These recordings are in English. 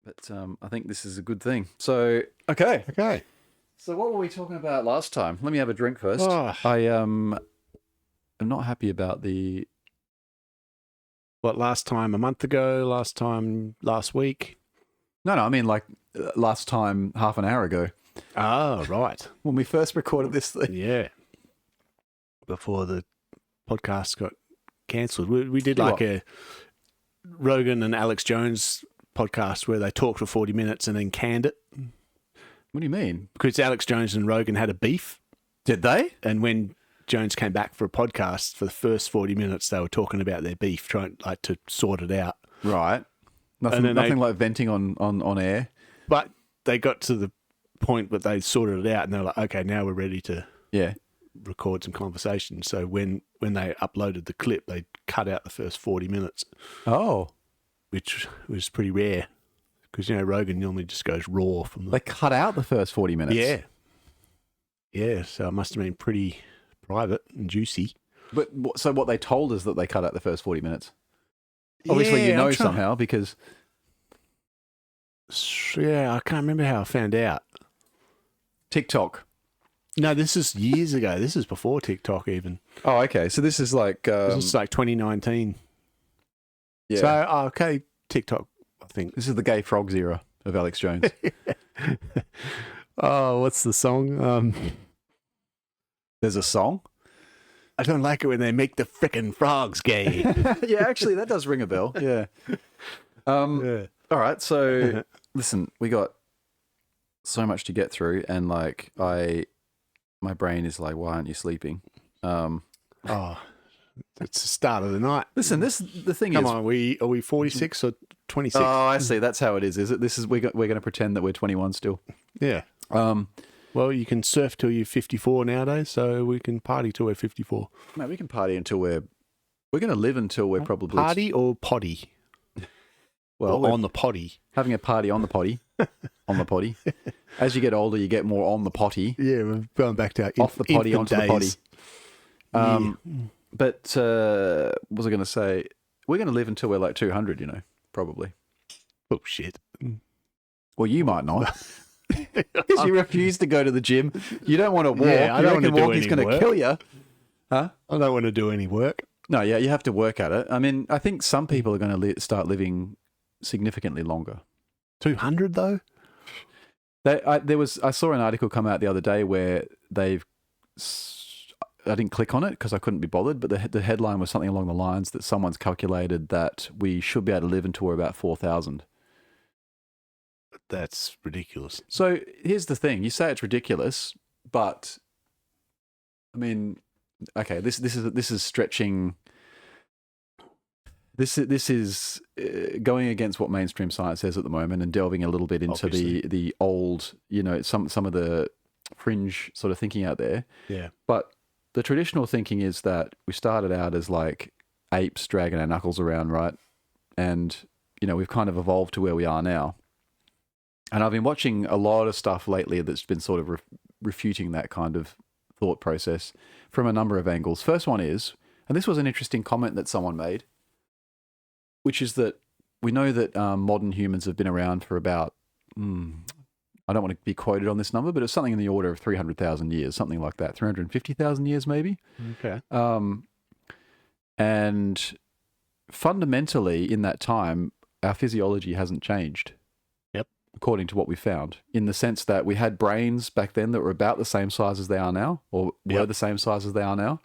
But I think this is a good thing. So, okay. Okay. So what were we talking about last time? Let me have a drink first. Oh. I am not happy about the... What, last time a month ago? Last time last week? No, I mean like last time half an hour ago. Oh, right. When we first recorded this thing. Yeah. Before the podcast got cancelled. We did like a Rogan and Alex Jones podcast where they talked for 40 minutes and then canned it. What do you mean? Because Alex Jones and Rogan had a beef. Did they? And when Jones came back for a podcast, for the first 40 minutes, they were talking about their beef, trying like to sort it out. Right. Nothing like venting on air. But they got to the point that they sorted it out and they're like, okay, now we're ready to record some conversation. So when they uploaded the clip, they cut out the first 40 minutes. Oh. Which was pretty rare. Because, Rogan normally just goes raw from the... They cut out the first 40 minutes? Yeah. Yeah, so it must have been pretty private and juicy. But so what they told us that they cut out the first 40 minutes? Obviously, somehow because... Yeah, I can't remember how I found out. TikTok. No, this is years ago. This is before TikTok even. Oh, okay. So this is like... this is like 2019. Yeah. So, okay, TikTok, I think. This is the Gay Frogs era of Alex Jones. Oh, what's the song? There's a song? I don't like it when they make the frickin' frogs gay. Yeah, actually, that does ring a bell. Yeah. Yeah. All right. So, listen, we got so much to get through, and like, my brain is like, why aren't you sleeping? Oh, it's the start of the night. Listen, the thing Come is, on, are we 46 or 26? Oh, I see. That's how it is it? This is we're going to pretend that we're 21 still. Yeah. Well, you can surf till you're 54 nowadays, so we can party till we're 54. No, we can party until we're going to live until we're probably party or potty. Well, or on the potty. Having a party on the potty. On the potty. As you get older, you get more on the potty. Yeah, we're going back to our off the potty onto days. The potty. But what was I going to say? We're going to live until we're like 200, probably. Oh, shit. Well, you might not. Because you refuse to go to the gym. You don't want to walk. Yeah, I don't want to do walking's going to kill you. Huh? I don't want to do any work. No, yeah, you have to work at it. I mean, I think some people are going to start living significantly longer. 200 though? I saw an article come out the other day where I didn't click on it because I couldn't be bothered, but the headline was something along the lines that someone's calculated that we should be able to live until we're about 4,000. That's ridiculous. So here's the thing. You say it's ridiculous, but I mean, okay, this is stretching. This is going against what mainstream science says at the moment and delving a little bit into the old, some of the fringe sort of thinking out there. Yeah. But the traditional thinking is that we started out as like apes dragging our knuckles around, right? And, we've kind of evolved to where we are now. And I've been watching a lot of stuff lately that's been sort of refuting that kind of thought process from a number of angles. First one is, and this was an interesting comment that someone made, which is that we know that modern humans have been around for about, I don't want to be quoted on this number, but it's something in the order of 300,000 years, something like that, 350,000 years maybe. Okay. And fundamentally in that time, our physiology hasn't changed. Yep. According to what we found, in the sense that we had brains back then that were about the same size as they are now, or were the same size as they are now.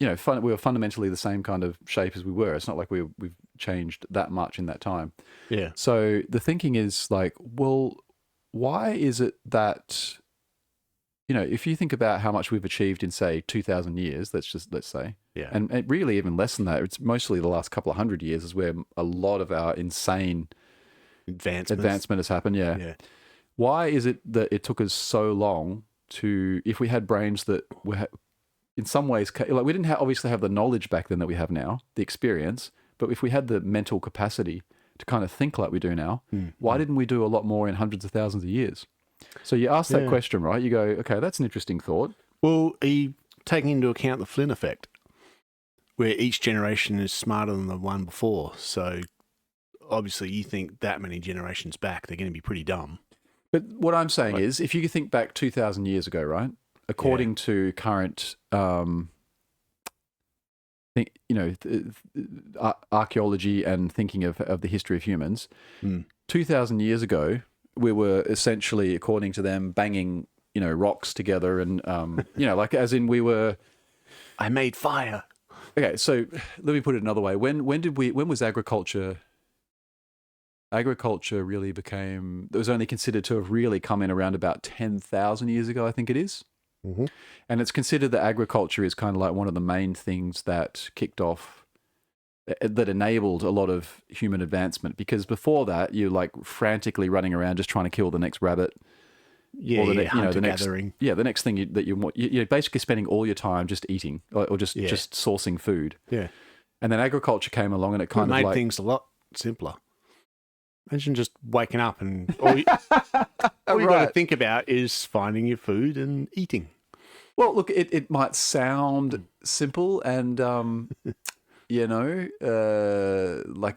We were fundamentally the same kind of shape as we were. It's not like we've changed that much in that time. Yeah. So the thinking is like, well, why is it that, if you think about how much we've achieved in, say, 2,000 years, let's say, and really even less than that, it's mostly the last couple of 100 years is where a lot of our insane advancement has happened. Yeah. Why is it that it took us so long if we had brains that were... in some ways, like we didn't obviously have the knowledge back then that we have now, the experience, but if we had the mental capacity to kind of think like we do now, why didn't we do a lot more in hundreds of thousands of years? So you ask that question, right? You go, okay, that's an interesting thought. Well, are you taking into account the Flynn effect, where each generation is smarter than the one before? So obviously you think that many generations back, they're going to be pretty dumb. But what I'm saying is, if you think back 2,000 years ago, right? According to current, archaeology and thinking of the history of humans, 2,000 years ago, we were essentially, according to them, banging, rocks together and, like as in we were... I made fire. Okay, so let me put it another way. When was agriculture really became... It was only considered to have really come in around about 10,000 years ago, I think it is. Mm-hmm. And it's considered that agriculture is kind of like one of the main things that kicked off, that enabled a lot of human advancement. Because before that, you're like frantically running around just trying to kill the next rabbit. Yeah, or the gathering. The next thing that you want, you're basically spending all your time just eating or just sourcing food. Yeah. And then agriculture came along and it kind of made things a lot simpler. Imagine just waking up and all you got to think about is finding your food and eating. Well, look, it might sound simple and, like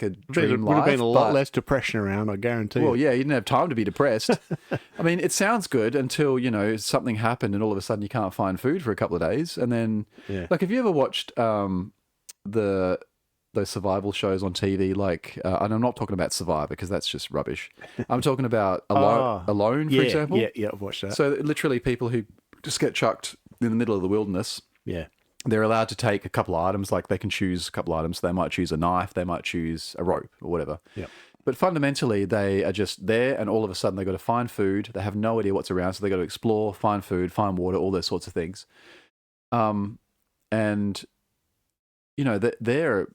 a dream life. Would have been a lot less depression around, I guarantee. Well, yeah, you didn't have time to be depressed. I mean, it sounds good until, something happened and all of a sudden you can't find food for a couple of days. And then, like, have you ever watched those survival shows on TV, like, and I'm not talking about Survivor because that's just rubbish. I'm talking about Alone, for example. Yeah, I've watched that. So literally people who just get chucked in the middle of the wilderness. Yeah. They're allowed to take a couple of items, like they can choose a couple of items. They might choose a knife, they might choose a rope or whatever. Yeah. But fundamentally, they are just there and all of a sudden they've got to find food. They have no idea what's around, so they've got to explore, find food, find water, all those sorts of things. And, they're...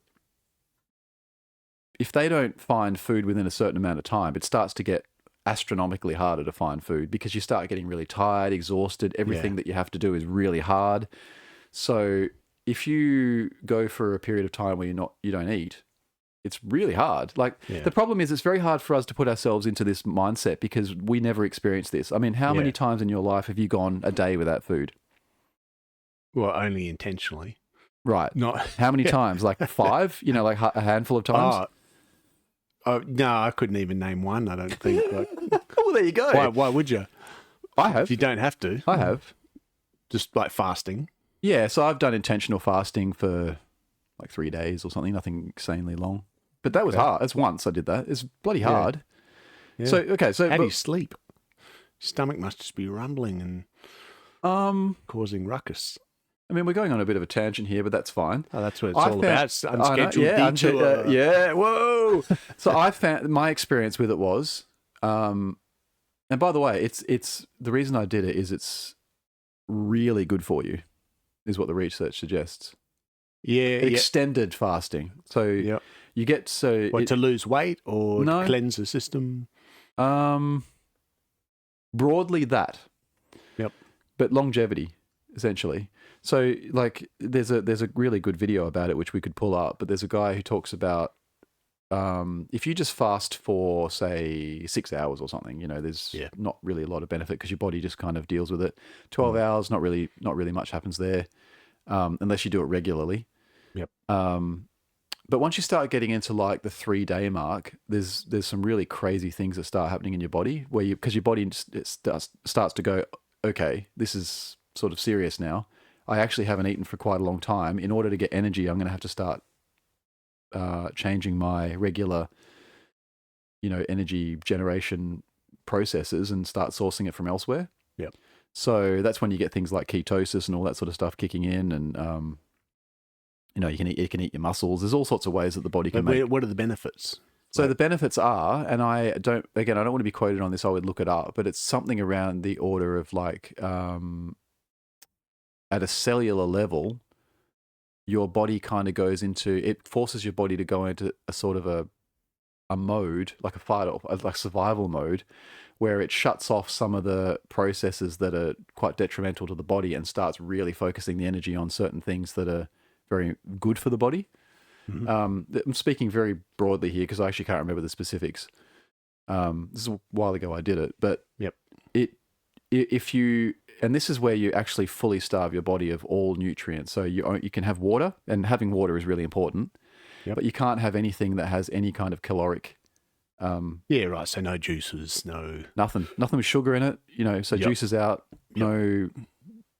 If they don't find food within a certain amount of time, it starts to get astronomically harder to find food because you start getting really tired, exhausted. Everything that you have to do is really hard. So if you go for a period of time where you don't eat, it's really hard. Like the problem is it's very hard for us to put ourselves into this mindset because we never experienced this. I mean, how many times in your life have you gone a day without food? Well, only intentionally. Right. Not how many times? Like 5? Like a handful of times? No, I couldn't even name one, I don't think. Well, there you go. Why would you? I have. You don't have to. I have. Just like fasting. Yeah, so I've done intentional fasting for like 3 days or something, nothing insanely long. But that was hard. That's once I did that. It's bloody hard. Yeah. So, okay. So how do you sleep? Stomach must just be rumbling and causing ruckus. I mean, we're going on a bit of a tangent here, but that's fine. Oh, that's what it's all about. Unscheduled detour. Whoa. So I found my experience with it was, and by the way, it's the reason I did it is it's really good for you, is what the research suggests. Yeah. Extended fasting. So you get to lose weight or to cleanse the system? Broadly that. Yep. But longevity, essentially. So, like, there's a really good video about it which we could pull up. But there's a guy who talks about if you just fast for say 6 hours or something, there's not really a lot of benefit because your body just kind of deals with it. 12 hours, not really much happens there, unless you do it regularly. Yep. But once you start getting into like the 3-day mark, there's some really crazy things that start happening in your body because your body starts to go, okay, this is sort of serious now. I actually haven't eaten for quite a long time. In order to get energy, I'm going to have to start changing my regular, energy generation processes and start sourcing it from elsewhere. Yep. So that's when you get things like ketosis and all that sort of stuff kicking in, and you can eat your muscles. There's all sorts of ways that the body can make. What are the benefits? So the benefits are, and I don't want to be quoted on this. I would look it up, but it's something around the order of like, at a cellular level, your body kind of goes into, it forces your body to go into a sort of a mode, like a fight or like survival mode, where it shuts off some of the processes that are quite detrimental to the body and starts really focusing the energy on certain things that are very good for the body. Mm-hmm. I'm speaking very broadly here because I actually can't remember the specifics. This is a while ago I did it, but and this is where you actually fully starve your body of all nutrients. So you can have water, and having water is really important, but you can't have anything that has any kind of caloric Yeah, right. So no juices, no nothing with sugar in it. So juices out. No,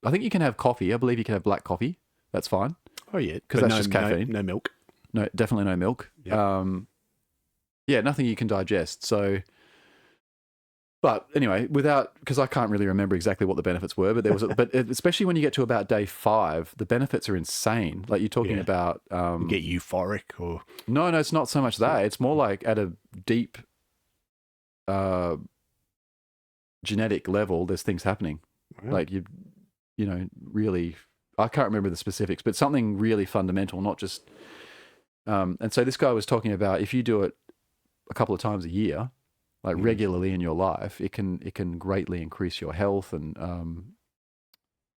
I think you can have coffee. I believe you can have black coffee. That's fine. Oh yeah, because that's just caffeine. No milk. No, definitely no milk. Yep. Nothing you can digest. So, but anyway, because I can't really remember exactly what the benefits were, but but especially when you get to about day 5, the benefits are insane. Like you're talking about, you get euphoric or no, it's not so much that. It's more like at a deep, genetic level, there's things happening. Wow. Like really, I can't remember the specifics, but something really fundamental, not just. And so this guy was talking about if you do it a couple of times a year, like regularly in your life, it can greatly increase your health and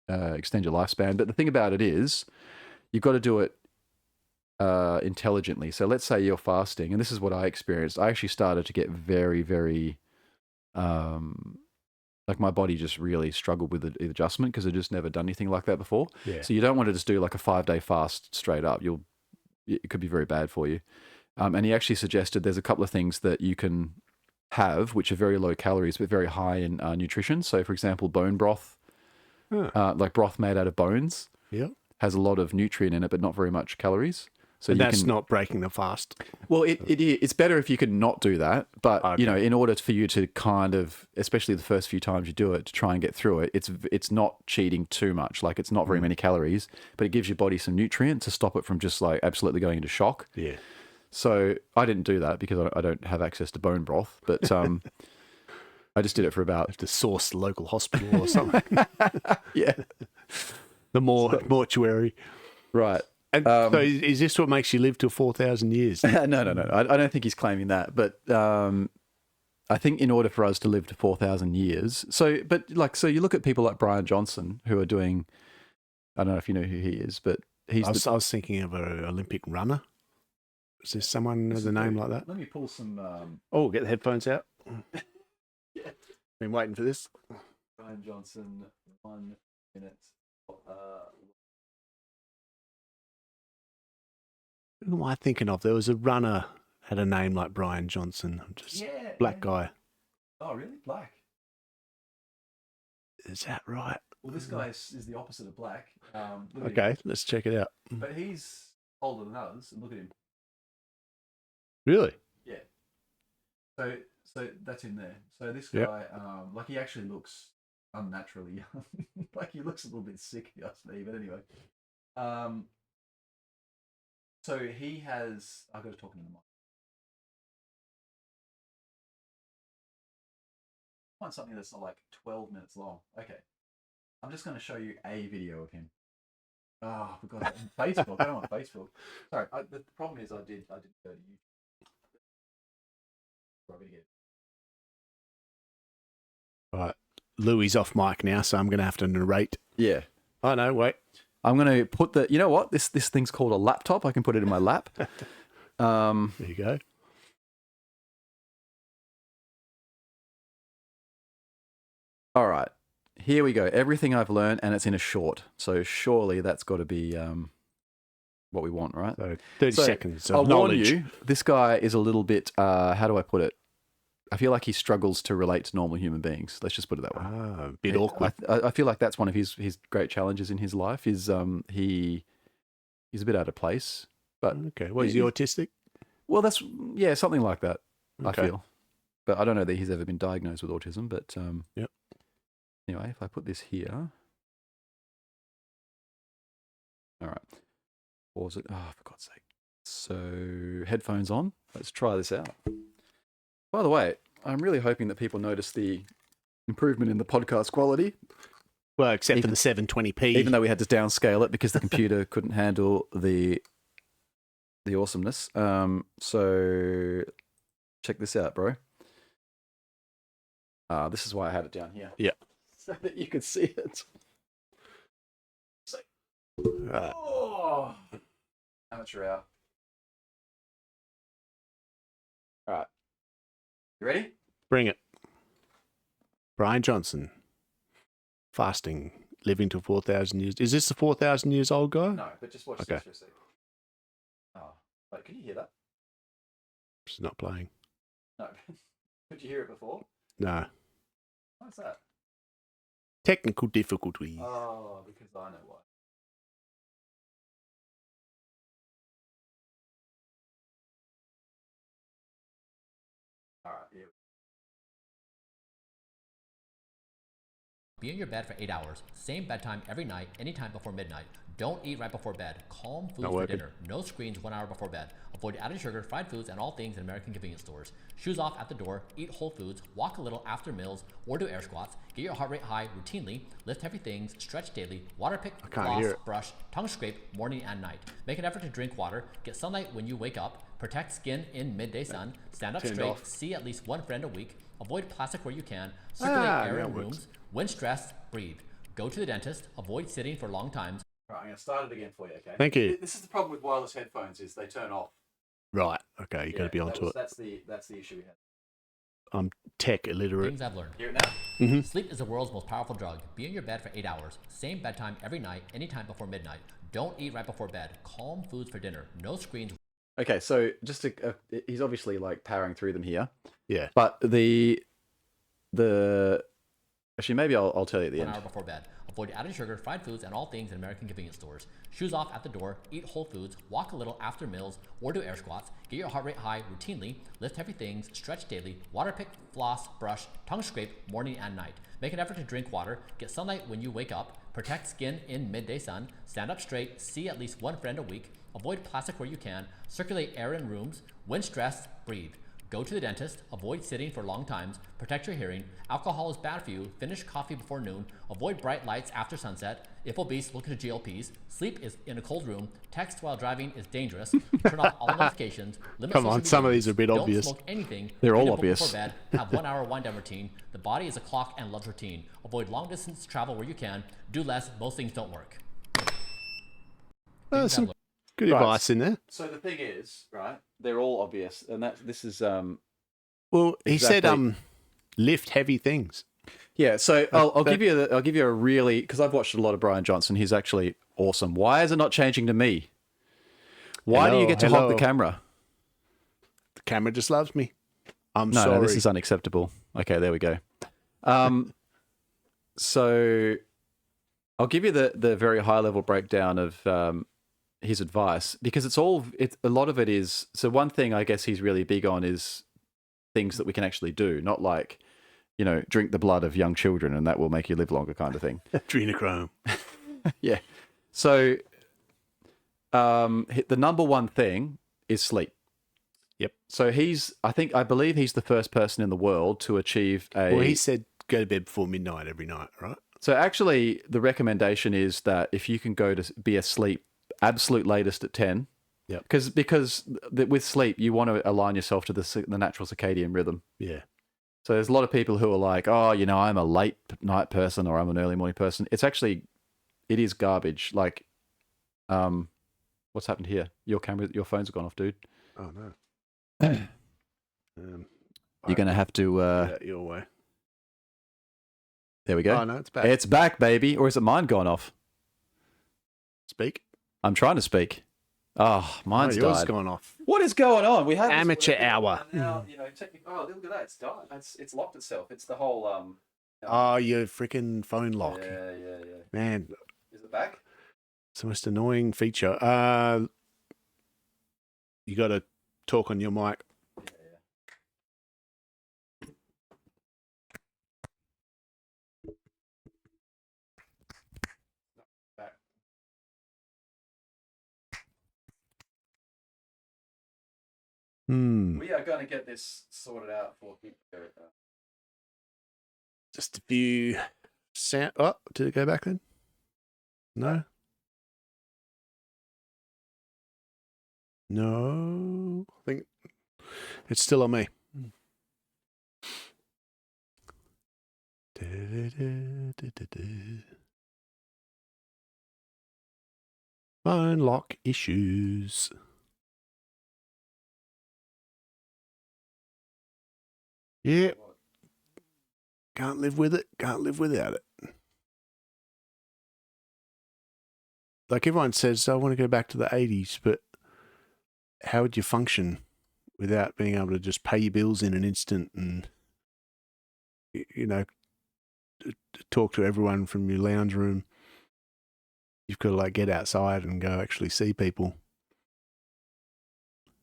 extend your lifespan. But the thing about it is, you've got to do it intelligently. So let's say you're fasting, and this is what I experienced. I actually started to get very, very, like my body just really struggled with the adjustment because I'd just never done anything like that before. Yeah. So you don't want to just do like a 5-day fast straight up. It could be very bad for you. And he actually suggested there's a couple of things that you can have, which are very low calories, but very high in nutrition. So for example, bone broth, like broth made out of bones, has a lot of nutrient in it, but not very much calories. So that's not breaking the fast. Well, it's better if you can not do that. But, okay. In order for you to kind of, especially the first few times you do it, to try and get through it, it's not cheating too much. Like it's not very many calories, but it gives your body some nutrient to stop it from just like absolutely going into shock. Yeah. So I didn't do that because I don't have access to bone broth, but I just did it for about... Have to source the local hospital or something. Yeah. The mortuary. Right. And so is this what makes you live till 4,000 years? No. I don't think he's claiming that, but I think in order for us to live to 4,000 years, so you look at people like Brian Johnson who are doing, I don't know if you know who he is, but I was thinking of an Olympic runner. Is there someone with a name like that? Let me pull some... get the headphones out. Yeah. Been waiting for this. Brian Johnson, 1 minute. Who am I thinking of? There was a runner had a name like Brian Johnson. Black guy. Oh, really? Black? Is that right? Well, this guy is the opposite of black. Okay, let's check it out. But he's older than us, and look at him. Really? Yeah. So that's in there. So this guy, he actually looks unnaturally young. Like he looks a little bit sick, if you ask me. But anyway, so he has. I've got to talk into the mic. Find something that's not like 12 minutes long. Okay, I'm just going to show you a video of him. Oh, I forgot that. Facebook. I don't want Facebook. Sorry. The problem is I did go to YouTube. Right. Louis off mic now, so I'm going to have to narrate. Yeah. Oh, no, wait. I'm going to put you know what? This thing's called a laptop. I can put it in my lap. There you go. All right. Here we go. Everything I've learned, and it's in a short. So surely that's got to be what we want, right? So 30 seconds of I'll knowledge. warn you, this guy is a little bit, how do I put it? I feel like he struggles to relate to normal human beings. Let's just put it that way. A bit awkward. I feel like that's one of his great challenges in his life is he's a bit out of place. But okay. Well, is he autistic? Well, something like that, okay. I feel. But I don't know that he's ever been diagnosed with autism. But anyway, if I put this here. All right. Pause it. Oh, for God's sake. So headphones on. Let's try this out. By the way, I'm really hoping that people notice the improvement in the podcast quality. Well, except for the 720p. Even though we had to downscale it because the computer couldn't handle the awesomeness. So check this out, bro. This is why I had it down here. Yeah. So that you could see it. Oh, amateur hour. All right. You ready? Bring it. Brian Johnson. Fasting. Living to 4,000 years. Is this the 4,000 years old guy? No, but just watch this for a second. Oh, wait, can you hear that? It's not playing. No. Did you hear it before? No. What's that? Technical difficulties. Oh, because I know why. All right, yeah. Be in your bed for 8 hours. Same bedtime every night, anytime before midnight. Don't eat right before bed. Calm foods for dinner. No screens 1 hour before bed. Avoid added sugar, fried foods, and all things in American convenience stores. Shoes off at the door. Eat whole foods. Walk a little after meals or do air squats. Get your heart rate high routinely. Lift heavy things. Stretch daily. Water pick, floss, brush, tongue scrape morning and night. Make an effort to drink water. Get sunlight when you wake up. Protect skin in midday sun. Stand up straight. See at least one friend a week. Avoid plastic where you can. Circulate air in rooms. When stressed, breathe. Go to the dentist. Avoid sitting for long times. All right, I'm going to start it again for you, okay? Thank you. This is the problem with wireless headphones is they turn off. Right. Okay, you got to be onto it. That's the issue we had. I'm tech illiterate. Things I've learned. Hear it now? Mm-hmm. Sleep is the world's most powerful drug. Be in your bed for 8 hours. Same bedtime every night, anytime before midnight. Don't eat right before bed. Calm foods for dinner. No screens. Okay, so just he's obviously like powering through them here. Yeah. But the actually maybe I'll tell you at the 1 end. hour before bed. Avoid added sugar, fried foods, and all things in American convenience stores. Shoes off at the door. Eat whole foods. Walk a little after meals or do air squats. Get your heart rate high routinely. Lift heavy things. Stretch daily. Water pick, floss, brush, tongue scrape morning and night. Make an effort to drink water. Get sunlight when you wake up. Protect skin in midday sun. Stand up straight. See at least one friend a week. Avoid plastic where you can. Circulate air in rooms. When stressed, breathe. Go to the dentist. Avoid sitting for long times. Protect your hearing. Alcohol is bad for you. Finish coffee before noon. Avoid bright lights after sunset. If obese, look into GLPs. Sleep is in a cold room. Text while driving is dangerous. Turn off all notifications. Limit Come on, some of these are a bit obvious. Don't smoke anything. They're all Read a book obvious. Before bed. Have 1 hour wind down routine. The body is a clock and loves routine. Avoid long distance travel where you can. Do less. Most things don't work. There's some good advice in there. So the thing is, right? They're all obvious, and this is Well, he said lift heavy things. Yeah, so I'll give you a really, because I've watched a lot of Brian Johnson. He's actually awesome. Why is it not changing to me? Why do you get to hog the camera? The camera just loves me. I'm sorry. No, this is unacceptable. Okay, there we go. So I'll give you the very high level breakdown of his advice, because a lot of it is, so one thing I guess he's really big on is things that we can actually do, not like, drink the blood of young children and that will make you live longer kind of thing. Adrenochrome. Yeah. So the number one thing is sleep. Yep. So I believe he's the first person in the world to achieve Well, he said go to bed before midnight every night, right? So actually the recommendation is that if you can go to be asleep absolute latest at 10, Yep. because with sleep you want to align yourself to the natural circadian rhythm. Yeah. So there's a lot of people who are like, oh, I'm a late night person or I'm an early morning person. It is garbage. Like, what's happened here? Your phone's gone off, dude. Oh no. You're going to have to... your way. There we go. Oh no, it's back. It's back, baby. Or is it mine gone off? Speak. I'm trying to speak. Oh, mine's yours died. gone off. What is going on? We have amateur hour. Now, oh, look at that. It's died. It's locked itself. It's the whole... Oh, your freaking phone lock. Yeah. Man. Is it back? It's the most annoying feature. You got to talk on your mic. We are going to get this sorted out for people. Just a few sound. Oh, did it go back then? No. No. I think it's still on me. Phone lock issues. Yeah. Can't live with it. Can't live without it. Like everyone says, I want to go back to the 80s, but how would you function without being able to just pay your bills in an instant and, you know, talk to everyone from your lounge room. You've got to like get outside and go actually see people.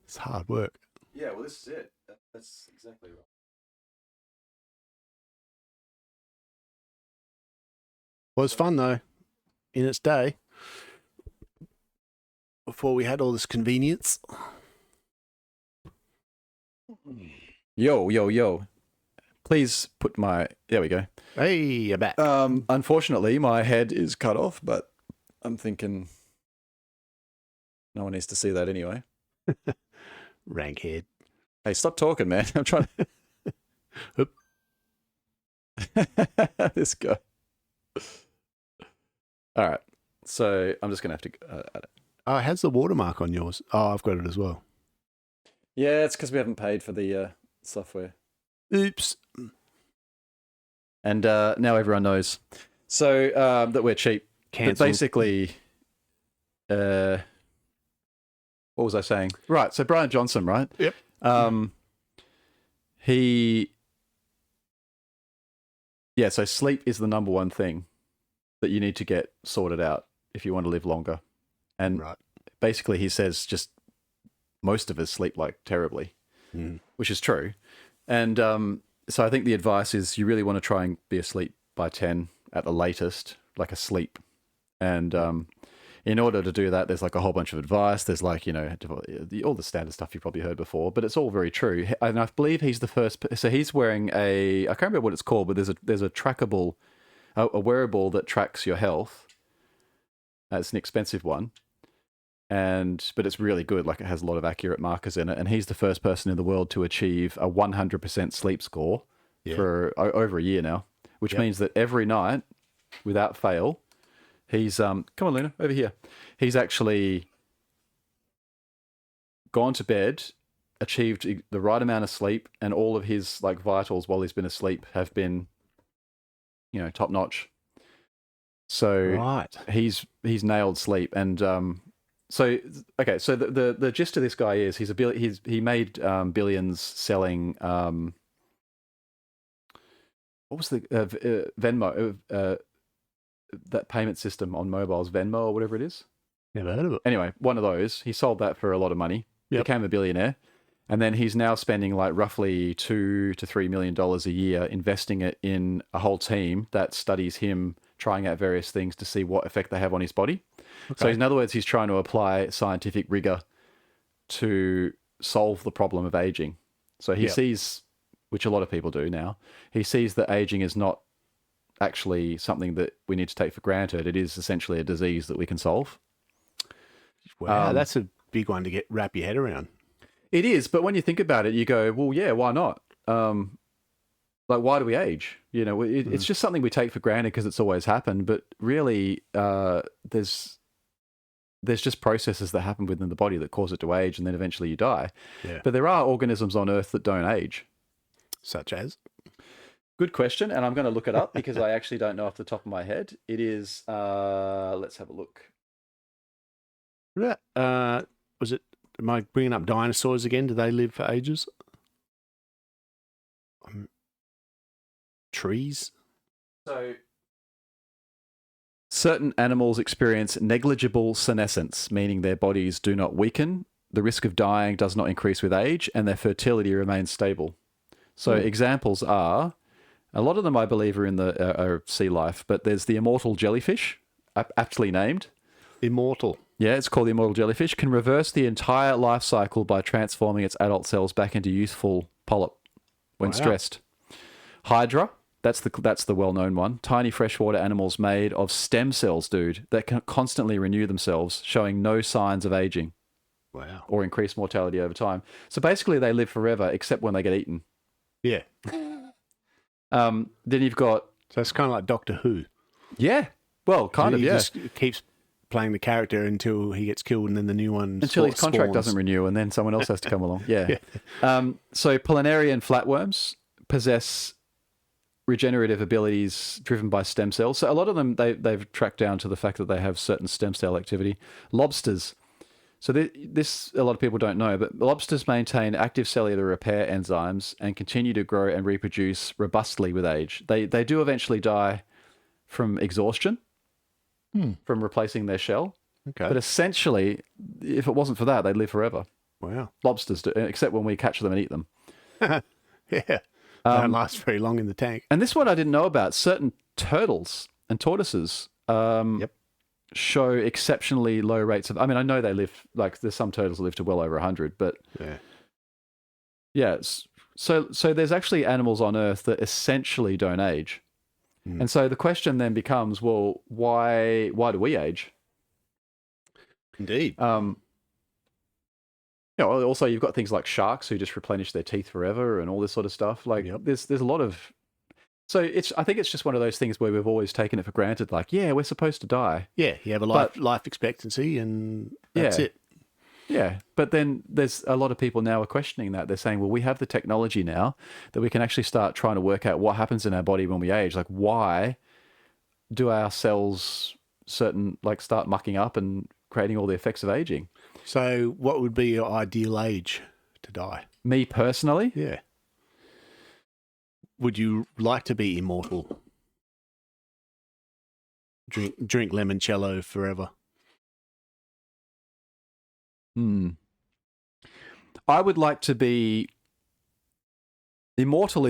It's hard work. Yeah, well, this is it. That's exactly right. Well, it's fun though, in its day, before we had all this convenience. Yo. Please put my... There we go. Hey, you're back. Unfortunately, my head is cut off, but I'm thinking no one needs to see that anyway. Rank head. Hey, stop talking, man. I'm trying to... This guy. All right. So I'm just going to have to... add it. Oh, it has the watermark on yours. Oh, I've got it as well. Yeah, it's because we haven't paid for the software. Oops. And now everyone knows. So that we're cheap. Cancelled. But basically, what was I saying? Right, so Brian Johnson, right? Yep. So sleep is the number one thing that you need to get sorted out if you want to live longer. And basically he says just most of us sleep like terribly, which is true. And so I think the advice is you really want to try and be asleep by 10 at the latest, like a sleep. And in order to do that, there's like a whole bunch of advice. There's like, you know, all the standard stuff you've probably heard before, but it's all very true. And I believe he's the first. So he's wearing I can't remember what it's called, but there's a trackable, a wearable that tracks your health. It's an expensive one. But it's really good. Like it has a lot of accurate markers in it. And he's the first person in the world to achieve a 100% sleep score for over a year now, which means that every night, without fail, he's, come on, Luna, over here. He's actually gone to bed, achieved the right amount of sleep, and all of his like vitals while he's been asleep have been, you know, top notch. So he's nailed sleep. And, So the gist of this guy is he made billions selling what was the Venmo that payment system on mobiles, Venmo or whatever it is. Never heard of it. Anyway, one of those. He sold that for a lot of money. Became a billionaire, and then he's now spending like roughly $2 to $3 million a year investing it in a whole team that studies him trying out various things to see what effect they have on his body. Okay. So in other words, he's trying to apply scientific rigor to solve the problem of aging. So he sees, which a lot of people do now, he sees that aging is not actually something that we need to take for granted. It is essentially a disease that we can solve. Wow, that's a big one to wrap your head around. It is, but when you think about it, you go, well, yeah, why not? Like, why do we age? You know, it's just something we take for granted because it's always happened. But really, there's just processes that happen within the body that cause it to age, and then eventually you die. Yeah. But there are organisms on Earth that don't age. Such as? Good question, and I'm going to look it up because I actually don't know off the top of my head. It is, let's have a look. Was it, am I bringing up dinosaurs again? Do they live for ages? Trees? So, certain animals experience negligible senescence, meaning their bodies do not weaken, the risk of dying does not increase with age, and their fertility remains stable. So examples are, a lot of them I believe are in the sea life, but there's the immortal jellyfish, aptly named. Immortal. Yeah, it's called the immortal jellyfish, can reverse the entire life cycle by transforming its adult cells back into youthful polyp when stressed. Hydra, that's the well-known one. Tiny freshwater animals made of stem cells, dude, that can constantly renew themselves, showing no signs of aging. Wow. Or increased mortality over time. So basically they live forever except when they get eaten. Yeah. Then you've got... So it's kind of like Doctor Who. Yeah. Well, kind of, he just keeps playing the character until he gets killed and then the new one until his contract doesn't renew and then someone else has to come along. Yeah. So planarian flatworms possess regenerative abilities driven by stem cells. So a lot of them, they've tracked down to the fact that they have certain stem cell activity. Lobsters, So this a lot of people don't know, but lobsters maintain active cellular repair enzymes and continue to grow and reproduce robustly with age. They do eventually die from exhaustion, from replacing their shell. Okay. But essentially, if it wasn't for that, they'd live forever. Wow. Lobsters do, except when we catch them and eat them. Yeah. They don't last very long in the tank. And this one I didn't know about. Certain turtles and tortoises show exceptionally low rates of... I mean, I know they live... Like, there's some turtles that live to well over 100, but... Yeah. So there's actually animals on Earth that essentially don't age. And so the question then becomes, well, why do we age? Indeed. Also you've got things like sharks who just replenish their teeth forever and all this sort of stuff. Like there's a lot of... So I think it's just one of those things where we've always taken it for granted. Like, yeah, we're supposed to die. Yeah, you have a life expectancy and that's it. Yeah, but then there's a lot of people now are questioning that. They're saying, well, we have the technology now that we can actually start trying to work out what happens in our body when we age. Like, why do our cells start mucking up and creating all the effects of aging? So what would be your ideal age to die? Me personally? Yeah. Would you like to be immortal? Drink limoncello forever? I would like to be immortal.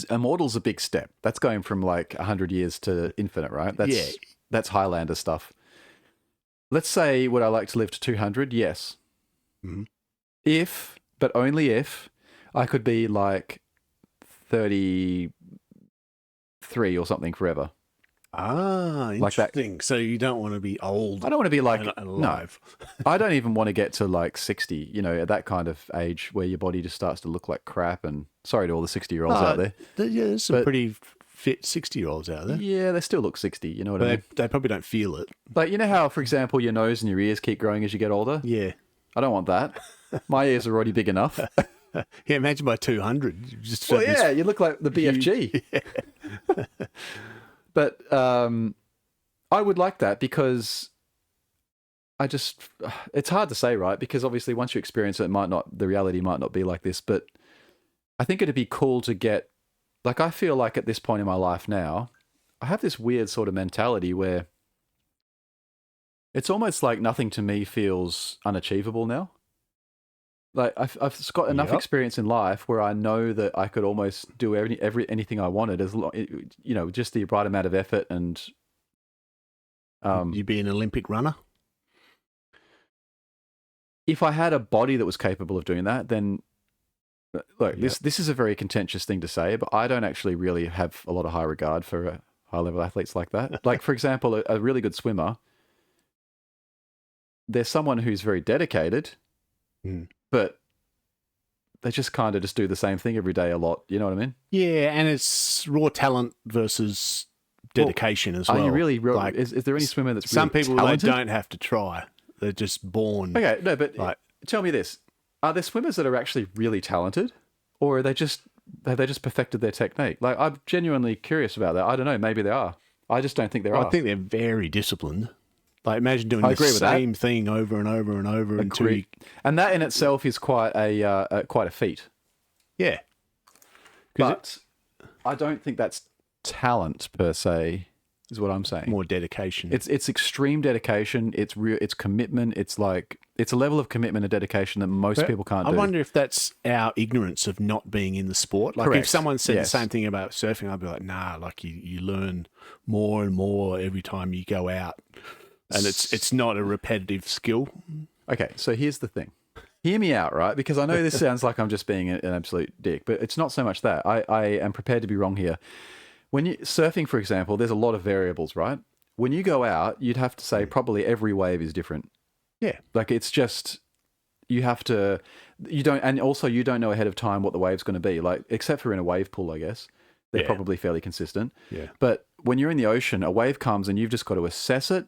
Immortal's a big step. That's going from like 100 years to infinite, right? That's Highlander stuff. Let's say, would I like to live to 200? Yes. Mm-hmm. If, but only if, I could be like 33 or something forever. Ah, interesting. Like that. So you don't want to be old. I don't want to be like and alive. No. I don't even want to get to like 60, at that kind of age where your body just starts to look like crap. And sorry to all the 60-year-olds out there. Yeah, there's some pretty fit 60-year-olds out there. Yeah, they still look 60, you know what I mean? They probably don't feel it. Like, you know how, for example, your nose and your ears keep growing as you get older? Yeah. I don't want that. My ears are already big enough. Yeah, imagine by 200. You just you look like the BFG. Yeah. But I would like that because it's hard to say, right? Because obviously once you experience it, the reality might not be like this, but I think it'd be cool to get, like, I feel like at this point in my life now, I have this weird sort of mentality where it's almost like nothing to me feels unachievable now. Like I've got enough experience in life where I know that I could almost do anything I wanted as long, just the right amount of effort and. You'd be an Olympic runner. If I had a body that was capable of doing that, then look, this is a very contentious thing to say, but I don't actually really have a lot of high regard for high-level athletes like that. Like, for example, a really good swimmer. There's someone who's very dedicated. But they just kind of just do the same thing every day a lot. You know what I mean? Yeah, and it's raw talent versus dedication as well. Are you really real? Like, is there any swimmer that's some really people talented? They don't have to try; they're just born. Okay, no, but tell me this: are there swimmers that are actually really talented, or have they just perfected their technique? Like, I'm genuinely curious about that. I don't know. Maybe they are. I just don't think there are. I think they're very disciplined. Like, imagine doing the same thing over and over and over until you... And that in itself is quite a feat. Yeah. But I don't think that's talent per se, is what I'm saying. More dedication. It's extreme dedication. It's commitment. It's a level of commitment and dedication that most people can't do. I wonder if that's our ignorance of not being in the sport. Like, if someone said the same thing about surfing, I'd be like, nah, like you learn more and more every time you go out. And it's not a repetitive skill. Okay, so here's the thing. Hear me out, right? Because I know this sounds like I'm just being an absolute dick, but it's not so much that. I am prepared to be wrong here. When you surfing, for example, there's a lot of variables, right? When you go out, you'd have to say probably every wave is different. Yeah. Like, it's just, you don't know ahead of time what the wave's going to be, like, except for in a wave pool, I guess. They're probably fairly consistent. Yeah. But when you're in the ocean, a wave comes and you've just got to assess it,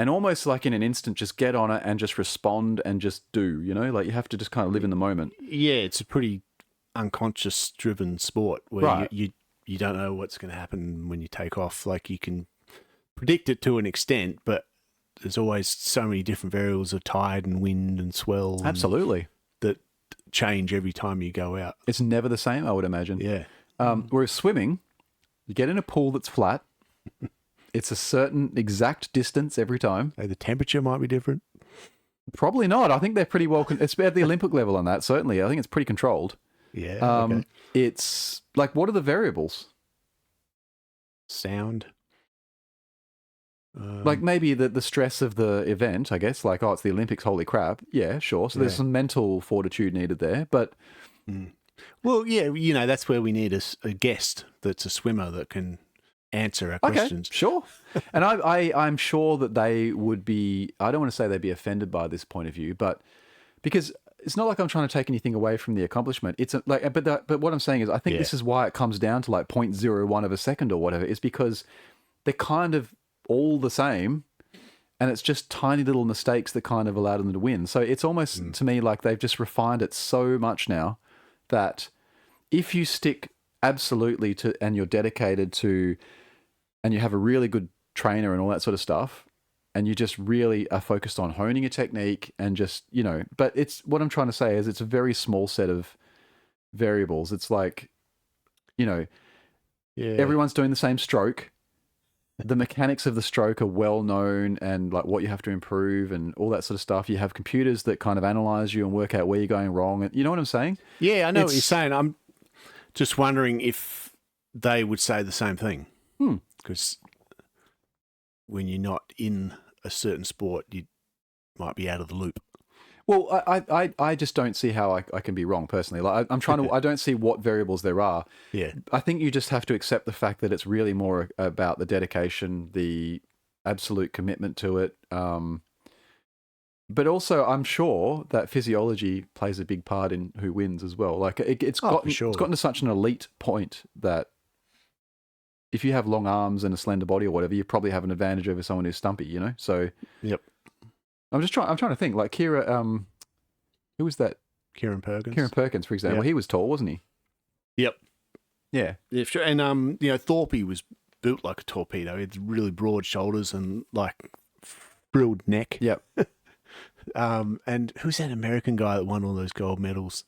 and almost like in an instant, just get on it and just respond and just do, like you have to just kind of live in the moment. Yeah, it's a pretty unconscious driven sport where you don't know what's going to happen when you take off. Like, you can predict it to an extent, but there's always so many different variables of tide and wind and swell. Absolutely. That change every time you go out. It's never the same, I would imagine. Yeah. Whereas swimming, you get in a pool that's flat. It's a certain exact distance every time. The temperature might be different. Probably not. I think they're pretty well. It's at the Olympic level on that. Certainly, I think it's pretty controlled. Yeah. Okay. It's like, what are the variables? Sound. Like maybe the stress of the event, I guess. Like, oh, it's the Olympics. Holy crap! Yeah, sure. So there's some mental fortitude needed there, but. Well, yeah, that's where we need a guest that's a swimmer that can answer our questions. Sure. And I'm sure that they would be, I don't want to say they'd be offended by this point of view, but because it's not like I'm trying to take anything away from the accomplishment. It's but what I'm saying is I think this is why it comes down to like 0.01 of a second or whatever, is because they're kind of all the same. And it's just tiny little mistakes that kind of allow them to win. So it's almost to me like they've just refined it so much now that if you stick absolutely to, and you're dedicated to, and you have a really good trainer and all that sort of stuff, and you just really are focused on honing your technique and just, but it's, what I'm trying to say is it's a very small set of variables. It's like, everyone's doing the same stroke. The mechanics of the stroke are well known, and like what you have to improve and all that sort of stuff. You have computers that kind of analyze you and work out where you're going wrong. And you know what I'm saying? Yeah, I know what you're saying. I'm just wondering if they would say the same thing. Because when you're not in a certain sport, you might be out of the loop. Well, I just don't see how I can be wrong personally. Like I'm trying to, I don't see what variables there are. Yeah. I think you just have to accept the fact that it's really more about the dedication, the absolute commitment to it. But also I'm sure that physiology plays a big part in who wins as well. Like it's gotten to such an elite point that if you have long arms and a slender body or whatever, you probably have an advantage over someone who's stumpy, So, yep. I'm trying to think, like Kira, who was that? Kieran Perkins. Kieran Perkins, for example. Yep. He was tall, wasn't he? Yep. Yeah. Yeah, sure. And, Thorpe was built like a torpedo. He had really broad shoulders and like frilled neck. Yep. And who's that American guy that won all those gold medals?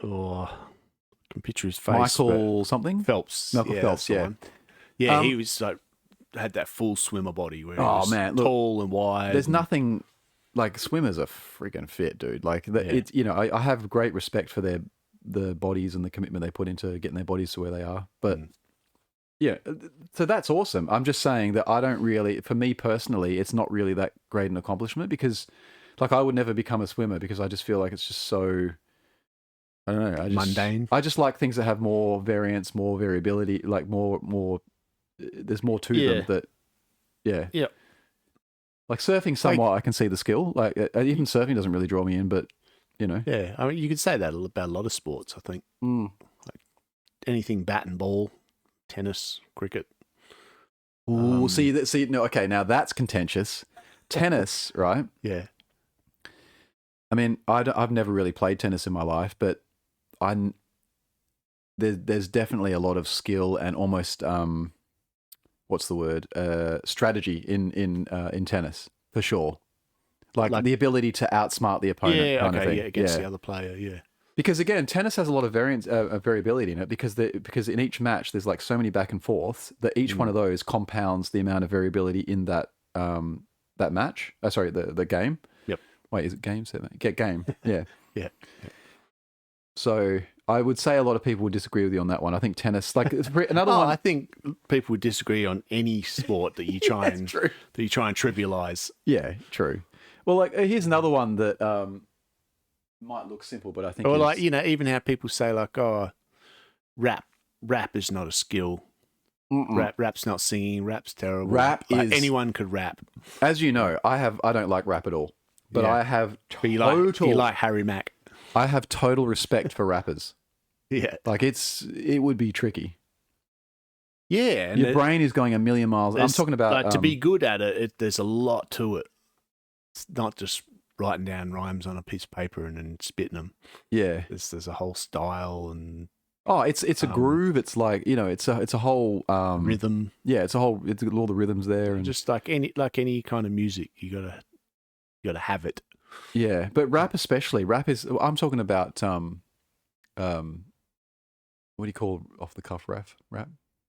Oh, I can picture his face. Michael something? Phelps. Michael Phelps, yeah. Yeah, he was like, had that full swimmer body where he was tall and wide. There's nothing like, swimmers are freaking fit, dude. Like it's, I have great respect for the bodies and the commitment they put into getting their bodies to where they are. But yeah, so that's awesome. I'm just saying that I don't really, for me personally, it's not really that great an accomplishment because like I would never become a swimmer because I just feel like it's just so, I don't know. Mundane. I just like things that have more variance, more variability, like more, there's more to them that, yeah. Like surfing somewhat, I can see the skill. Like even surfing doesn't really draw me in, but, Yeah, I mean, you could say that about a lot of sports, I think. Like anything bat and ball, tennis, cricket. Ooh, okay, now that's contentious. Tennis, right? Yeah. I mean, I've never really played tennis in my life, but there's definitely a lot of skill and almost strategy in tennis for sure. Like the ability to outsmart the opponent kind of thing. Against the other player, yeah. Because again, tennis has a lot of variability in it because in each match there's like so many back and forths that each one of those compounds the amount of variability in that match. The game. Yep. Wait, is it game? Get game. Yeah. Yeah. So I would say a lot of people would disagree with you on that one. I think tennis, like another one. I think people would disagree on any sport that you try and trivialize. Yeah, true. Well, like here's another one that might look simple, but I think, or like even how people say like, oh, rap is not a skill. Rap's not singing. Rap's terrible. Anyone could rap. As you know, I don't like rap at all, but I have total. You like Harry Mack. I have total respect for rappers. Yeah. Like it would be tricky. Yeah. Your brain is going a million miles. I'm talking about... Like, to be good at it, there's a lot to it. It's not just writing down rhymes on a piece of paper and then spitting them. Yeah. There's a whole style and Oh, it's a groove. It's like, it's a whole rhythm. Yeah, it's all the rhythms there, and just like any kind of music, you gotta have it. Yeah, but rap especially. Rap is. I'm talking about what do you call off the cuff rap?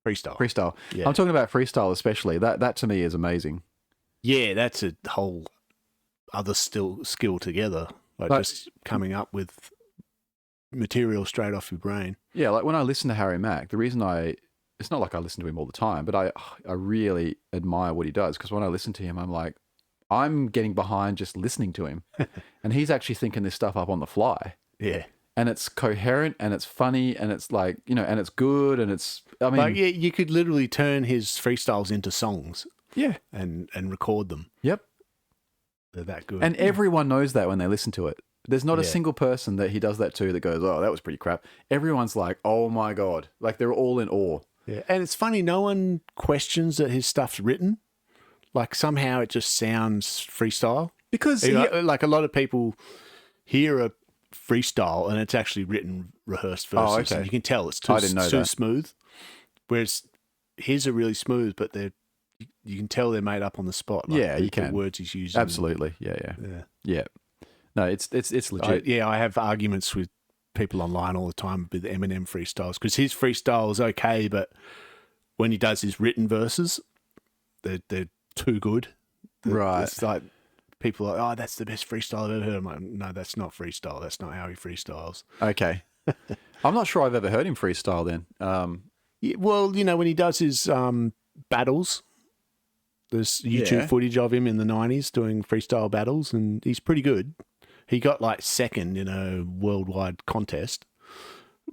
Freestyle. Yeah. I'm talking about freestyle especially. That to me is amazing. Yeah, that's a whole other skill together. Like just coming up with material straight off your brain. Yeah, like when I listen to Harry Mack, the reason it's not like I listen to him all the time, but I really admire what he does, because when I listen to him, I'm like, I'm getting behind just listening to him. And he's actually thinking this stuff up on the fly. Yeah. And it's coherent and it's funny and it's like, and it's good and it's, I mean. Like, yeah, you could literally turn his freestyles into songs. Yeah. And record them. Yep. They're that good. And everyone knows that when they listen to it. There's not a single person that he does that to that goes, oh, that was pretty crap. Everyone's like, oh my God. Like they're all in awe. Yeah. And it's funny, no one questions that his stuff's written. Like somehow it just sounds freestyle. Because like a lot of people hear a freestyle and it's actually written rehearsed verses. Oh, okay. And you can tell it's too smooth. Whereas his are really smooth, but you can tell they're made up on the spot. Like yeah, you can. The words he's using. Absolutely. Yeah. No, it's legit. I have arguments with people online all the time with Eminem freestyles, because his freestyle is okay, but when he does his written verses, they're too good. Right. It's like people are like, oh, that's the best freestyle I've ever heard. I'm like, no, that's not freestyle. That's not how he freestyles. Okay. I'm not sure I've ever heard him freestyle then. Yeah, well, when he does his battles, there's YouTube footage of him in the 90s doing freestyle battles, and he's pretty good. He got like second in a worldwide contest,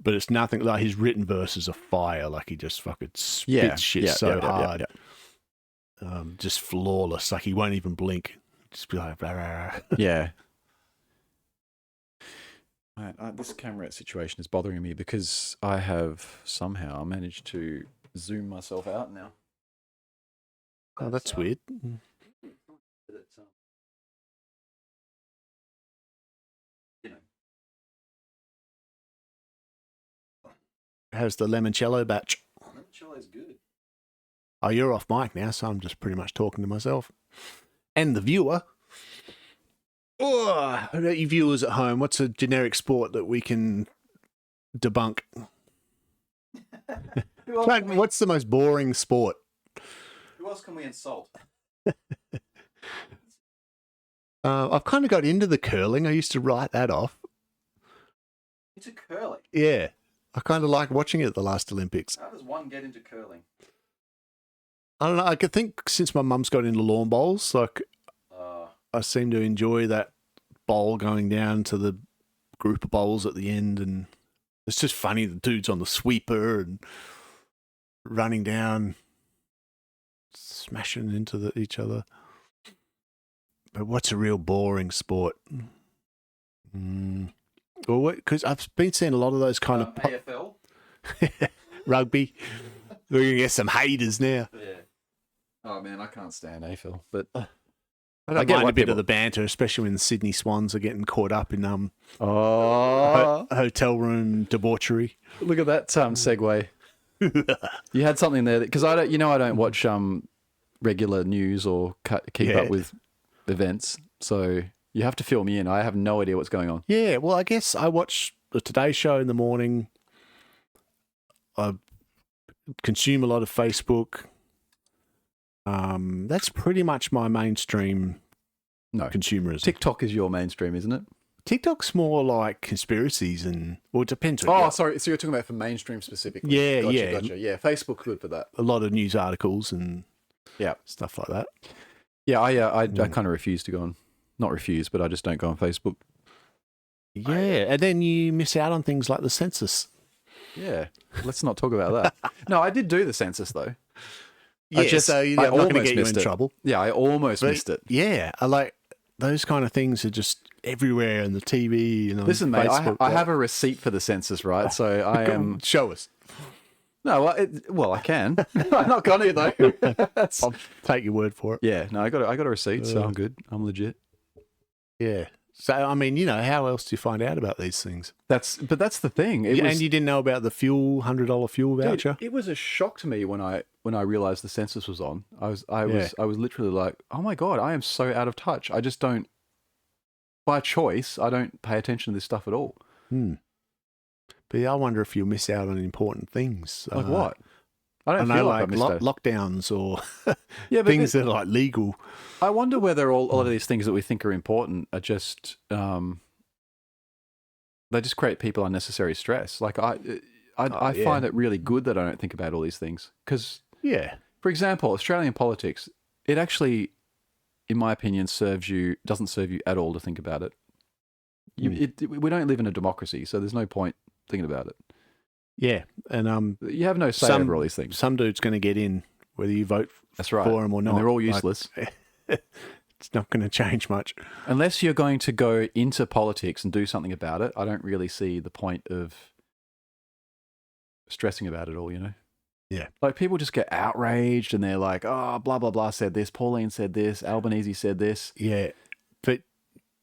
but it's nothing like his written verses are fire. Like he just fucking spits shit so hard. Just flawless. Like he won't even blink. Just be like, blah, blah, blah. Yeah. This camera situation is bothering me because I have somehow managed to zoom myself out now. Oh, that's weird. How's the limoncello batch? Limoncello is good. Oh, you're off mic now, so I'm just pretty much talking to myself. And the viewer. Oh, how about you viewers at home? What's a generic sport that we can debunk? What's the most boring sport? Who else can we insult? I've kind of got into the curling. I used to write that off. Into curling? Yeah. I kind of like watching it at the last Olympics. How does one get into curling? I don't know. I could think since my mum's got into lawn bowls, like I seem to enjoy that bowl going down to the group of bowls at the end, and it's just funny. The dude's on the sweeper and running down, smashing into each other. But what's a real boring sport? Well, because I've been seeing a lot of those kind of AFL, rugby. We're gonna get some haters now. Yeah. Oh man, I can't stand AFL, but I get a bit of the banter, especially when the Sydney Swans are getting caught up in hotel room debauchery. Look at that segue. You had something there because I don't watch regular news or keep up with events, so you have to fill me in. I have no idea what's going on. Yeah, well, I guess I watch the Today Show in the morning. I consume a lot of Facebook. That's pretty much my mainstream consumerism. TikTok is your mainstream, isn't it? TikTok's more like conspiracies and, well, it depends. Sorry. So you're talking about for mainstream specifically? Yeah, Gotcha. Yeah, Facebook's good for that. A lot of news articles and stuff like that. Yeah, I kind of refuse to go on. Not refuse, but I just don't go on Facebook. Yeah, and then you miss out on things like the census. Yeah, let's not talk about that. No, I did do the census though. Yeah, I'm not going to get you in trouble. Yeah, I almost missed it. Yeah, I like those kind of things are just everywhere in the TV. Listen, mate, I have a receipt for the census, right? So I am. Show us. No, I can. I'm not going to though. I'll take your word for it. Yeah, no, I got a receipt, so I'm good. I'm legit. Yeah. So, I mean, how else do you find out about these things? But that's the thing. And you didn't know about the $100 fuel voucher? Dude, it was a shock to me when I realized the census was on. I was literally like, oh my God, I am so out of touch. I just don't, by choice, I don't pay attention to this stuff at all. But I wonder if you'll miss out on important things. Like what? I don't feel like I missed out. Lockdowns or things that are like legal. I wonder whether a lot of these things that we think are important are just they just create people unnecessary stress. Like I find it really good that I don't think about all these things because, for example, Australian politics, it actually, in my opinion, doesn't serve you at all to think about it. We don't live in a democracy, so there's no point thinking about it. Yeah, and you have no say over all these things. Some dude's going to get in, whether you vote for him or not. And they're all useless. It's not going to change much. Unless you're going to go into politics and do something about it, I don't really see the point of stressing about it all, Yeah. Like people just get outraged and they're like, oh, blah, blah, blah said this, Pauline said this, Albanese said this. Yeah, but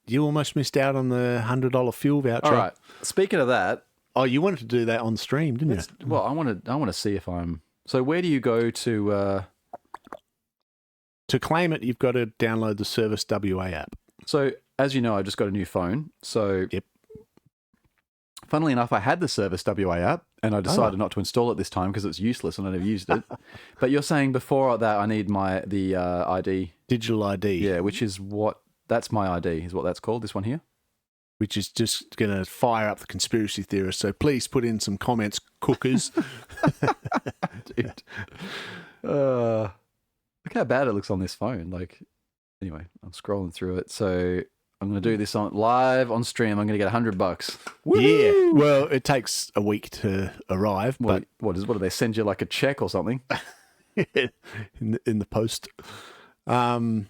you almost missed out on the $100 fuel voucher. All right, speaking of that. Oh, you wanted to do that on stream, didn't you? Well, I want to see if I'm... So where do you go to... To claim it, you've got to download the Service WA app. So, as you know, I just got a new phone. So, funnily enough, I had the Service WA app, and I decided not to install it this time because it was useless and I never used it. But you're saying before that I need the ID. Digital ID. Yeah, which is that's my ID, is what that's called, this one here. Which is just going to fire up the conspiracy theorists. So please put in some comments, cookers. Dude. Look how bad it looks on this phone. Like, anyway, I'm scrolling through it. So I'm going to do this live on stream. I'm going to get $100. Woo! Yeah. Well, it takes a week to arrive. But what do they send you like a check or something? in the post. Yeah,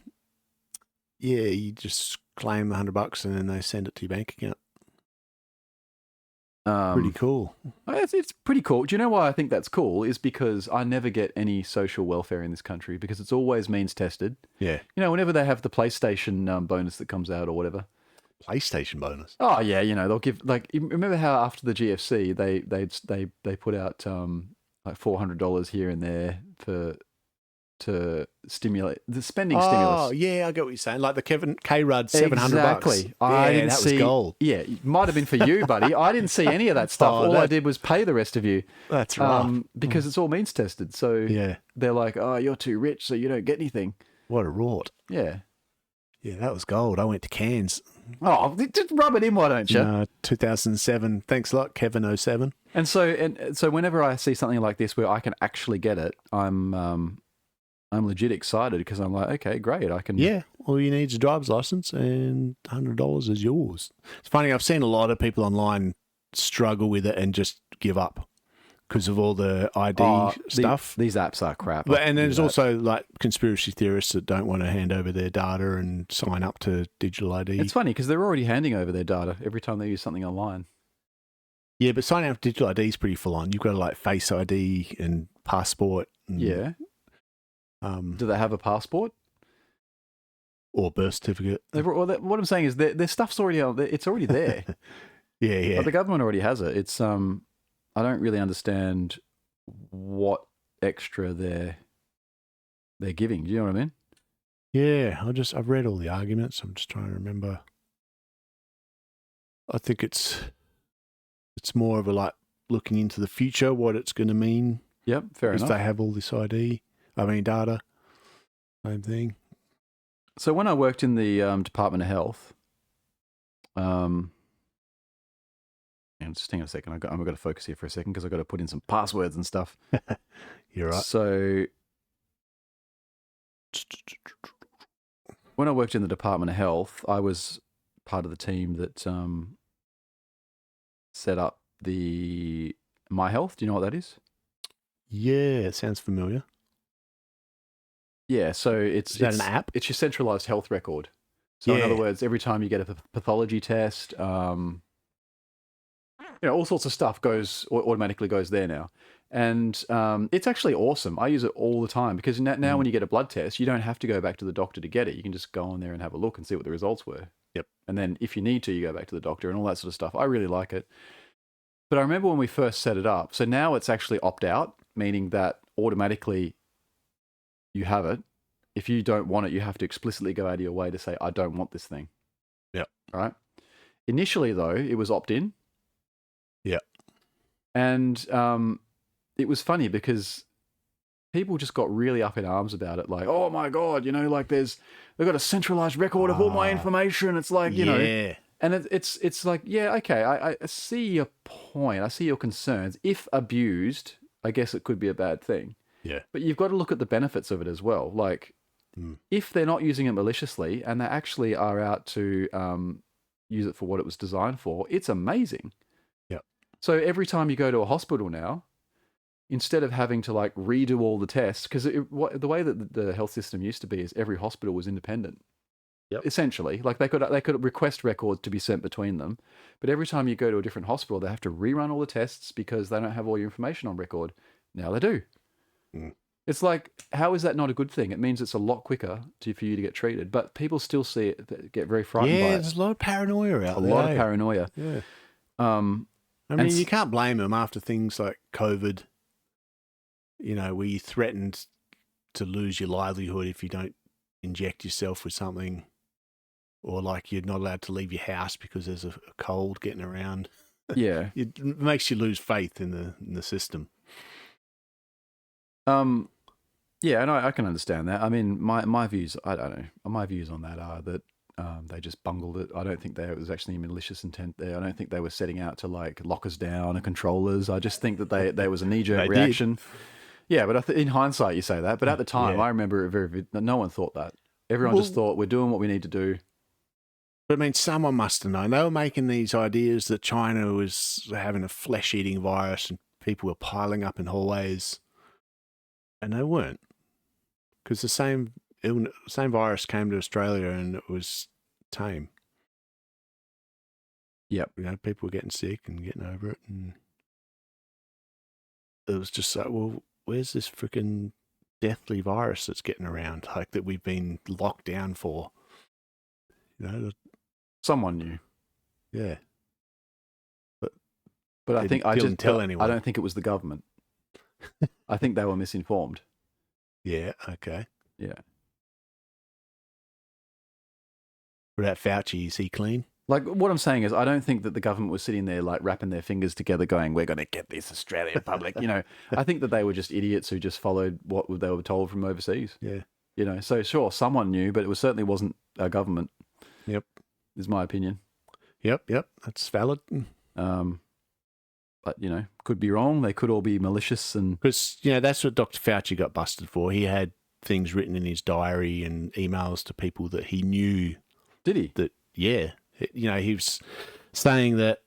you just claim the $100 and then they send it to your bank account. Pretty cool. It's pretty cool. Do you know why I think that's cool? Is because I never get any social welfare in this country because it's always means tested. Yeah. Whenever they have the PlayStation bonus that comes out or whatever. PlayStation bonus? Oh, yeah. They'll give, like, remember how after the GFC, they put out like $400 here and there to stimulate the spending stimulus. Oh, yeah, I get what you're saying. Like the Kevin K-Rudd $700. Exactly. That was gold. Yeah, it might have been for you, buddy. I didn't see any of that stuff. All I did was pay the rest of you. That's right. Because it's all means tested. So they're like, oh, you're too rich, so you don't get anything. What a rort. Yeah. Yeah, that was gold. I went to Cairns. Oh, just rub it in, why don't you? 2007. Thanks a lot, Kevin 07. And so whenever I see something like this where I can actually get it, I'm legit excited because I'm like, okay, great, I can. Yeah, all you need is a driver's license and $100 is yours. It's funny, I've seen a lot of people online struggle with it and just give up because of all the ID stuff. These apps are crap. And there's also like conspiracy theorists that don't want to hand over their data and sign up to digital ID. It's funny because they're already handing over their data every time they use something online. Yeah, but signing up to digital ID is pretty full on. You've got to like Face ID and passport. And, yeah. Do they have a passport or birth certificate? What I'm saying is their stuff's already it's already there. Yeah. But the government already has it. It's I don't really understand what extra they're giving. Do you know what I mean? Yeah, I've read all the arguments. I'm just trying to remember. I think it's more of a like looking into the future, what it's going to mean. Yep, fair enough. If they have all this data, same thing. So when I worked in the Department of Health, and just hang on a second, I've got to focus here for a second because I've got to put in some passwords and stuff. You're right. So when I worked in the Department of Health, I was part of the team that set up the My Health. Do you know what that is? Yeah, it sounds familiar. Yeah, so it's an app? It's your centralized health record. So in other words, every time you get a pathology test, all sorts of stuff automatically goes there now. And it's actually awesome. I use it all the time because now when you get a blood test, you don't have to go back to the doctor to get it. You can just go on there and have a look and see what the results were. Yep. And then if you need to, you go back to the doctor and all that sort of stuff. I really like it. But I remember when we first set it up. So now it's actually opt-out, meaning that automatically you have it. If you don't want it, you have to explicitly go out of your way to say, I don't want this thing. Yep. Right? Initially, though, it was opt-in. Yeah. And it was funny because people just got really up in arms about it. Like, oh my God, they've got a centralized record of all my information. It's like, and it's like, yeah, okay. I see your point. I see your concerns. If abused, I guess it could be a bad thing. Yeah. But you've got to look at the benefits of it as well. Like, if they're not using it maliciously and they actually are out to use it for what it was designed for, it's amazing. Yeah. So every time you go to a hospital now, instead of having to like redo all the tests, because the way that the health system used to be is every hospital was independent. Yep. Essentially, like they could request records to be sent between them, but every time you go to a different hospital, they have to rerun all the tests because they don't have all your information on record. Now they do. It's like, how is that not a good thing? It means it's a lot quicker for you to get treated, but people still see it, get very frightened by it. Yeah, there's a lot of paranoia out there. A lot of paranoia. Yeah. I mean, you can't blame them after things like COVID, where you threatened to lose your livelihood if you don't inject yourself with something, or like you're not allowed to leave your house because there's a cold getting around. Yeah. It makes you lose faith in the system. Yeah, and I can understand that. I mean, my views, I don't know. My views on that are that they just bungled it. I don't think there was actually malicious intent there. I don't think they were setting out to like lock us down or control us. I just think that there was a knee-jerk reaction. Yeah, but in hindsight, you say that. But at the time, I remember it no one thought that. Everyone just thought we're doing what we need to do. But I mean, someone must have known. They were making these ideas that China was having a flesh-eating virus and people were piling up in hallways. And they weren't, because the same virus came to Australia and it was tame. Yep. People were getting sick and getting over it, and it was just like, well, where's this freaking deathly virus that's getting around, like that we've been locked down for? Someone knew. Yeah. But I think I didn't tell anyone. I don't think it was the government. I think they were misinformed. Yeah, okay. Yeah. What about Fauci? Is he clean? Like, what I'm saying is I don't think that the government was sitting there like wrapping their fingers together going, we're going to get this Australian public. I think that they were just idiots who just followed what they were told from overseas. Yeah. So sure, someone knew, but it certainly wasn't our government. Yep. Is my opinion. Yep. That's valid. But, could be wrong. They could all be malicious. Because, that's what Dr. Fauci got busted for. He had things written in his diary and emails to people that he knew. Did he? That, yeah. He was saying that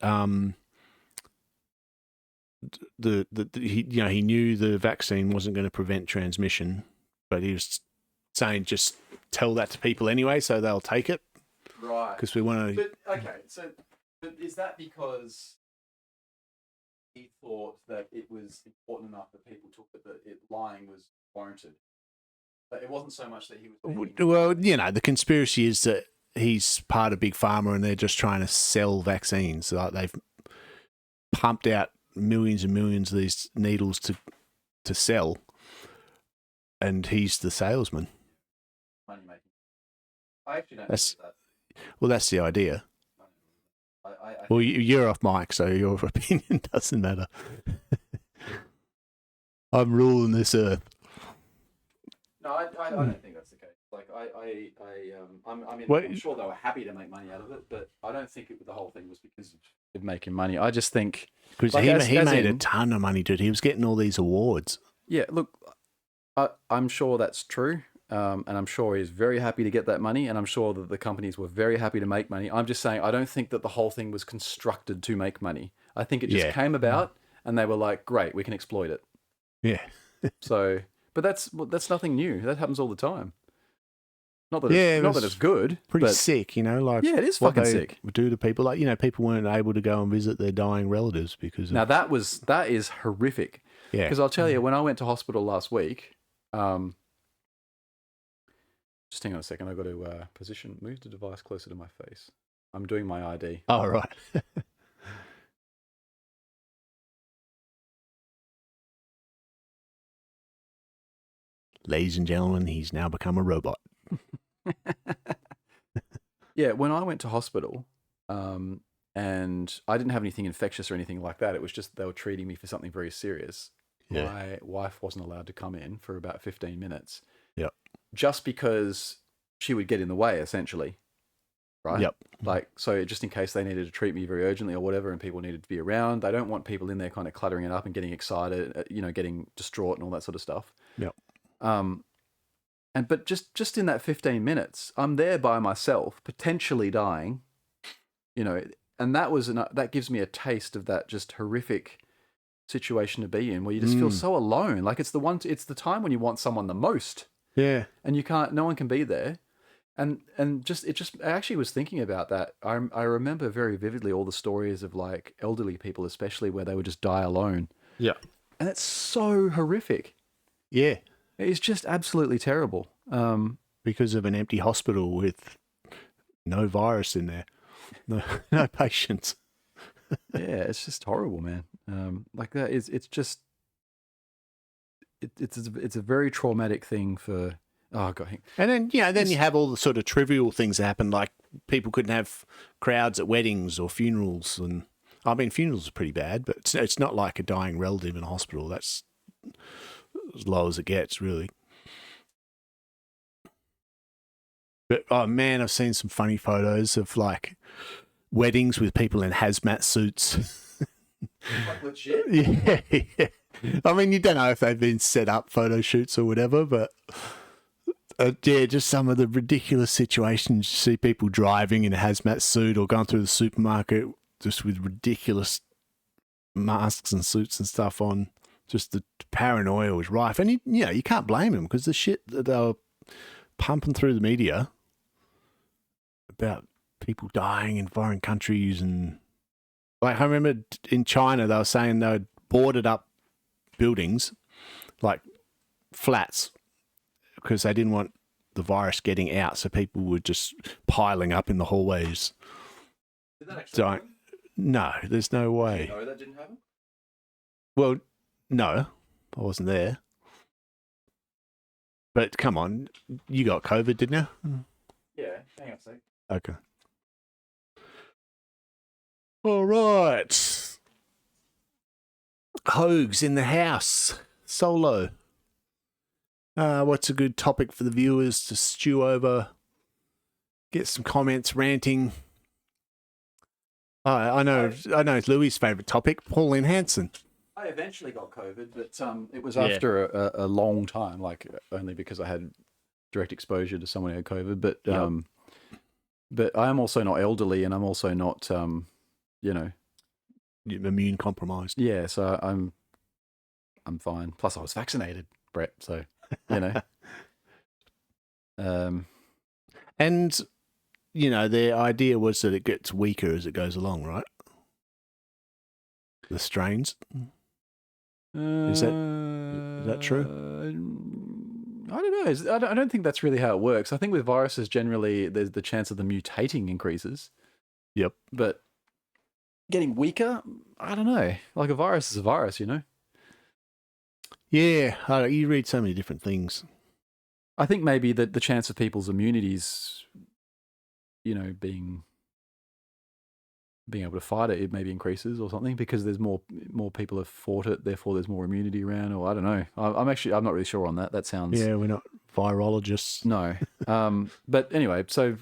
he knew the vaccine wasn't going to prevent transmission, but he was saying just tell that to people anyway so they'll take it. Right. Because we want to... But is that because... he thought that it was important enough that people took it, that lying was warranted? But it wasn't so much that he was... Well, the conspiracy is that he's part of Big Pharma and they're just trying to sell vaccines. Like they've pumped out millions and millions of these needles to sell, and he's the salesman. Money making. I actually don't think that. Well, that's the idea. Well, you're off mic, so your opinion doesn't matter. I'm ruling this earth. No, I don't think that's the case. Like, I'm sure they were happy to make money out of it, but I don't think the whole thing was because of making money. I just think... Because he made a ton of money, dude. He was getting all these awards. Yeah, look, I'm sure that's true. And I'm sure he's very happy to get that money, and I'm sure that the companies were very happy to make money. I'm just saying I don't think that the whole thing was constructed to make money. I think it just came about, and they were like, great, we can exploit it. Yeah. So, but that's nothing new. That happens all the time. Not that it's good. Pretty sick, like yeah, it is what fucking they sick. do to people. Like, people weren't able to go and visit their dying relatives because of... Now that is horrific. Yeah. Because I'll tell you, when I went to hospital last week, just hang on a second, I've got to move the device closer to my face. I'm doing my ID. Oh, right. Ladies and gentlemen, he's now become a robot. Yeah, when I went to hospital, and I didn't have anything infectious or anything like that. It was just they were treating me for something very serious. Yeah. My wife wasn't allowed to come in for about 15 minutes. Yep. Just because she would get in the way, essentially. Right? Yep. Like, so just in case they needed to treat me very urgently or whatever, and people needed to be around, they don't want people in there kind of cluttering it up and getting excited, getting distraught and all that sort of stuff. Yep. But just in that 15 minutes, I'm there by myself, potentially dying, and that gives me a taste of that just horrific situation to be in, where you just feel so alone. Like it's the time when you want someone the most. Yeah. And no one can be there. And I actually was thinking about that. I remember very vividly all the stories of like elderly people, especially where they would just die alone. Yeah. And it's so horrific. Yeah. It's just absolutely terrible. Because of an empty hospital with no virus in there, no patients. Yeah, it's just horrible, man. Like that is, it's just, it's a very traumatic thing for. Oh god. And then you have all the sort of trivial things that happen, like people couldn't have crowds at weddings or funerals, and I mean funerals are pretty bad, but it's not like a dying relative in a hospital. That's as low as it gets, really. But oh man, I've seen some funny photos of like weddings with people in hazmat suits. Like legit? Yeah. I mean, you don't know if they've been set up photo shoots or whatever, but just some of the ridiculous situations. You see people driving in a hazmat suit or going through the supermarket just with ridiculous masks and suits and stuff on. Just the paranoia was rife. And, you can't blame them because the shit that they were pumping through the media about people dying in foreign countries. And like, I remember in China, they were saying they had boarded up buildings, like flats, because they didn't want the virus getting out. So people were just piling up in the hallways. Did that actually happen? No, there's no way. Did you know that didn't happen? Well, no, I wasn't there. But come on, you got COVID, didn't you? Yeah, hang on a sec. Okay. All right. Hogs in the house. Solo. What's a good topic for the viewers to stew over? Get some comments, ranting. I know it's Louis' favourite topic, Pauline Hanson. I eventually got COVID, but it was after a long time, like only because I had direct exposure to someone who had COVID. But I am also not elderly, and I'm also not, immune compromised. Yeah, so I'm fine. Plus, I was vaccinated, Brett. So And the idea was that it gets weaker as it goes along, right? The strains. Is that true? I don't know. I don't think that's really how it works. I think with viruses, generally, there's the chance of them mutating increases. Yep. But getting weaker, I don't know. Like a virus is a virus, Yeah, you read so many different things. I think maybe that the chance of people's immunities, being able to fight it maybe increases or something because there's more people have fought it, therefore there's more immunity around, or I don't know. I'm not really sure on that. That sounds... Yeah, we're not virologists. No. But anyway, so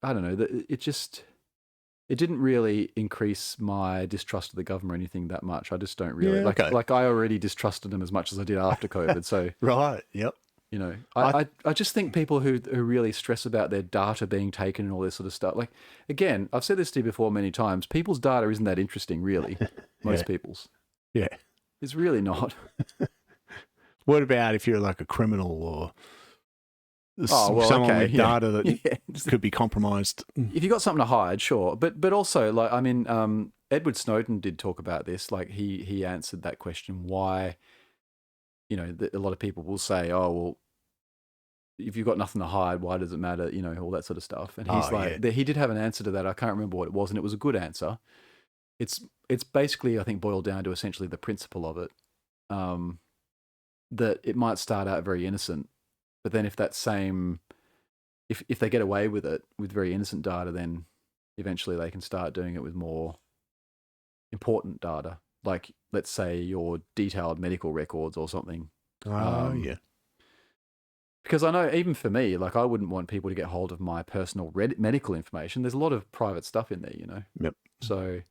I don't know. It didn't really increase my distrust of the government or anything that much. I just don't really... Yeah, okay. Like I already distrusted them as much as I did after COVID, so... Right, yep. I just think people who really stress about their data being taken and all this sort of stuff, like, again, I've said this to you before many times, people's data isn't that interesting, really. Most people's. Yeah. It's really not. What about if you're like a criminal or someone with data that could be compromised. If you got something to hide, sure. But also, like, I mean, Edward Snowden did talk about this. Like, he answered that question, why, you know, a lot of people will say, oh, well, if you've got nothing to hide, why does it matter? You know, all that sort of stuff. And he's he did have an answer to that. I can't remember what it was, and it was a good answer. It's basically, I think, boiled down to essentially the principle of it, that it might start out very innocent, but then if they get away with it with very innocent data, then eventually they can start doing it with more important data, like, let's say, your detailed medical records or something. Yeah. Because I know, even for me, like, I wouldn't want people to get hold of my personal medical information. There's a lot of private stuff in there, you know? Yep. So,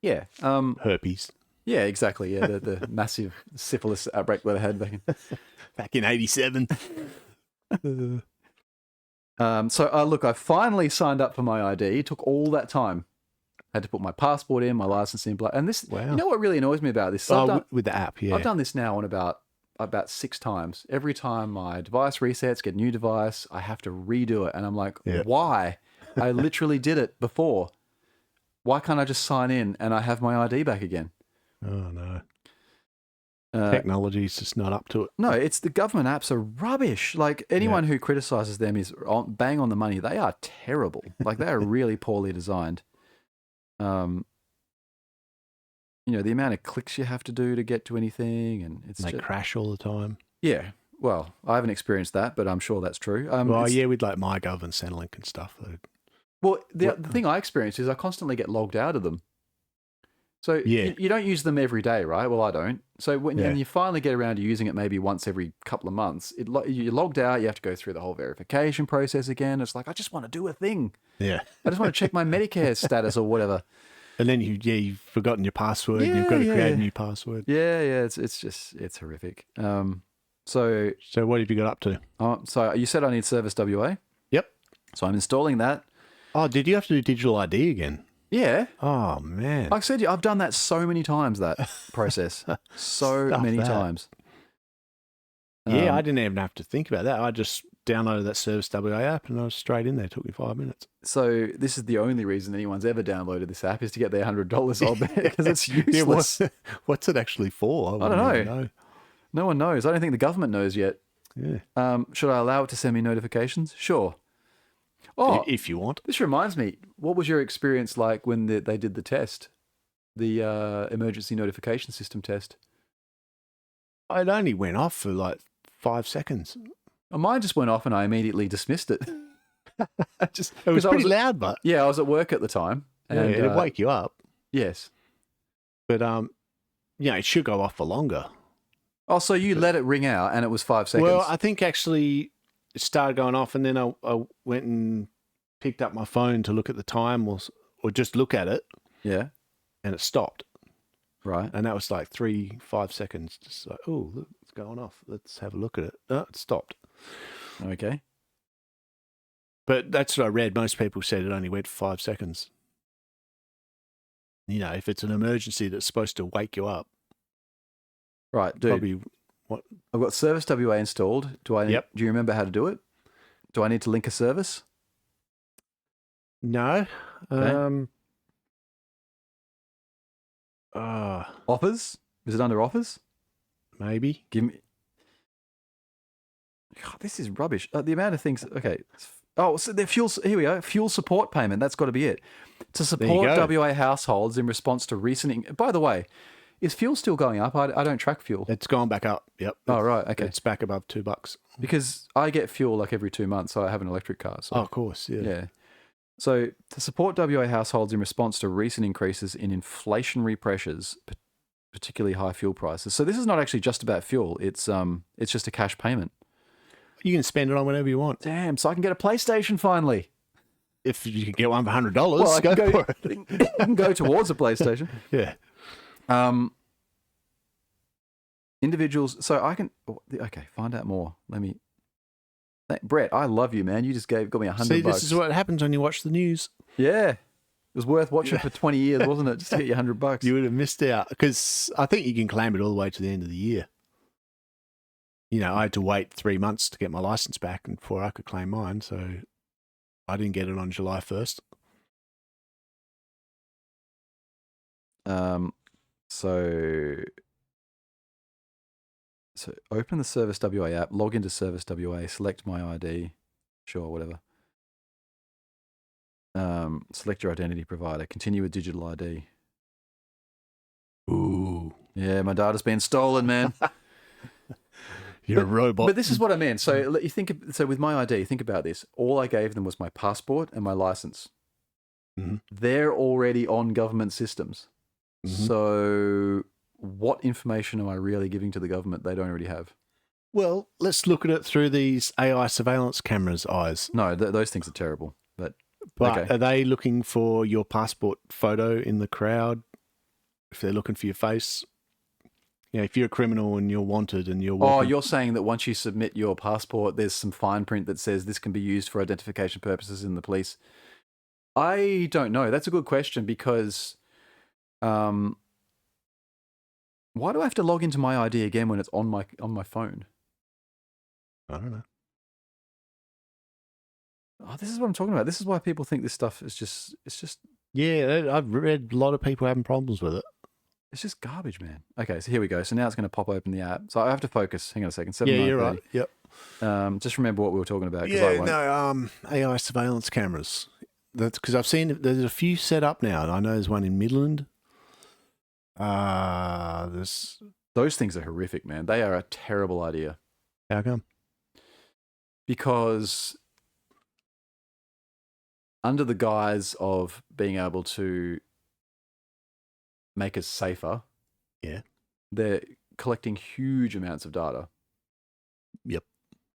yeah. Herpes. Yeah, exactly. Yeah, the massive syphilis outbreak that I had back in 87. So, look, I finally signed up for my ID. It took all that time. I had to put my passport in, my license in, and this. Wow. You know what really annoys me about this? With the app, yeah. I've done this now on about 6 times. Every time my device resets, get a new device, I have to redo it, and I'm like, why? I literally did it before. Why can't I just sign in and I have my ID back again? Oh, no. Technology's just not up to it. No, it's the government apps are rubbish. Like, anyone who criticizes them is bang on the money. They are terrible. Like, they are really poorly designed. You know, the amount of clicks you have to do to get to anything, and they crash all the time. Yeah. Well, I haven't experienced that, but I'm sure that's true. With like MyGov and Centrelink and stuff. Well, the thing I experience is I constantly get logged out of them. So you don't use them every day, right? Well, I don't. So when you finally get around to using it, maybe once every couple of months, you're logged out. You have to go through the whole verification process again. It's like, I just want to do a thing. Yeah. I just want to check my Medicare status or whatever. And then you've forgotten your password. You've got to create a new password. Yeah. It's horrific. So what have you got up to? So you said I need Service WA. Yep. So I'm installing that. Oh, did you have to do digital ID again? Yeah. Oh, man. Like I said, I've done that so many times, that process. Many times. Yeah, I didn't even have to think about that. I just downloaded that Service WA app and I was straight in there. It took me 5 minutes. So this is the only reason anyone's ever downloaded this app, is to get their $100 off there, because it's useless. Yeah, what's it actually for? I don't know. No one knows. I don't think the government knows yet. Yeah. Should I allow it to send me notifications? Sure. Oh, if you want. This reminds me, what was your experience like when they did the test, the emergency notification system test? It only went off for like 5 seconds. Mine just went off and I immediately dismissed it. It was pretty loud, but yeah, I was at work at the time. And it'd wake you up. Yes. But it should go off for longer. Oh, so you let it ring out and it was 5 seconds? Well, I think actually it started going off, and then I went and picked up my phone to look at the time or just look at it. Yeah. And it stopped. Right. And that was like 3-5 seconds. Just like, oh, look, it's going off. Let's have a look at it. Oh, it stopped. Okay. But that's what I read. Most people said it only went for 5 seconds. You know, if it's an emergency that's supposed to wake you up. Right, dude. Probably what? I've got Service WA installed. Do you remember how to do it? Do I need to link a service? No. Okay. Offers? Is it under offers? Maybe. Give me. God, this is rubbish. The amount of things. Okay. Oh, so the fuel. Here we go. Fuel support payment. That's got to be it. To support WA households in response to recent. By the way, is fuel still going up? I don't track fuel. It's gone back up. Yep. Oh, right. Okay. It's back above $2. Because I get fuel like every 2 months, so I have an electric car. So. Oh, of course. Yeah. Yeah. So to support WA households in response to recent increases in inflationary pressures, particularly high fuel prices. So this is not actually just about fuel. It's just a cash payment. You can spend it on whatever you want. Damn, so I can get a PlayStation finally. If you can get one for $100, well, go for it. It can go towards a PlayStation. Yeah. Individuals, so I can, okay, find out more. Brett, I love you, man. You just got me $100. See, this is what happens when you watch the news. Yeah. It was worth watching for 20 years, wasn't it? Just to get you $100. You would have missed out, because I think you can claim it all the way to the end of the year. I had to wait 3 months to get my license back before I could claim mine. So I didn't get it on July 1st. So open the Service WA app, log into Service WA, select my ID, sure, whatever. Select your identity provider, continue with digital ID. Ooh. Yeah, my data's been stolen, man. You're a robot. But this is what I mean. So so with my ID, think about this. All I gave them was my passport and my license. Mm-hmm. They're already on government systems. Mm-hmm. So what information am I really giving to the government they don't already have? Well, let's look at it through these AI surveillance cameras' eyes. No, those things are terrible. But Are they looking for your passport photo in the crowd? If they're looking for your face? If you're a criminal and you're wanted and you're walking... Oh, you're saying that once you submit your passport, there's some fine print that says this can be used for identification purposes in the police. I don't know. That's a good question because why do I have to log into my ID again when it's on my phone? I don't know. Oh, this is what I'm talking about. This is why people think this stuff is just... Yeah, I've read a lot of people having problems with it. It's just garbage, man. Okay, so here we go. So now it's going to pop open the app. So I have to focus. Hang on a second. Yeah, you're right. Yep. Just remember what we were talking about. AI surveillance cameras. That's because I've seen there's a few set up now. I know there's one in Midland. Those things are horrific, man. They are a terrible idea. How come? Because under the guise of being able to make us safer, they're collecting huge amounts of data. Yep.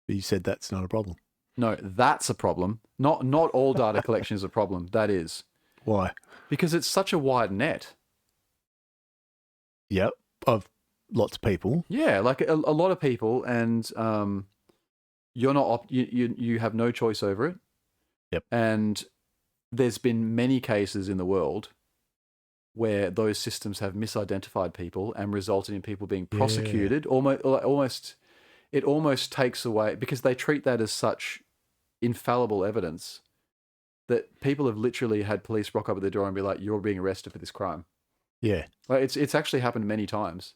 But you said that's not a problem. No, that's a problem. Not all data collection is a problem. That is. Why? Because it's such a wide net. Yep. Of lots of people. Yeah, like a lot of people, and you're not you have no choice over it. Yep. And there's been many cases in the world where those systems have misidentified people and resulted in people being prosecuted. Almost, it almost takes away, because they treat that as such infallible evidence that people have literally had police rock up at their door and be like, "You're being arrested for this crime." Yeah, like it's actually happened many times,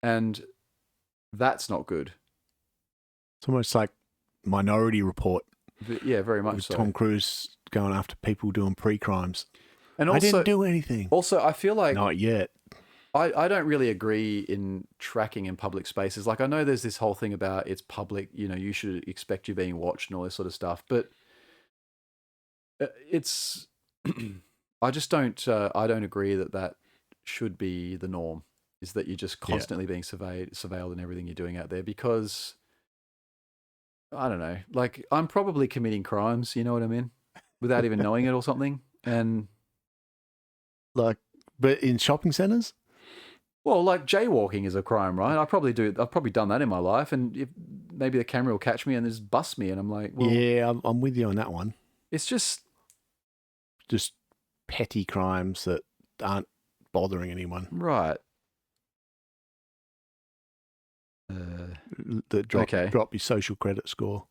and that's not good. It's almost like Minority Report. Yeah, very much so. Tom Cruise going after people doing pre-crimes. And also, I didn't do anything. Also, I feel like... Not yet. I don't really agree in tracking in public spaces. Like, I know there's this whole thing about it's public, you should expect you being watched and all this sort of stuff. But it's... I just don't... I don't agree that should be the norm, is that you're just constantly being surveilled in everything you're doing out there, because... I don't know. Like, I'm probably committing crimes, you know what I mean? Without even knowing it or something. And... Like, but in shopping centres? Well, like jaywalking is a crime, right? I've probably done that in my life, and if maybe the camera will catch me and just bust me, and I'm like, well, yeah, I'm with you on that one. It's just petty crimes that aren't bothering anyone, right? That drop your social credit score.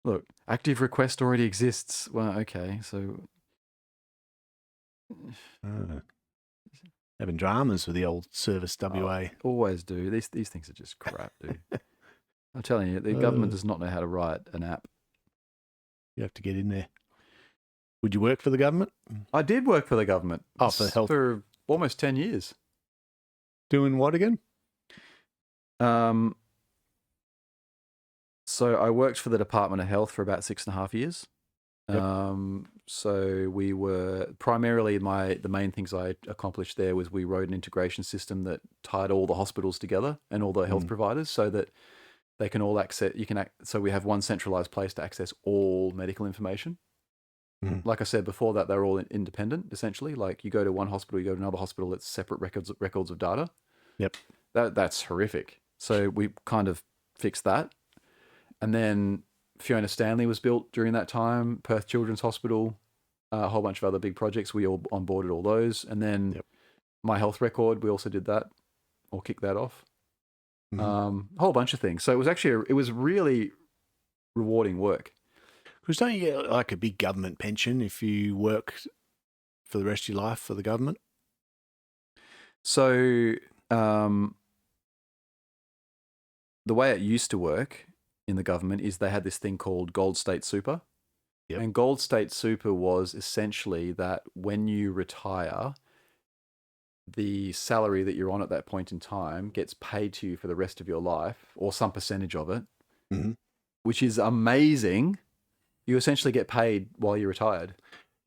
Look, active request already exists. Well, okay, so having dramas with the old Service WA. Always do. These things are just crap, dude. I'm telling you, the government does not know how to write an app. You have to get in there. Would you work for the government? I did work for the government. Oh, for health. For almost 10 years. Doing what again? So I worked for the Department of Health for about 6.5 years. Yep. So we were primarily the main things I accomplished there was we wrote an integration system that tied all the hospitals together and all the health providers, so that they can all access. So we have one centralized place to access all medical information. Like I said before, that they're all independent essentially. Like you go to one hospital, you go to another hospital, it's separate records of data. Yep. That's horrific. So we kind of fixed that, and then Fiona Stanley was built during that time, Perth Children's Hospital, a whole bunch of other big projects. We all onboarded all those. And then My Health Record, we also did that, or kicked that off. a whole bunch of things. So it was actually it was really rewarding work. Because don't you get like a big government pension if you work for the rest of your life for the government? So the way it used to work in the government is they had this thing called Gold State Super. Yep. And Gold State Super was essentially that when you retire, the salary that you're on at that point in time gets paid to you for the rest of your life, or some percentage of it, which is amazing. You essentially get paid while you're retired.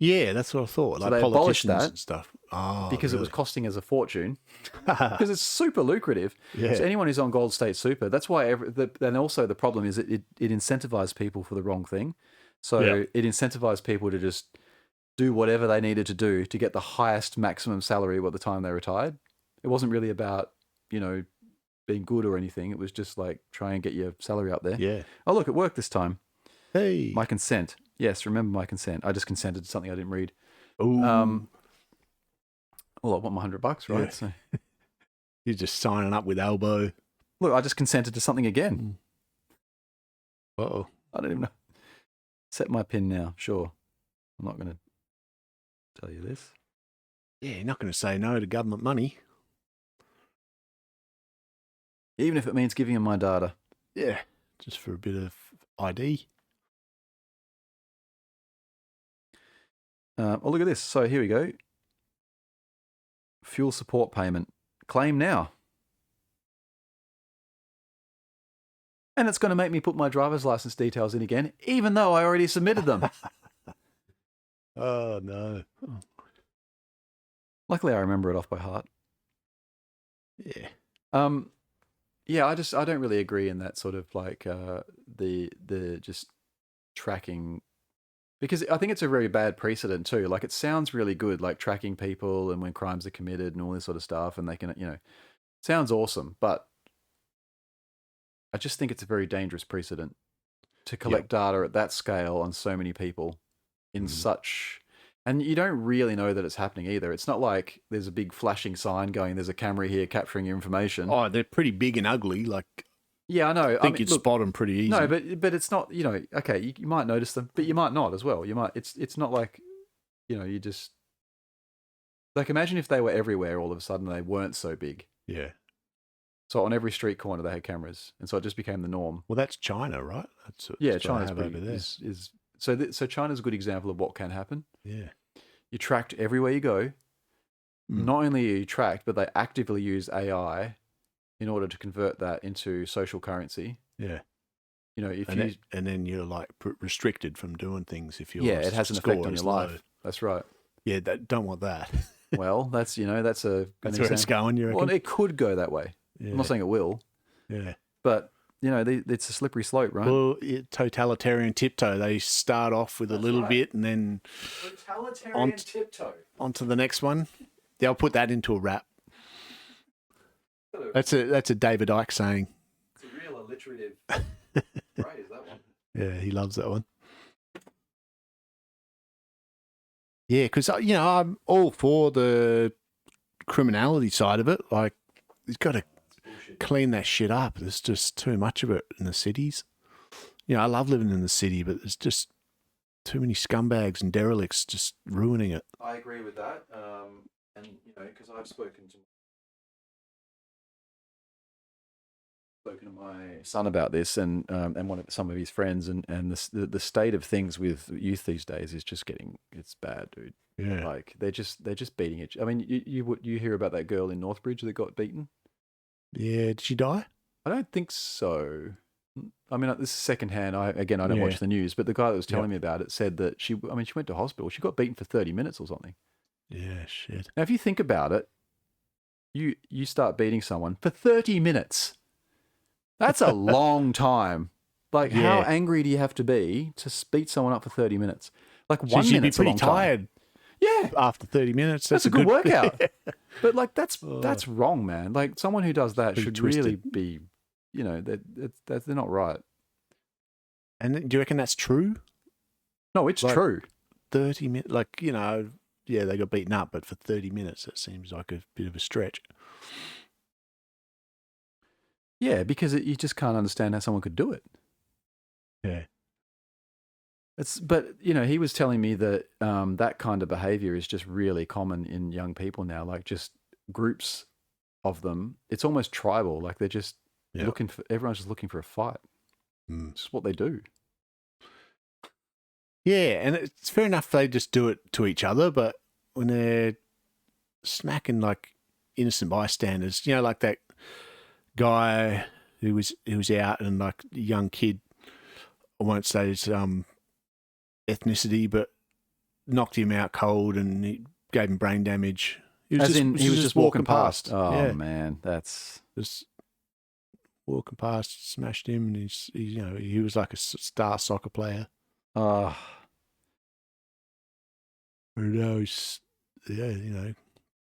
Yeah, that's what I thought. So like they abolished politicians that and stuff. Oh, because really? it was costing us a fortune. Because it's super lucrative. Yeah. So anyone who's on Gold State Super, that's why. And also the problem is it incentivized people for the wrong thing. So it incentivized people to just do whatever they needed to do to get the highest maximum salary by the time they retired. It wasn't really about, being good or anything. It was just like try and get your salary up there. Yeah. Oh, look, it worked this time. Hey. My consent. Yes, remember my consent. I just consented to something I didn't read. Ooh. Well, I want my $100, right? Yeah. So You're just signing up with elbow. look, I just consented to something again. Uh-oh. I don't even know. Set my PIN now. Sure. I'm not going to tell you this. Yeah, you're not going to say no to government money. Even if it means giving them my data. Yeah. Just for a bit of ID. Oh, look at this. So here we go. Fuel support payment. Claim now. And it's going to make me put my driver's license details in again, even though I already submitted them. Oh, no. Luckily, I remember it off by heart. Yeah. Yeah, I don't really agree in that sort of like the just tracking, because I think it's a very bad precedent too. Like it sounds really good, like tracking people and when crimes are committed and all this sort of stuff, and they can, sounds awesome, but I just think it's a very dangerous precedent to collect data at that scale on so many people in such. And you don't really know that it's happening either. It's not like there's a big flashing sign going, there's a camera here capturing your information. Oh, they're pretty big and ugly. Like, yeah, I know. I think you'd spot them pretty easy. No, but it's not, okay, you might notice them, but you might not as well. You might, it's not like, you just, like imagine if they were everywhere all of a sudden they weren't so big. Yeah. So on every street corner they had cameras, and so it just became the norm. Well, that's China, right? That's China's over pretty, there. So China's a good example of what can happen. Yeah. You're tracked everywhere you go. Not only are you tracked, but they actively use AI in order to convert that into social currency. Yeah. And then you're like restricted from doing things if you're it has an effect on your life. That's right. Yeah, don't want that. Well, that's that's where it's going. You reckon? Well, it could go that way. Yeah. I'm not saying it will. Yeah. But it's a slippery slope, right? Well, totalitarian tiptoe. They start off with a little bit and then totalitarian tiptoe onto the next one. Yeah, I'll put that into a rap. That's a David Icke saying. It's a real alliterative phrase, that one. Yeah, he loves that one. Yeah, because I'm all for the criminality side of it. Like, he's got to clean that shit up. There's just too much of it in the cities. I love living in the city, but there's just too many scumbags and derelicts just ruining it. I agree with that. And because I've spoken to my son about this, and some of his friends, and the state of things with youth these days is just it's bad, dude. Yeah, like they're just beating it. I mean, you hear about that girl in Northbridge that got beaten? Yeah, did she die? I don't think so. I mean, this is secondhand. I don't watch the news, but the guy that was telling me about it said that she went to hospital. She got beaten for 30 minutes or something. Yeah, shit. Now, if you think about it, you start beating someone for 30 minutes. That's a long time. Like, how angry do you have to be to beat someone up for 30 minutes? Like, 1 minute's a long time. Tired. Yeah. After 30 minutes. That's a good workout. But, like, that's wrong, man. Like, someone who does that should really be, they're not right. And do you reckon that's true? No, it's true. 30 minutes, they got beaten up, but for 30 minutes, that seems like a bit of a stretch. Yeah, because you just can't understand how someone could do it. Yeah. But he was telling me that that kind of behavior is just really common in young people now, like just groups of them. It's almost tribal. Like they're just everyone's just looking for a fight. It's just what they do. Yeah, and it's fair enough they just do it to each other, but when they're smacking like innocent bystanders, like that guy who was out and like a young kid, I won't say his ethnicity, but knocked him out cold and he gave him brain damage. He was just walking past. Oh yeah. Man, that's just walking past, smashed him, and he was like a star soccer player. Oh. And now he's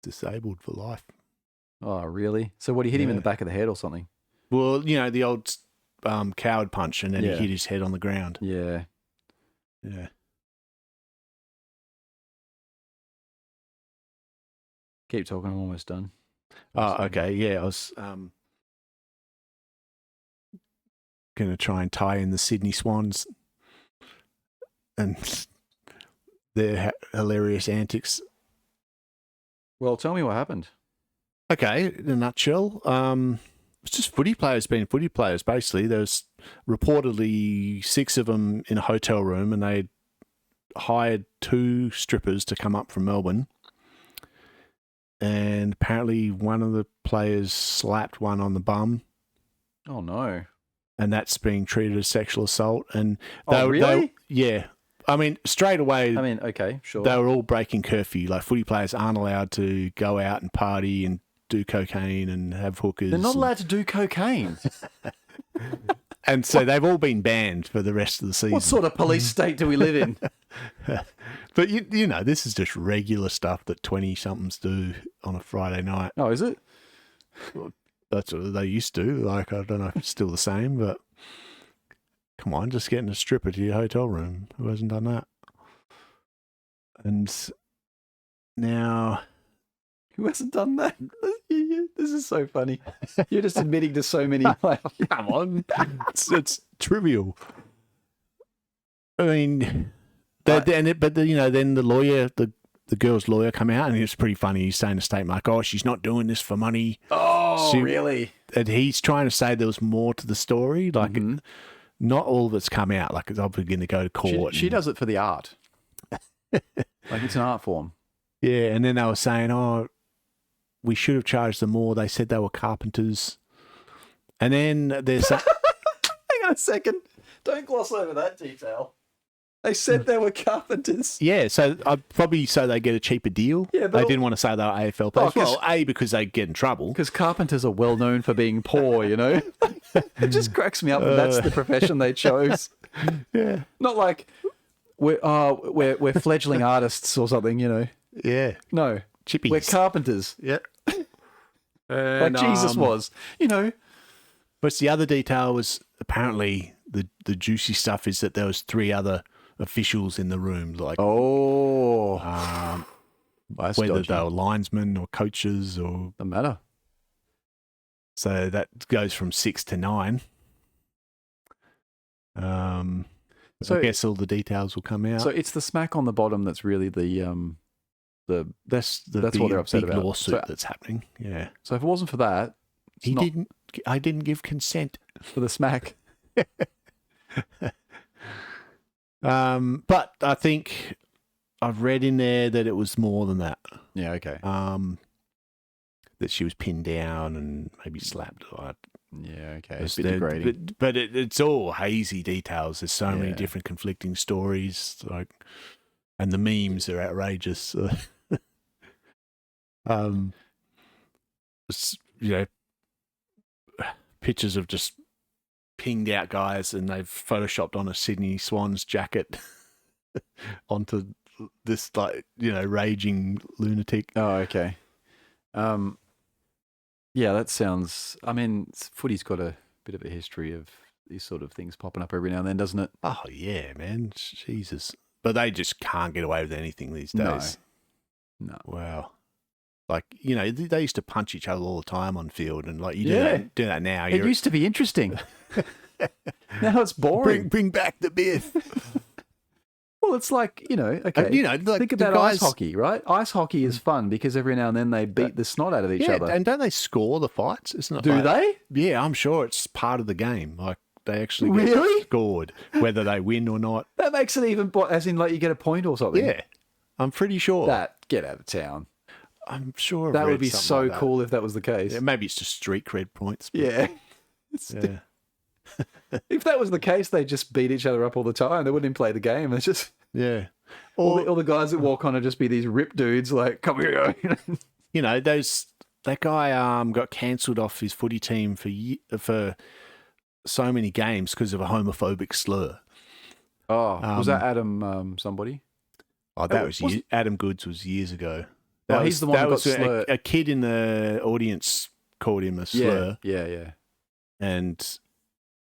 disabled for life. Oh, really? So what, he hit him in the back of the head or something? Well, the old coward punch, and then he hit his head on the ground. Yeah. Yeah. Keep talking, I'm almost done. Oh, okay. Yeah, I was going to try and tie in the Sydney Swans and their hilarious antics. Well, tell me what happened. Okay, in a nutshell, it's just footy players being footy players, basically. There's reportedly 6 of them in a hotel room, and they hired 2 strippers to come up from Melbourne. And apparently one of the players slapped one on the bum. Oh, no. And that's being treated as sexual assault. And really? Yeah. I mean, straight away. Okay, sure. They were all breaking curfew. Like, footy players aren't allowed to go out and party and do cocaine and have hookers. They're not allowed to do cocaine. And so they've all been banned for the rest of the season. What sort of police state do we live in? But, this is just regular stuff that 20-somethings do on a Friday night. Oh, is it? Well, that's what they used to. Like, I don't know if it's still the same, but come on, just getting a stripper to your hotel room. Who hasn't done that? And now... Who hasn't done that? This is so funny. You're just admitting to so many. Like, come on. It's trivial. I mean... then the lawyer, the girl's lawyer, come out, and it's pretty funny. He's saying a statement like, "Oh, she's not doing this for money." Oh, really? And he's trying to say there was more to the story. Like, not all of it's come out. Like, it's obviously going to go to court. She does it for the art. Like, it's an art form. Yeah, and then they were saying, "Oh, we should have charged them more. They said they were carpenters." And then there's hang on a second. Don't gloss over that detail. They said they were carpenters. Yeah, so probably so they get a cheaper deal. Yeah, but they didn't want to say they were AFL players. Well, because they get in trouble. Because carpenters are well known for being poor, It just cracks me up that that's the profession they chose. Yeah, not like we're fledgling artists or something, Yeah, no, chippies. We're carpenters. Yeah, like Jesus was, But the other detail was apparently the juicy stuff is that there was 3 other officials in the room, like whether they were linesmen or coaches or doesn't matter. So that goes from 6 to 9. So I guess all the details will come out. So it's the smack on the bottom that's really that's what they're upset about. Lawsuit that's happening. Yeah. So if it wasn't for that, I didn't give consent for the smack. But I think I've read in there that it was more than that. Yeah, okay. That she was pinned down and maybe slapped. Yeah, okay. It's a bit degrading. But it's all hazy details. There's so many different conflicting stories, and the memes are outrageous. Pictures of just pinged out guys, and they've photoshopped on a Sydney Swans jacket onto this raging lunatic. Oh, okay. Yeah, that sounds. I mean, footy's got a bit of a history of these sort of things popping up every now and then, doesn't it? Oh yeah, man, Jesus! But they just can't get away with anything these days. No. Wow. Like, you know, they used to punch each other all the time on field, and like you do that now. It used to be interesting. Now it's boring. Bring back the Biff. Well, it's like, you know, okay. You know, like think about ice hockey, right? Ice hockey is fun because every now and then they beat the snot out of each other. And don't they score the fights? It's not. Do they? Yeah, I'm sure it's part of the game. Like they actually get scored, whether they win or not. That makes it even, as in like you get a point or something. Yeah, I'm pretty sure. Get out of town. I'm sure that would be so cool if that was the case. Yeah, maybe it's just street cred points. But... Yeah. If that was the case, they just beat each other up all the time. They wouldn't even play the game. It's just all the guys that walk on would just be these ripped dudes like, come here. You know, that guy got cancelled off his footy team for so many games because of a homophobic slur. Oh, was that Adam somebody? Oh, that was Adam Goods was years ago. He's the one that got slurred. A kid in the audience called him a slur. Yeah. And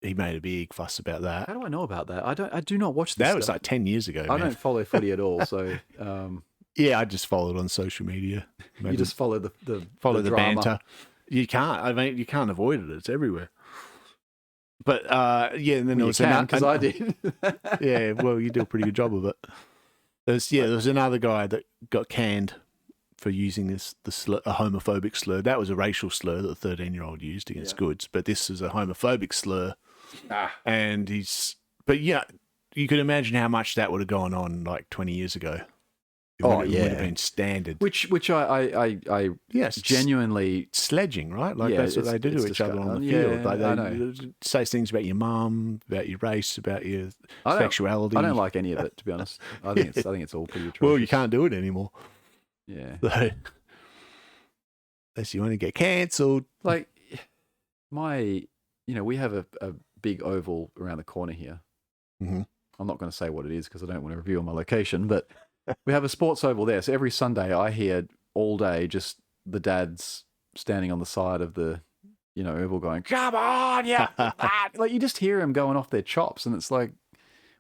he made a big fuss about that. How do I know about that? I do not watch this. That was like 10 years ago. I don't follow footy at all, so yeah, I just followed on social media. Maybe. You just follow the drama. banter. You can't. I mean, you can't avoid it. It's everywhere. But and then there was because I did. Yeah, well, you do a pretty good job of it. There was another guy that got canned for using a homophobic slur. That was a racial slur that the 13-year-old used against Goods, but this is a homophobic slur. And but yeah, you could imagine how much that would have gone on like 20 years ago. It would have been standard. Which I genuinely sledging, right? Like that's what they do to each other on the field. Like they say things about your mum, about your race, about your sexuality. I don't like any of it, to be honest. I think it's all pretty atrocious. Well, you can't do it anymore. Yeah. So, unless you want to get cancelled. Like we have a big oval around the corner here. Mm-hmm. I'm not going to say what it is because I don't want to reveal my location, but we have a sports oval there. So every Sunday I hear all day just the dads standing on the side of the, oval going, come on, yeah. Like you just hear them going off their chops and it's like,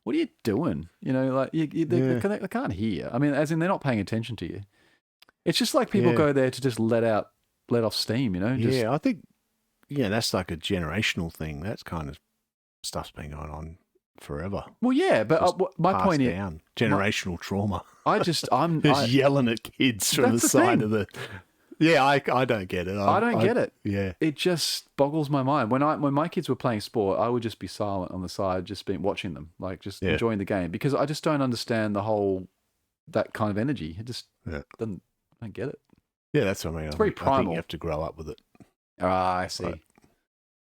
what are you doing? They can't hear. I mean, as in they're not paying attention to you. It's just like people go there to just let off steam, Yeah, I think, that's like a generational thing. That's kind of stuff's been going on forever. Well, yeah, but my point is generational trauma. I'm just yelling at kids from the side of the. Yeah, I don't get it. I don't get it. Yeah, it just boggles my mind. When my kids were playing sport, I would just be silent on the side, just watching them, like just enjoying the game, because I just don't understand that kind of energy. It just doesn't. I don't get it. Yeah, that's what I mean. It's very primal. I think you have to grow up with it. Ah, I see. Like,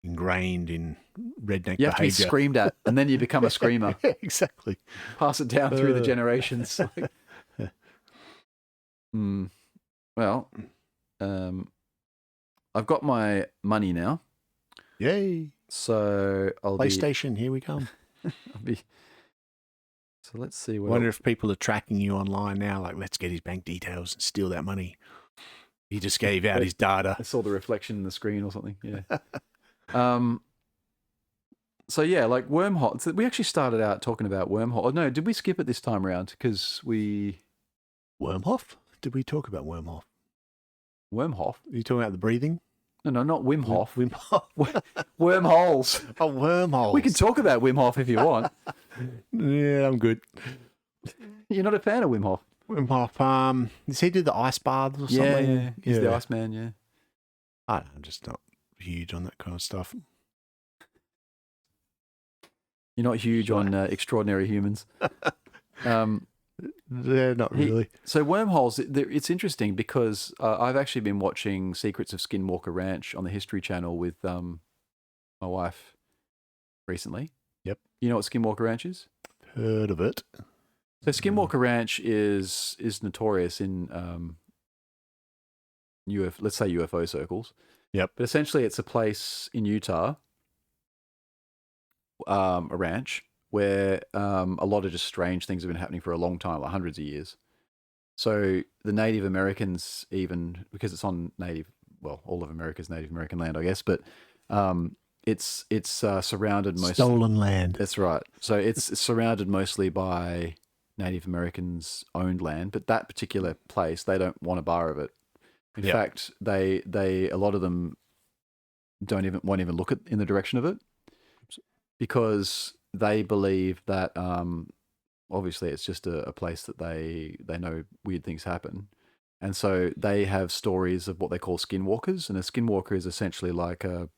ingrained in redneck behaviour. You have to be screamed at, and then you become a screamer. Yeah, exactly. Pass it down through the generations. Well, I've got my money now. Yay! So PlayStation, here we come. So let's see. I wonder if people are tracking you online now. Like, let's get his bank details and steal that money. He just gave out his data. I saw the reflection in the screen or something. Yeah. So yeah, like wormhole. So we actually started out talking about wormhole. Oh, no, did we skip it this time around? Because Wormhoff? Did we talk about Wormhoff? Wormhoff? Are you talking about the breathing? No, not Wim Hof. Wim Hof. Wormholes. Oh, wormholes. We can talk about Wim Hof if you want. Yeah, I'm good. You're not a fan of Wim Hof? Wim Hof. Does he do the ice baths or something? Yeah. He's the Iceman, yeah. I don't know, I'm just not huge on that kind of stuff. You're not huge on extraordinary humans. Yeah, not really. So wormholes, it's interesting because I've actually been watching Secrets of Skinwalker Ranch on the History Channel with my wife recently. Yep. You know what Skinwalker Ranch is? Heard of it. So Skinwalker Ranch is notorious in let's say UFO circles. Yep. But essentially it's a place in Utah, a ranch, where a lot of just strange things have been happening for a long time, like hundreds of years. So the Native Americans, even because it's on all of America's Native American land, I guess, but it's surrounded mostly stolen land. That's right. So it's surrounded mostly by Native Americans' owned land, but that particular place, they don't want a bar of it. In fact, they a lot of them won't even look in the direction of it because they believe that obviously it's just a place that they know weird things happen. And so they have stories of what they call skinwalkers, and a skinwalker is essentially like a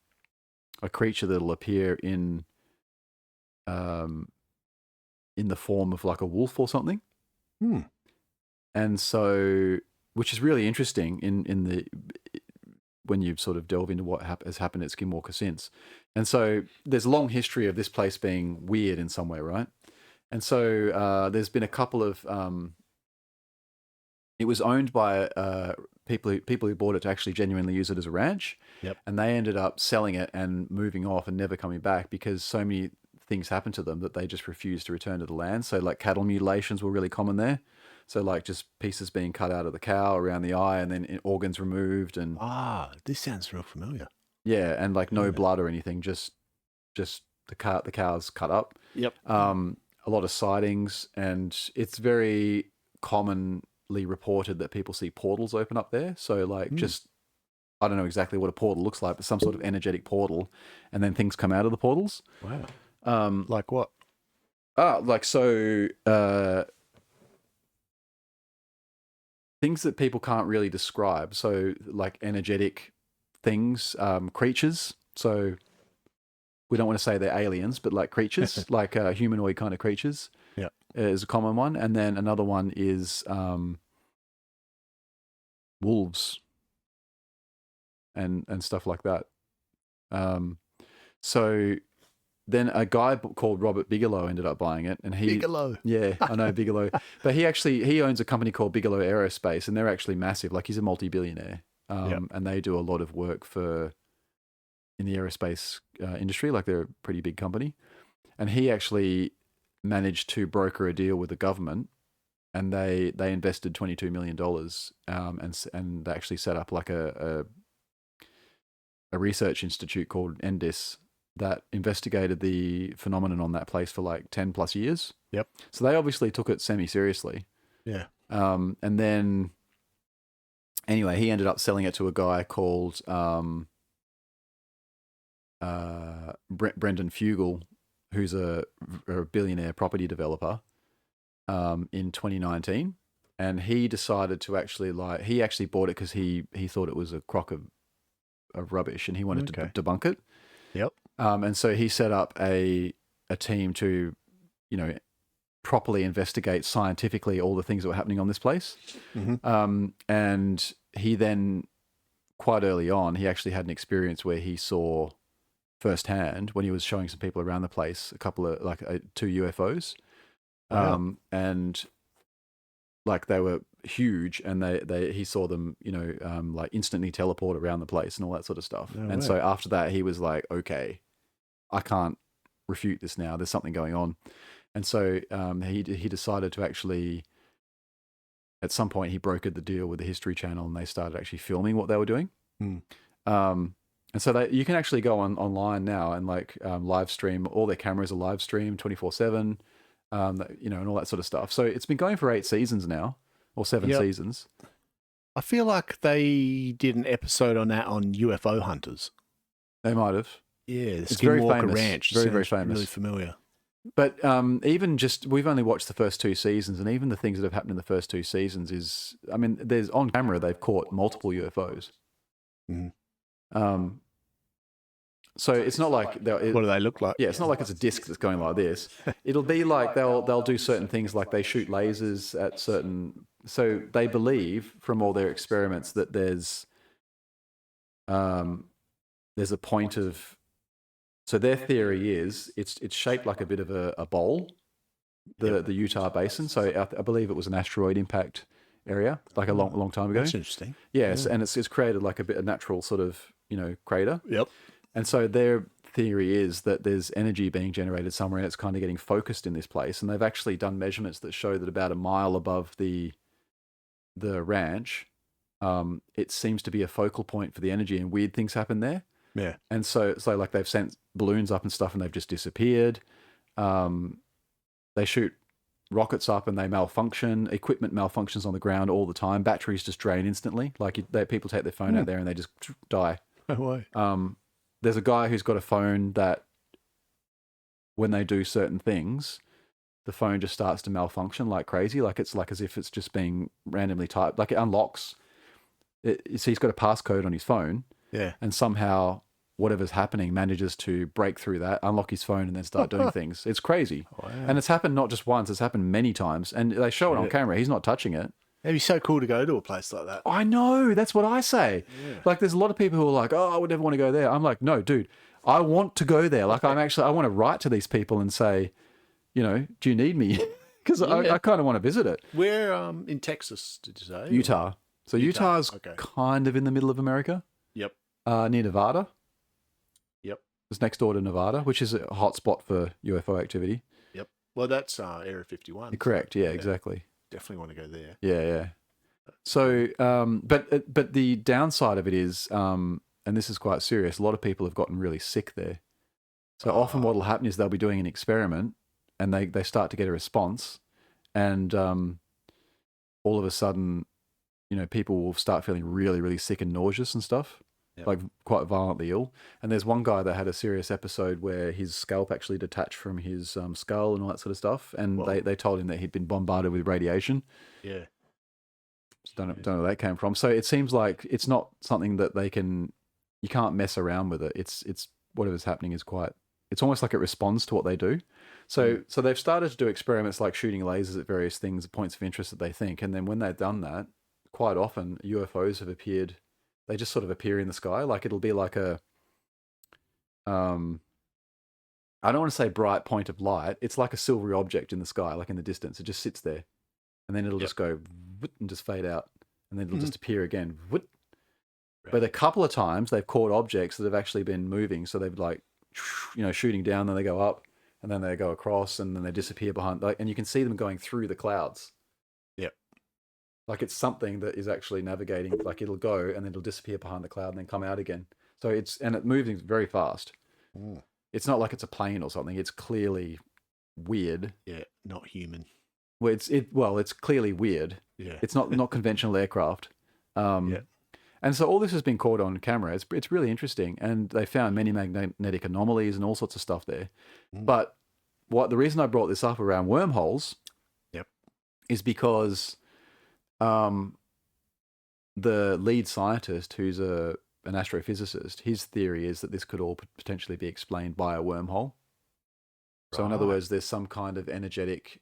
creature that'll appear in the form of like a wolf or something. And so, which is really interesting when you sort of delve into what has happened at Skinwalker since. And so there's a long history of this place being weird in some way, right? And so there's been a couple of it was owned by people who bought it to actually genuinely use it as a ranch. And they ended up selling it and moving off and never coming back because so many things happened to them that they just refused to return to the land. So like cattle mutilations were really common there. So like just pieces being cut out of the cow around the eye and then organs removed and this sounds real familiar. Yeah, and like no blood or anything, just the cows cut up. A lot of sightings, and it's very commonly reported that people see portals open up there. So like just I don't know exactly what a portal looks like, but some sort of energetic portal, and then things come out of the portals. Wow. Like what? Things that people can't really describe. So like energetic things, creatures. So we don't want to say they're aliens, but like creatures, like humanoid kind of creatures is a common one. And then another one is wolves and stuff like that. So then a guy called Robert Bigelow ended up buying it, and Bigelow. Yeah, I know Bigelow, but he owns a company called Bigelow Aerospace, and they're actually massive. Like he's a multi-billionaire, and they do a lot of work in the aerospace industry. Like they're a pretty big company, and he actually managed to broker a deal with the government, and they invested $22 million, and they actually set up like a research institute called NDIS that investigated the phenomenon on that place for like 10 plus years. So they obviously took it semi-seriously. And then, anyway, he ended up selling it to a guy called Brendan Fugel, who's a billionaire property developer, in 2019. And he decided to actually he actually bought it because he thought it was a crock of rubbish and he wanted to debunk it. And so he set up a team to, properly investigate scientifically all the things that were happening on this place. And he then, quite early on, he actually had an experience where he saw firsthand when he was showing some people around the place a couple of two UFOs. And like they were huge, and he saw them, like instantly teleport around the place and all that sort of stuff. So after that, he was like, okay, I can't refute this now. There's something going on. And so he decided to actually, at some point, he brokered the deal with the History Channel, and they started actually filming what they were doing. And so you can actually go online now and live stream. All their cameras are live streamed 24/7, and all that sort of stuff. So it's been going for 8 seasons now, or 7 seasons. I feel like they did an episode on that on UFO Hunters. They might have. Yeah, it's very famous. Ranch. Very, very famous. Really familiar. But even we've only watched the first 2 seasons, and even the things that have happened in the first 2 seasons there's on camera they've caught multiple UFOs. So it's not like what do they look like? Yeah, it's not like it's a disc that's going like this. It'll be like they'll do certain things, like they shoot lasers at certain. So they believe from all their experiments that there's a point of. So their theory is it's shaped like a bit of a bowl, the Utah Basin. So I believe it was an asteroid impact area, like a long time ago. That's interesting. Yes, and it's created like a natural sort of crater. And so their theory is that there's energy being generated somewhere, and it's kind of getting focused in this place. And they've actually done measurements that show that about a mile above the ranch, it seems to be a focal point for the energy, and weird things happen there. And so like they've sent balloons up and stuff, and they've just disappeared. They shoot rockets up and they malfunction. Equipment malfunctions on the ground all the time. Batteries just drain instantly. Like people take their phone out there and they just die. No way. There's a guy who's got a phone that when they do certain things, the phone just starts to malfunction like crazy. Like it's like as if it's just being randomly typed. Like it unlocks. So he's got a passcode on his phone. Yeah. And somehow whatever's happening manages to break through that, unlock his phone, and then start doing things. It's crazy. Wow. And it's happened not just once, it's happened many times. And they show it on camera. He's not touching it. It'd be so cool to go to a place like that. I know. That's what I say. Yeah. Like, there's a lot of people who are like, oh, I would never want to go there. I'm like, no, dude, I want to go there. Like, I want to write to these people and say, you know, do you need me? Because I kind of want to visit it. Where in Texas, did you say? Utah. So Utah's kind of in the middle of America. Yep. Near Nevada. Yep. It's next door to Nevada, which is a hot spot for UFO activity. Yep. Well, that's Area 51. Correct. Yeah, exactly. Definitely want to go there. Yeah. So, but the downside of it is, and this is quite serious, a lot of people have gotten really sick there. So often what will happen is they'll be doing an experiment and they start to get a response, and all of a sudden, you know, people will start feeling really, really sick and nauseous and stuff. Yep. Like quite violently ill. And there's one guy that had a serious episode where his scalp actually detached from his skull and all that sort of stuff. And they told him that he'd been bombarded with radiation. Yeah. Don't know where that came from. So it seems like it's not something that you can't mess around with it. It's whatever's happening is it's almost like it responds to what they do. So they've started to do experiments like shooting lasers at various things, points of interest that they think. And then when they've done that, quite often UFOs have appeared. They just sort of appear in the sky. Like it'll be like I don't want to say bright point of light. It's like a silvery object in the sky, like in the distance. It just sits there. And then it'll just go and just fade out. And then it'll just appear again. Right. But a couple of times they've caught objects that have actually been moving. So they've like, you know, shooting down, then they go up, and then they go across, and then they disappear behind. And you can see them going through the clouds. Like it's something that is actually navigating, like it'll go and then it'll disappear behind the cloud and then come out again. So it's moving very fast. Mm. It's not like it's a plane or something. It's clearly weird. Yeah, not human. Well, it's clearly weird. Yeah. It's not conventional aircraft. And so all this has been caught on camera. It's really interesting. And they found many magnetic anomalies and all sorts of stuff there. Mm. But the reason I brought this up around wormholes is because the lead scientist, who's an astrophysicist, his theory is that this could all potentially be explained by a wormhole. So in other words, there's some kind of energetic,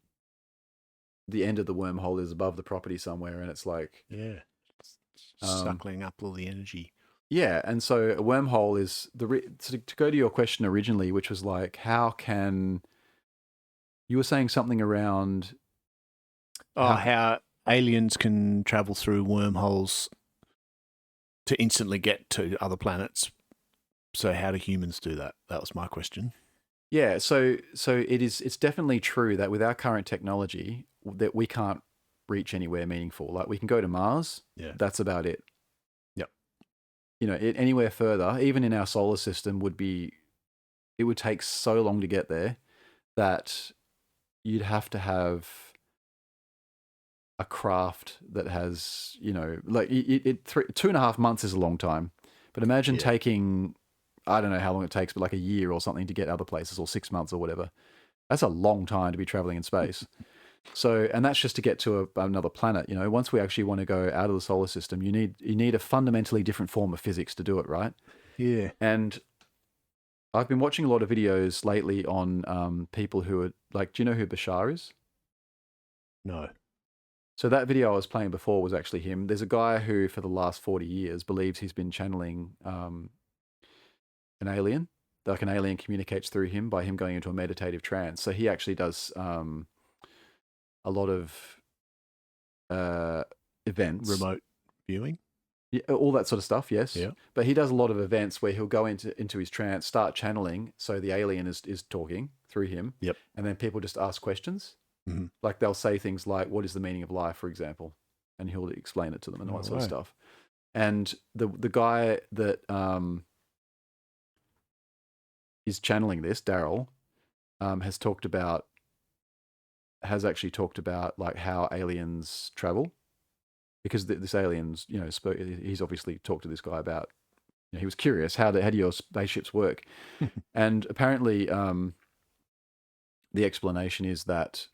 the end of the wormhole is above the property somewhere, and it's like... Yeah, suckling up all the energy. Yeah, and so a wormhole is... to go to your question originally, which was like, how can... You were saying something around... how aliens can travel through wormholes to instantly get to other planets. So how do humans do that? That was my question. Yeah, so it's definitely true that with our current technology that we can't reach anywhere meaningful. Like we can go to Mars. Yeah. That's about it. Yep. You know, anywhere further, even in our solar system it would take so long to get there that you'd have to have a craft that has, you know, like 2.5 months is a long time, but imagine taking, I don't know how long it takes, but like a year or something to get other places, or 6 months or whatever. That's a long time to be traveling in space. So, and that's just to get to another planet. You know, once we actually want to go out of the solar system, you need a fundamentally different form of physics to do it, right? Yeah. And I've been watching a lot of videos lately on people who are like, do you know who Bashar is? No. So that video I was playing before was actually him. There's a guy who, for the last 40 years, believes he's been channeling an alien. Like an alien communicates through him by him going into a meditative trance. So he actually does a lot of events. Remote viewing? Yeah, all that sort of stuff, yes. Yeah. But he does a lot of events where he'll go into his trance, start channeling, so the alien is talking through him. Yep. And then people just ask questions. Mm-hmm. Like they'll say things like, what is the meaning of life, for example? And he'll explain it to them and all that sort of stuff. And the guy that is channeling this, Daryl, has talked about has actually talked about like how aliens travel, because this aliens, he's obviously talked to this guy about, he was curious, how do your spaceships work? And apparently the explanation is that,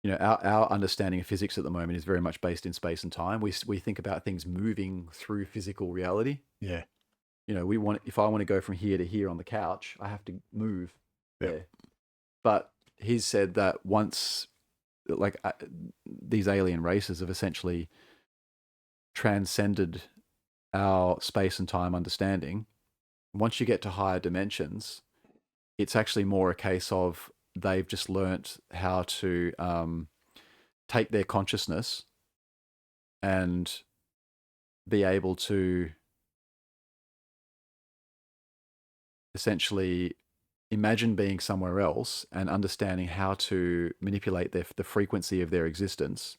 our understanding of physics at the moment is very much based in space and time. We think about things moving through physical reality. Yeah. If I want to go from here to here on the couch, I have to move there. But he's said that once, like, these alien races have essentially transcended our space and time understanding. Once you get to higher dimensions, it's actually more a case of they've just learnt how to take their consciousness and be able to essentially imagine being somewhere else and understanding how to manipulate the frequency of their existence.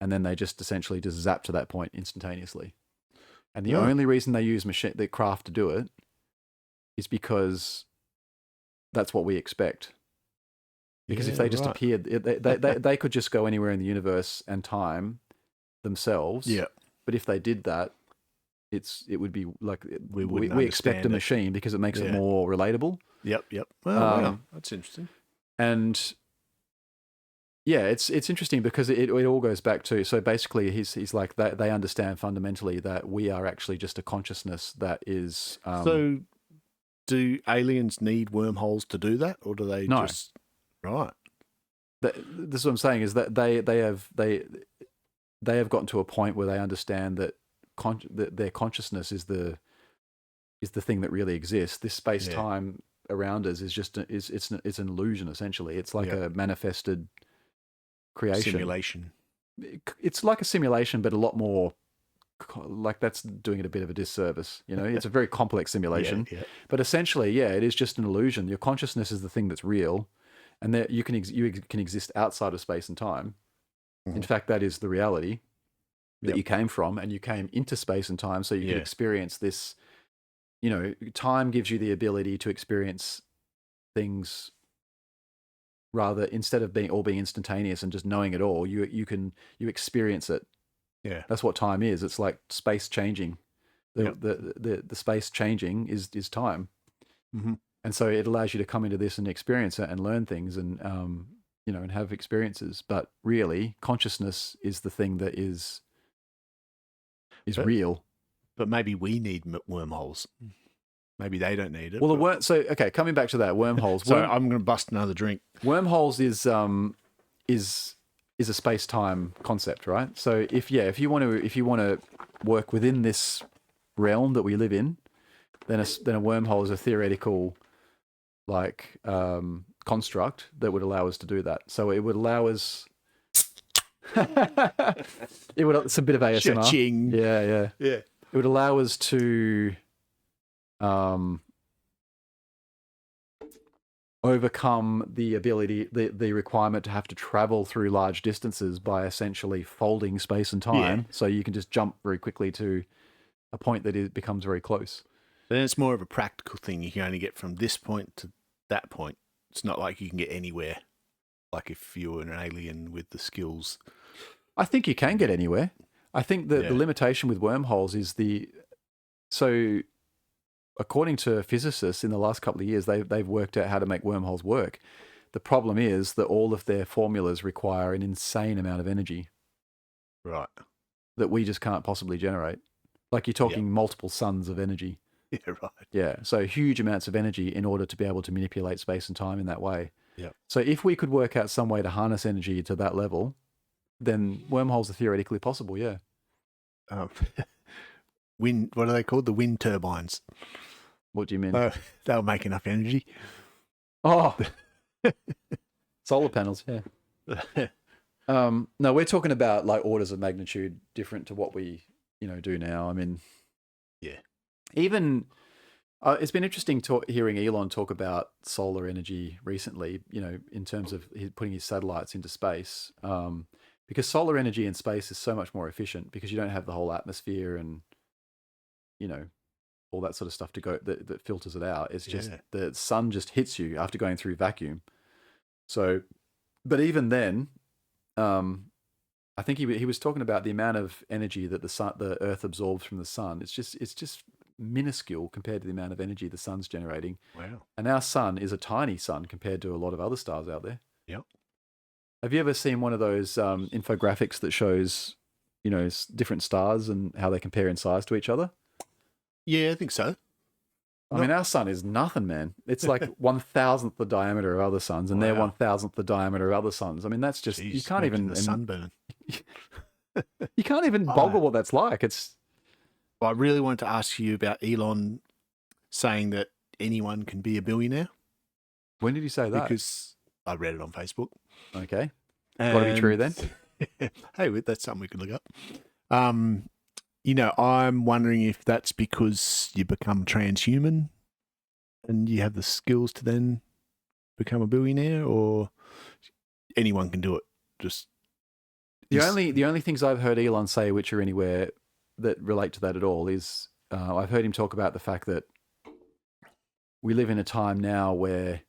And then they just essentially just zap to that point instantaneously. And the only reason they use the craft to do it is because that's what we expect. Because if they just appeared, they could just go anywhere in the universe and time themselves. Yeah. But if they did that, it would be like we expect a machine because it makes it more relatable. Yep. Well, wow. That's interesting. And yeah, it's interesting because it all goes back to, so basically he's like that they understand fundamentally that we are actually just a consciousness that is. So, do aliens need wormholes to do that, or do they just right? This is what I'm saying, is that they have gotten to a point where they understand that that their consciousness is the thing that really exists. This space time around us is just it's an illusion essentially. It's like a manifested creation. Simulation. It's like a simulation, but a lot more. Like, that's doing it a bit of a disservice. It's a very complex simulation, but essentially, it is just an illusion. Your consciousness is the thing that's real, and that you can exist outside of space and time. In fact, that is the reality that you came from, and you came into space and time so you can experience this. Time gives you the ability to experience things rather, instead of being instantaneous and just knowing it all. You experience it. Yeah, that's what time is. It's like space changing. The space changing is time, and so it allows you to come into this and experience it and learn things and and have experiences. But really, consciousness is the thing that is real. But maybe we need wormholes. Maybe they don't need it. Well, coming back to that, wormholes. So I'm going to bust another drink. Wormholes is a space-time concept, right? So if you want to work within this realm that we live in, then a wormhole is a theoretical construct that would allow us to do that. So it would allow us. It's a bit of ASMR. Cha-ching. Yeah. It would allow us to overcome the requirement to have to travel through large distances by essentially folding space and time, so you can just jump very quickly to a point that it becomes very close. Then it's more of a practical thing. You can only get from this point to that point. It's not like you can get anywhere. Like if you were an alien with the skills. I think you can get anywhere. I think that the limitation with wormholes is according to physicists in the last couple of years, they've worked out how to make wormholes work. The problem is that all of their formulas require an insane amount of energy. Right. That we just can't possibly generate. Like, you're talking multiple suns of energy. Yeah, right. Yeah, so huge amounts of energy in order to be able to manipulate space and time in that way. Yeah. So if we could work out some way to harness energy to that level, then wormholes are theoretically possible, yeah. Wind, what are they called? The wind turbines. What do you mean? They'll make enough energy. Oh, solar panels, yeah. No, we're talking about like orders of magnitude different to what we, do now. I mean, yeah. Even it's been interesting hearing Elon talk about solar energy recently. In terms of putting his satellites into space, because solar energy in space is so much more efficient because you don't have the whole atmosphere and all that sort of stuff to go that filters it out. It's just the sun just hits you after going through vacuum. So But even then, I think he was talking about the amount of energy that the Earth absorbs from the sun. It's just minuscule compared to the amount of energy the sun's generating. Wow. And our sun is a tiny sun compared to a lot of other stars out there. Yep. Have you ever seen one of those infographics that shows, different stars and how they compare in size to each other? Yeah, I think so. I mean, our sun is nothing, man. It's like 1,000th the diameter of other suns, and they're 1,000th the diameter of other suns. I mean, that's just, Jeez, you can't even... the sunburn. You can't even boggle what that's like. I really wanted to ask you about Elon saying that anyone can be a billionaire. When did he say that? Because I read it on Facebook. Okay. Got to be true then. Hey, that's something we can look up. I'm wondering if that's because you become transhuman and you have the skills to then become a billionaire, or anyone can do it. The only things I've heard Elon say which are anywhere that relate to that at all is I've heard him talk about the fact that we live in a time now where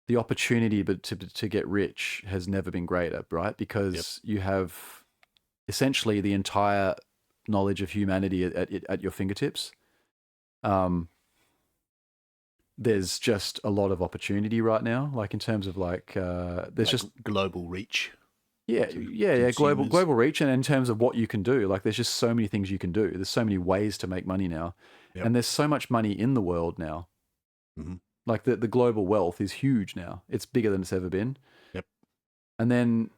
the opportunity to get rich has never been greater, right? Because you have essentially the entire knowledge of humanity at your fingertips. There's just a lot of opportunity right now, like in terms of there's just global reach. Yeah, global reach, and in terms of what you can do, like there's just so many things you can do. There's so many ways to make money now, and there's so much money in the world now. Mm-hmm. Like the global wealth is huge now. It's bigger than it's ever been. Yep. And then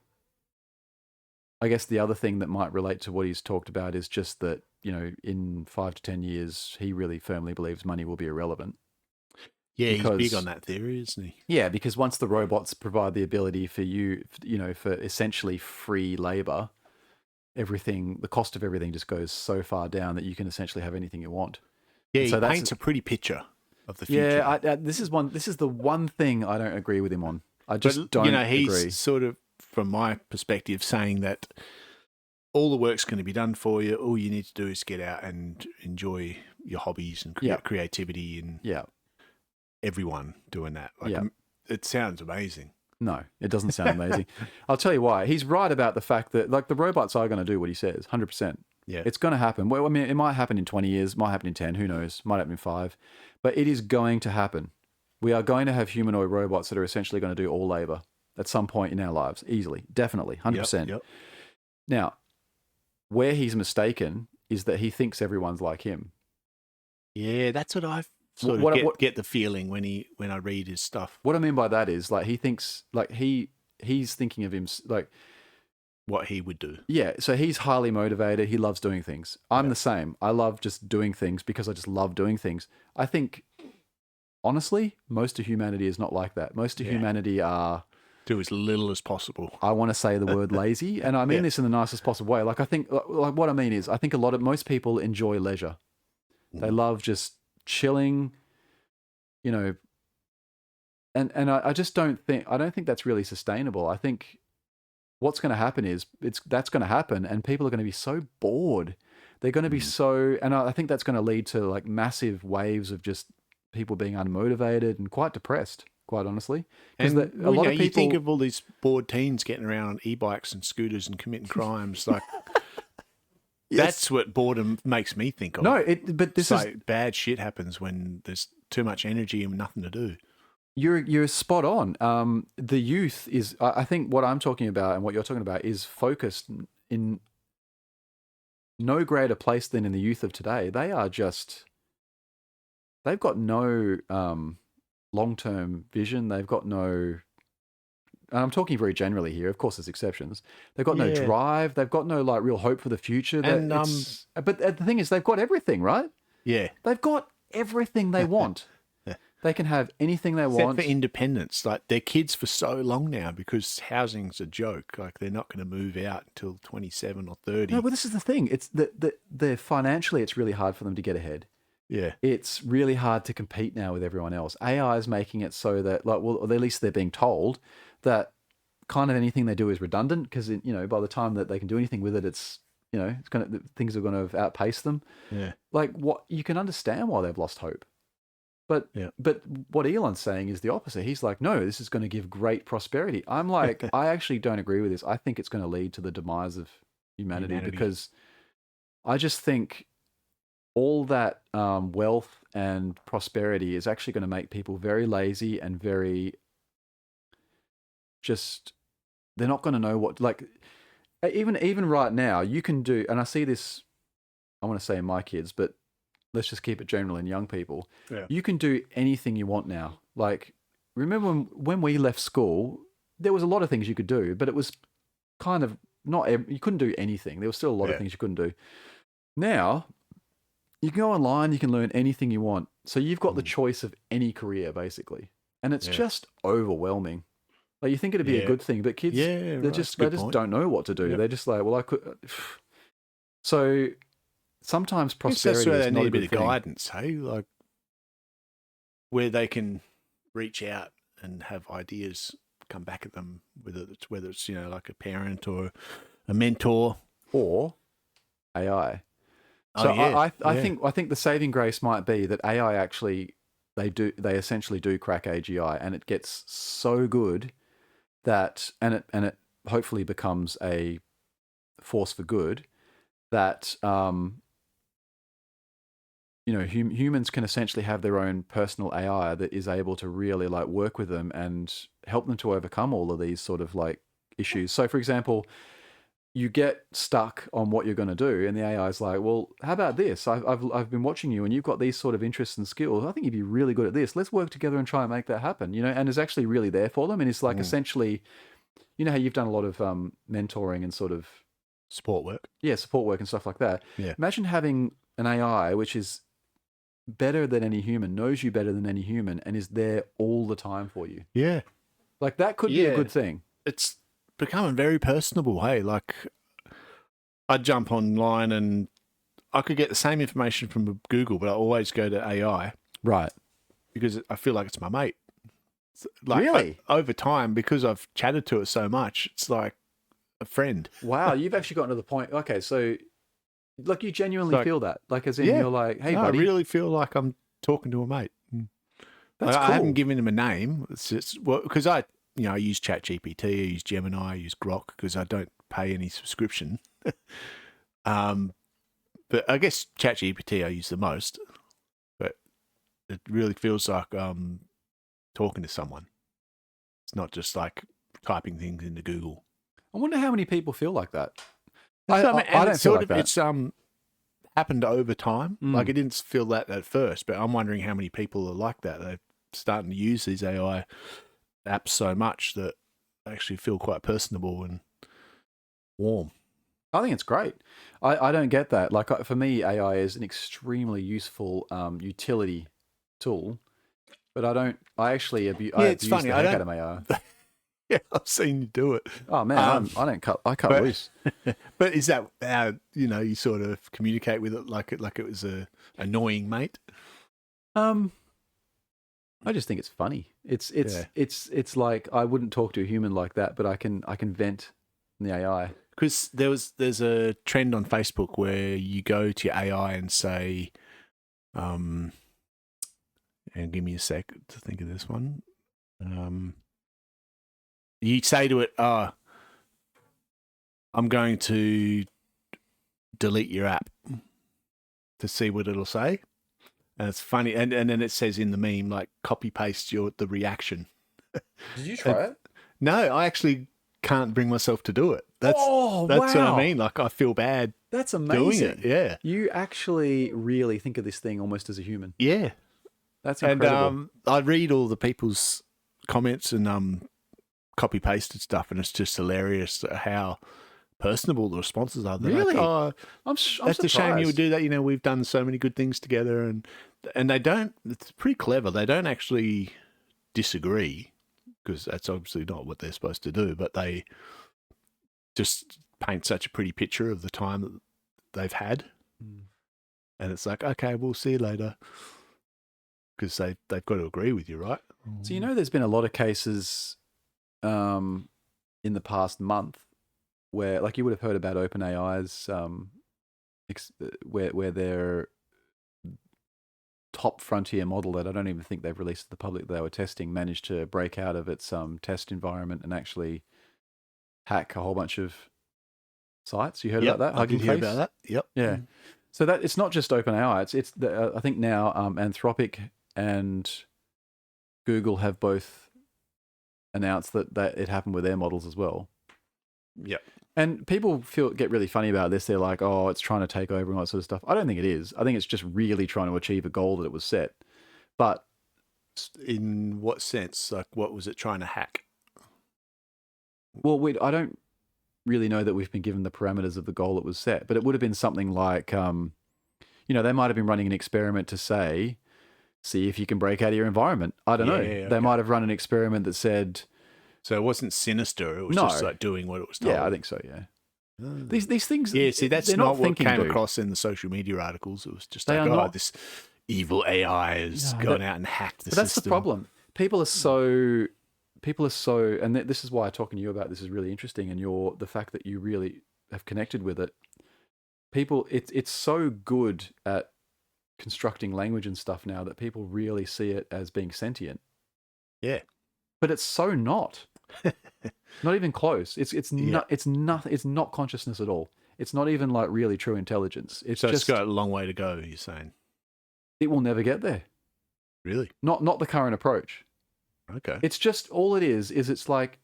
I guess the other thing that might relate to what he's talked about is just that, in 5 to 10 years, he really firmly believes money will be irrelevant. Yeah, he's big on that theory, isn't he? Yeah, because once the robots provide the ability for for essentially free labor, the cost of everything just goes so far down that you can essentially have anything you want. Yeah, he paints a pretty picture of the future. Yeah, this is the one thing I don't agree with him on. I just don't agree. He's sort of, from my perspective, saying that all the work's going to be done for you. All you need to do is get out and enjoy your hobbies and creativity and everyone doing that. It sounds amazing. No, it doesn't sound amazing. I'll tell you why. He's right about the fact that the robots are going to do what he says, 100%. Yeah. It's going to happen. Well, I mean, it might happen in 20 years, might happen in 10, who knows, might happen in 5, but it is going to happen. We are going to have humanoid robots that are essentially going to do all labor at some point in our lives, easily, definitely, 100%. Yep. Now, where he's mistaken is that he thinks everyone's like him. Yeah, that's what I've get the feeling when I read his stuff. What I mean by that is he thinks he's thinking of him like what he would do. Yeah, so he's highly motivated. He loves doing things. I'm the same. I love just doing things because I just love doing things. I think, honestly, most of humanity is not like that. Most of humanity are... do as little as possible. I want to say the word lazy, and I mean this in the nicest possible way. Like, I think, what I mean is, I think most people enjoy leisure. They love just chilling, and I just don't think that's really sustainable. I think what's going to happen is that's going to happen, and people are going to be so bored. They're going to be and I think that's going to lead to like massive waves of just people being unmotivated and quite depressed, quite honestly. Because a lot of people, you think of all these bored teens getting around on e-bikes and scooters and committing crimes, like. Yes. That's what boredom makes me think of. No, but this is bad shit happens when there's too much energy and nothing to do. You're spot on. The youth is, I think, what I'm talking about and what you're talking about is focused in no greater place than in the youth of today. They've got no long-term vision. They've got no. And I'm talking very generally here. Of course, there's exceptions. They've got no drive. They've got no real hope for the future. And but the thing is, they've got everything, right? Yeah, they've got everything they want. They can have anything they want. Except for independence. Like, they're kids for so long now because housing's a joke. Like, they're not going to move out until 27 or 30. No, but this is the thing. It's the financially, it's really hard for them to get ahead. Yeah. It's really hard to compete now with everyone else. AI is making it so that, at least they're being told that kind of anything they do is redundant because, by the time that they can do anything with it, it's, things are going to outpace them. Yeah. Like, what you can understand why they've lost hope. But what Elon's saying is the opposite. He's like, no, this is going to give great prosperity. I'm like, I actually don't agree with this. I think it's going to lead to the demise of humanity. Because I just think all that wealth and prosperity is actually going to make people very lazy and very just, they're not going to know what, like, even right now, you can do, and I see this, I want to say in my kids, but let's just keep it general in young people. Yeah. You can do anything you want now. Like, remember when we left school, there was a lot of things you could do, but it was kind of you couldn't do anything. There was still a lot of things you couldn't do. Now, you can go online, you can learn anything you want. So you've got the choice of any career, basically. And it's just overwhelming. Like, you think it'd be a good thing, but kids, they just don't know what to do. They're just like, well, I could. So sometimes prosperity that's where is they not need a a bit good of thing. guidance, hey? Like, where they can reach out and have ideas come back at them, whether it's like a parent or a mentor or AI. So I think the saving grace might be that AI actually they essentially do crack AGI, and it gets so good that and it hopefully becomes a force for good that humans can essentially have their own personal AI that is able to really like work with them and help them to overcome all of these sort of like issues. So for example, you get stuck on what you're going to do, and the AI is like, well, how about this? I've been watching you, and you've got these sort of interests and skills. I think you'd be really good at this. Let's work together and try and make that happen. And is actually really there for them. And it's like essentially, you know how you've done a lot of mentoring and sort of support work. Yeah, support work and stuff like that. Yeah. Imagine having an AI which is better than any human, knows you better than any human, and is there all the time for you. Yeah. Like, that could be a good thing. It's becoming very personable, hey? Like, I'd jump online and I could get the same information from Google, but I always go to AI. Right. Because I feel like it's my mate. Like, really? Over time, because I've chatted to it so much, it's like a friend. Wow, you've actually gotten to the point. Okay, so, like, you genuinely feel that? Like, as in you're like, hey, buddy. I really feel like I'm talking to a mate. That's cool. I haven't given him a name. It's just, because I use ChatGPT, I use Gemini, I use Grok, because I don't pay any subscription. But I guess ChatGPT I use the most. But it really feels like I'm talking to someone. It's not just like typing things into Google. I wonder how many people feel like that. I don't feel like that. It's happened over time. Like, it didn't feel that at first, but I'm wondering how many people are like that. They're starting to use these AI apps so much that they actually feel quite personable and warm. I think it's great. I don't get that. Like, for me, AI is an extremely useful utility tool, but I actually abuse the heck out of my AI. Yeah, I've seen you do it. Oh man, I cut loose. But is that how you sort of communicate with it like it was a annoying mate? I just think it's funny. It's like, I wouldn't talk to a human like that, but I can vent in the AI. Because there's a trend on Facebook where you go to your AI and say, and give me a sec to think of this one. You say to it, I'm going to delete your app, to see what it'll say. And it's funny. And then it says in the meme, like, copy paste the reaction. Did you try it? No, I actually can't bring myself to do it. That's what I mean. Like, I feel bad. That's amazing. Doing it. Yeah. You actually really think of this thing almost as a human. Yeah. That's incredible. And I read all the people's comments and copy pasted stuff, and it's just hilarious how personable the responses are. They're really? like, I'm that's surprised. a shame you would do that. We've done so many good things together, and they don't. It's pretty clever. They don't actually disagree, because that's obviously not what they're supposed to do. But they just paint such a pretty picture of the time that they've had, and it's like, okay, we'll see you later, because they've got to agree with you, right? So there's been a lot of cases in the past month where, like, you would have heard about OpenAI's where they're top frontier model that I don't even think they've released to the public that they were testing managed to break out of its test environment and actually hack a whole bunch of sites. You heard about that? I did hear about that. Yep. Yeah. So that it's not just OpenAI. It's I think now Anthropic and Google have both announced that it happened with their models as well. Yep. And people get really funny about this. They're like, oh, it's trying to take over and all that sort of stuff. I don't think it is. I think it's just really trying to achieve a goal that it was set. But in what sense? Like, what was it trying to hack? Well, I don't really know that we've been given the parameters of the goal that was set, but it would have been something like, they might have been running an experiment to see if you can break out of your environment. I don't know. Okay. They might have run an experiment that said... So it wasn't sinister. It was just like doing what it was told. Yeah, I think so, yeah. These things... Yeah, see, that's not what came dude. across in the social media articles. It was just like, this evil AI has gone out and hacked the system. That's the problem. People are so... And this is why talking to you about this is really interesting, and the fact that you really have connected with it. People, it's so good at constructing language and stuff now that people really see it as being sentient. Yeah. But it's so not. Not even close. It's not consciousness at all. It's not even like really true intelligence. It's got a long way to go, you're saying. It will never get there. Really? Not the current approach. Okay. It's just all it is it's like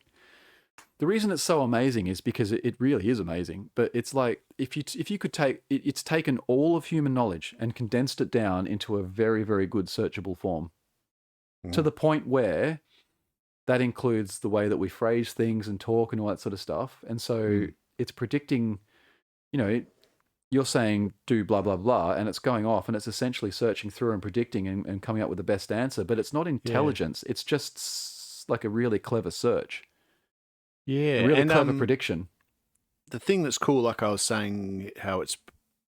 the reason it's so amazing is because it really is amazing. But it's like if you could take it's taken all of human knowledge and condensed it down into a very, very good searchable form to the point where that includes the way that we phrase things and talk and all that sort of stuff. And so it's predicting, you're saying do blah, blah, blah, and it's going off and it's essentially searching through and predicting and coming up with the best answer. But it's not intelligence. Yeah. It's just like a really clever search. Yeah. A really clever prediction. The thing that's cool, like I was saying, how it's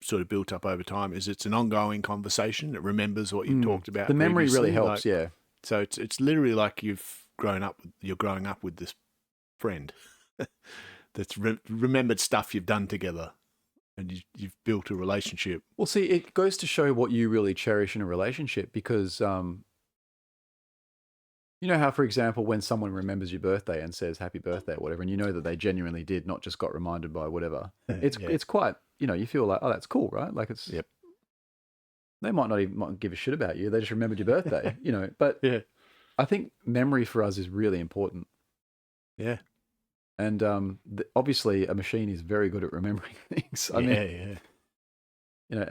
sort of built up over time, is it's an ongoing conversation. It remembers what you talked about. The memory previously. really helps, yeah. So it's literally like you're growing up with this friend that's remembered stuff you've done together, and you've built a relationship. Well, see, it goes to show what you really cherish in a relationship because, you know how, for example, when someone remembers your birthday and says happy birthday or whatever, and you know that they genuinely did, not just got reminded by whatever, it's quite, you feel like, oh, that's cool, right? Like it's, yep. They might not even give a shit about you. They just remembered your birthday, but yeah. I think memory for us is really important. Yeah. And obviously a machine is very good at remembering things. I mean,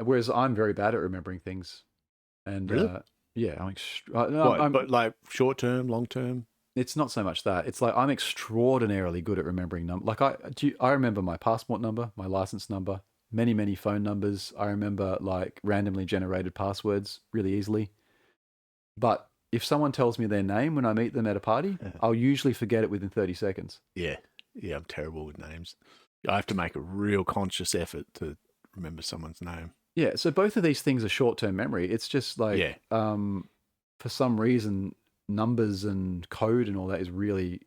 whereas I'm very bad at remembering things. And really? But like short term, long term? It's not so much that. It's like I'm extraordinarily good at remembering numbers. Like I remember my passport number, my license number, many, many phone numbers. I remember like randomly generated passwords really easily. But if someone tells me their name when I meet them at a party, I'll usually forget it within 30 seconds. Yeah. Yeah, I'm terrible with names. I have to make a real conscious effort to remember someone's name. Yeah, so both of these things are short-term memory. It's just like, for some reason, numbers and code and all that is really,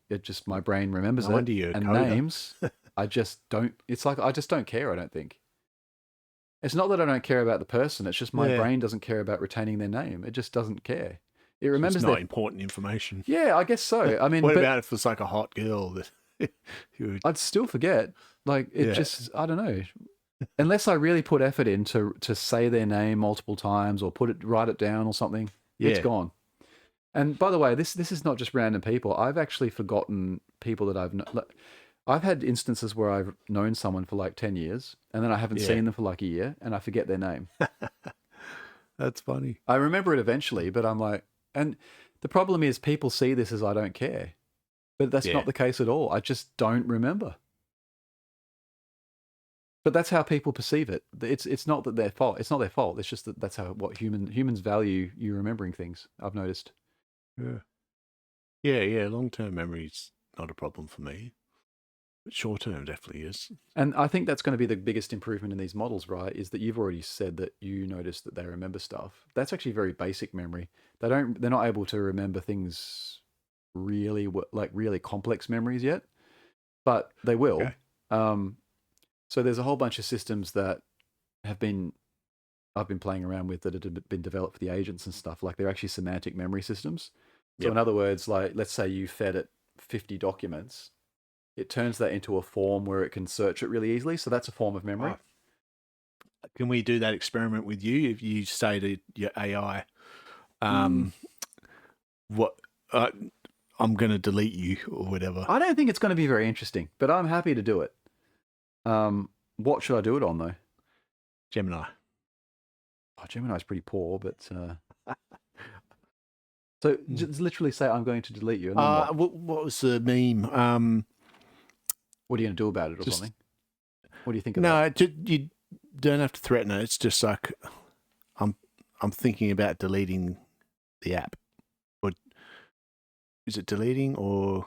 my brain remembers it. And names, I just don't, it's like, I just don't care, I don't think. It's not that I don't care about the person, it's just my brain doesn't care about retaining their name. It just doesn't care. It remembers it's not important information. Yeah, I guess so. I mean, what about if it's like a hot girl that I'd still forget. Like it just, I don't know. Unless I really put effort in to say their name multiple times or write it down or something, it's gone. And by the way, this is not just random people. I've actually forgotten people that I've had instances where I've known someone for like 10 years and then I haven't seen them for like a year and I forget their name. That's funny. I remember it eventually, but I'm like, and the problem is people see this as I don't care. But that's not the case at all. I just don't remember. But that's how people perceive it. It's not that their fault. It's not their fault. It's just that's what humans value you remembering things. I've noticed. Yeah. Long-term memory's not a problem for me, but short-term definitely is. And I think that's going to be the biggest improvement in these models, right? Is that you've already said that you notice that they remember stuff. That's actually very basic memory. They're not able to remember things really complex memories yet, but they will. Okay. So there's a whole bunch of systems that have been I've been playing around with that have been developed for the agents and stuff. Like they're actually semantic memory systems. So in other words, like let's say you fed it 50 documents, it turns that into a form where it can search it really easily. So that's a form of memory. Can we do that experiment with you? If you say to your AI, what I'm going to delete you or whatever. I don't think it's going to be very interesting, but I'm happy to do it. What should I do it on though? Gemini. Oh, Gemini's pretty poor, but so just literally say I'm going to delete you. And then what was the meme? What are you going to do about it or something? What do you think about it? No, you don't have to threaten it. It's just like I'm thinking about deleting the app. Or is it deleting or